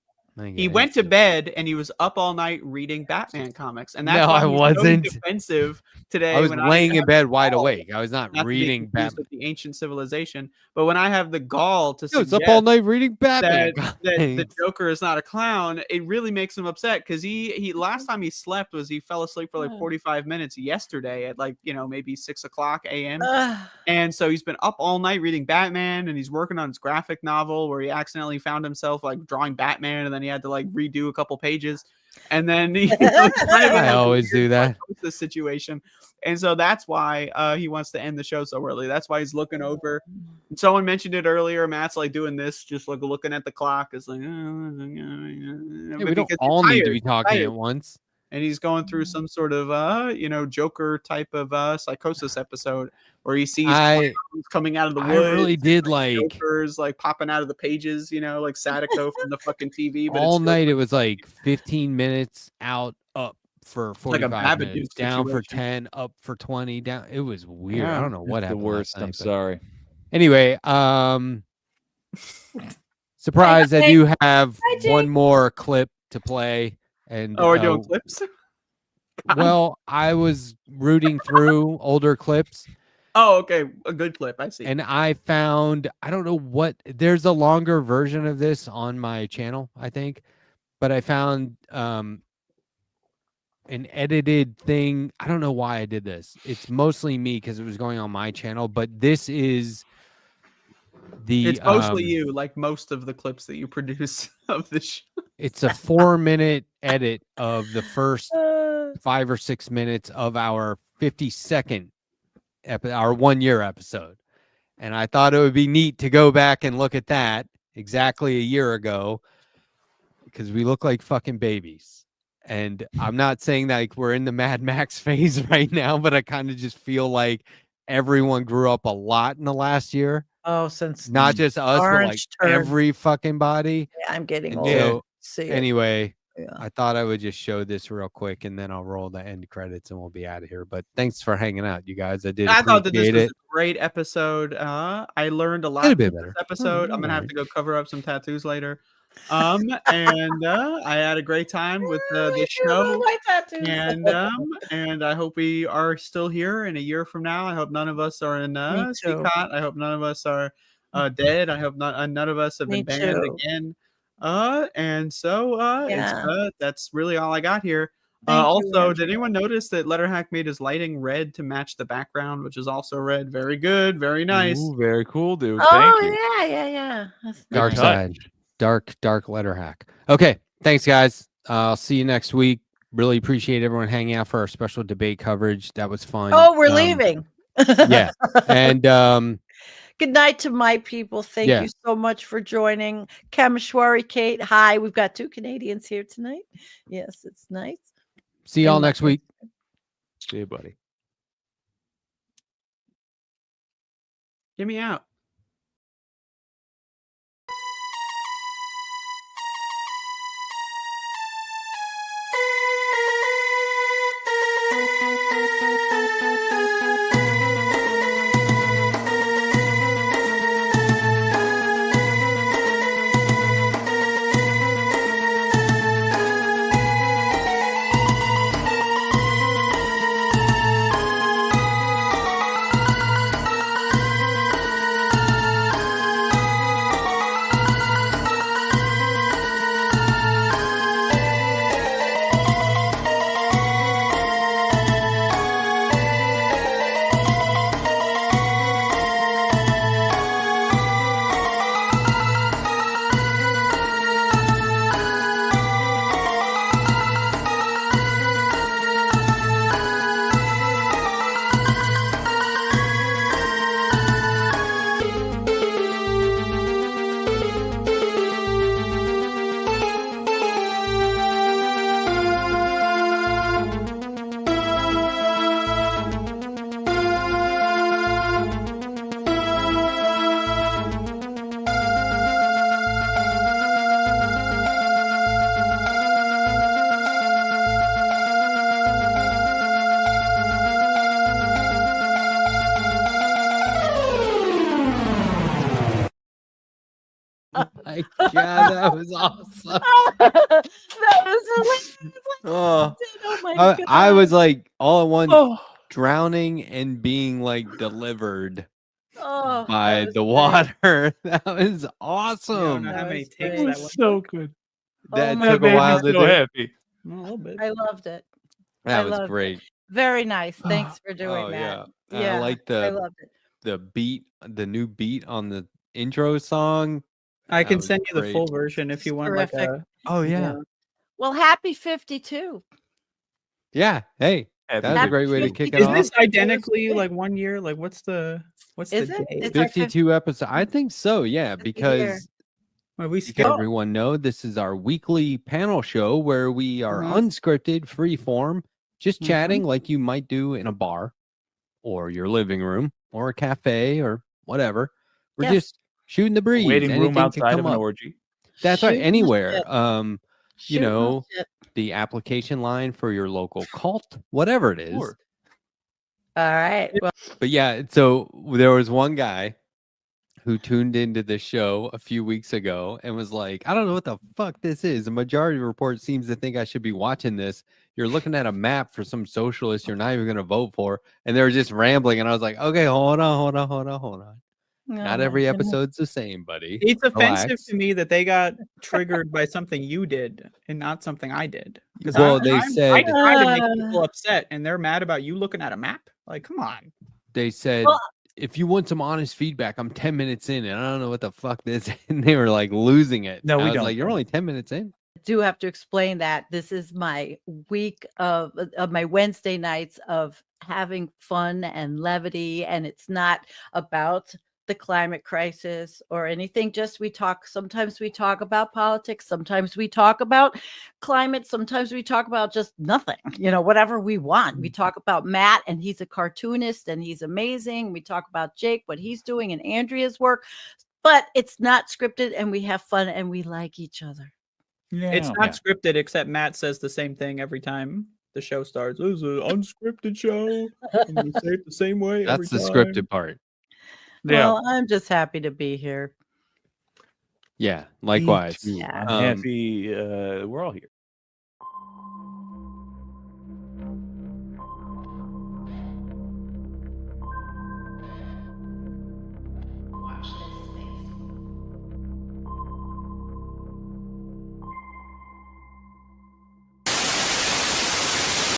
He went to bed and he was up all night reading Batman comics. And that's No, why I he's wasn't. so defensive today. I was when laying in have bed the wide gall- awake. I was not not to be reading confused Batman. with the ancient civilization, but when I have the gall to He was suggest up all night reading Batman. that the comics. Joker is not a clown, it really makes him upset because he last time he slept was he fell asleep for like 45 minutes yesterday at like maybe 6:00 a.m. Ugh. And so he's been up all night reading Batman, and he's working on his graphic novel where he accidentally found himself like drawing Batman, and then he had to like redo a couple pages, and then he kind of in, I like, a always weird do that. psychosis situation, and so that's why he wants to end the show so early. That's why he's looking over. Someone mentioned it earlier. Matt's like doing this, just like looking at the clock. It's like, Yeah, but we don't because he's all need to tired, be talking tired. at once. And he's going through some sort of Joker type of psychosis episode where he sees I clowns coming out of the I woods. really did like Jokers like popping out of the pages, like Sadako from the fucking TV. But all it's still night. It was like 15 minutes out, up for like a 45 Babadook minutes, down for situation. 10, up for 20, down. It was weird. Yeah. I don't know what the happened. worst. last I'm night, but- sorry. Anyway, surprise! I do have Jake. one more clip to play, and Oh, we're doing clips. well, I was rooting through older clips, Oh, okay. A good clip. I see. And I found, I don't know what, there's a longer version of this on my channel, I think, but I found an edited thing. I don't know why I did this. It's mostly me because it was going on my channel, but this is it's mostly you, like most of the clips that you produce of the show. It's a 4-minute edit of the first 5 or 6 minutes of our 52nd our 1-year episode. And I thought it would be neat to go back and look at that exactly a year ago because we look like fucking babies. And I'm not saying that like we're in the Mad Max phase right now, but I kind of just feel like everyone grew up a lot in the last year. Oh, since not just us, but like every fucking body. Yeah, I'm getting and old. So anyway, I thought I would just show this real quick and then I'll roll the end credits and we'll be out of here. But thanks for hanging out, you guys. I thought that this was a great episode. I learned a lot from this episode. I'm gonna have to go cover up some tattoos later. And I had a great time with the show. And I hope we are still here in a year from now. I hope none of us are in Seacot. I hope none of us are dead. I hope none of us have been banned again. And so that's really all I got here. Also, did anyone notice that Letterhack made his lighting red to match the background, which is also red? Very good, very nice. Ooh, very cool, dude. Oh, Thank you. yeah. That's Dark nice. side. Dark Letterhack. Okay, thanks guys. I'll see you next week. Really appreciate everyone hanging out for our special debate coverage. That was fun. Oh, we're leaving. Yeah. And good night to my people. Thank you so much for joining. Kameshwari, Kate. Hi. We've got 2 Canadians here tonight. Yes, it's nice. See y'all next week. See you, buddy. Get me out. My God, that was awesome. That was hilarious. Oh, my God. I was like all at once drowning and being like delivered by the water. That was awesome. I don't know how many takes that was. So good. That took a while to do. Happy. A little bit. I loved it. That was great. Very nice. Thanks for doing that. Yeah. I like I loved it. the beat, the new beat on the intro song. I can send you the full version if you want. Terrific. Oh yeah. Well, happy 52. Yeah. Hey, that's a great way to kick it Is off. this identically like 1 year? Like what's the Is the it? date? It's 52 episodes. I think so. Yeah, because Well, we to let everyone know, this is our weekly panel show where we are unscripted, free form, just chatting like you might do in a bar or your living room or a cafe or whatever. We're just shooting the breeze. Waiting room Anything outside can of come an up. orgy. That's right. Shooting the Anywhere. shit. You know, the application line for your local cult, whatever it is. Sure. All right. Well, But yeah, so there was one guy who tuned into the show a few weeks ago and was like, I don't know what the fuck this is. The majority report seems to think I should be watching this. You're looking at a map for some socialist you're not even going to vote for. And they were just rambling. And I was like, okay, hold on. Not every episode's the same, buddy. It's offensive Relax. to me that they got triggered by something you did and not something I did. Because Well, I try to make people upset, and they're mad about you looking at a map. Like, come on. They said, if you want some honest feedback, I'm 10 minutes in, and I don't know what the fuck this is. And they were like losing it. No, I we was don't. like, you're only 10 minutes in. Do have to explain that this is my week of my Wednesday nights of having fun and levity, and it's not about the climate crisis or anything. Just sometimes we talk about politics, sometimes we talk about climate, sometimes we talk about just nothing, whatever we want. We talk about Matt, and he's a cartoonist and he's amazing. We talk about Jake, what he's doing, and Andrea's work, but it's not scripted, and we have fun and we like each other. Yeah. It's not scripted, except Matt says the same thing every time the show starts. This is an unscripted show. And you say it the same way. That's the scripted part. Well, I'm just happy to be here. Yeah, likewise. I'm happy we're all here.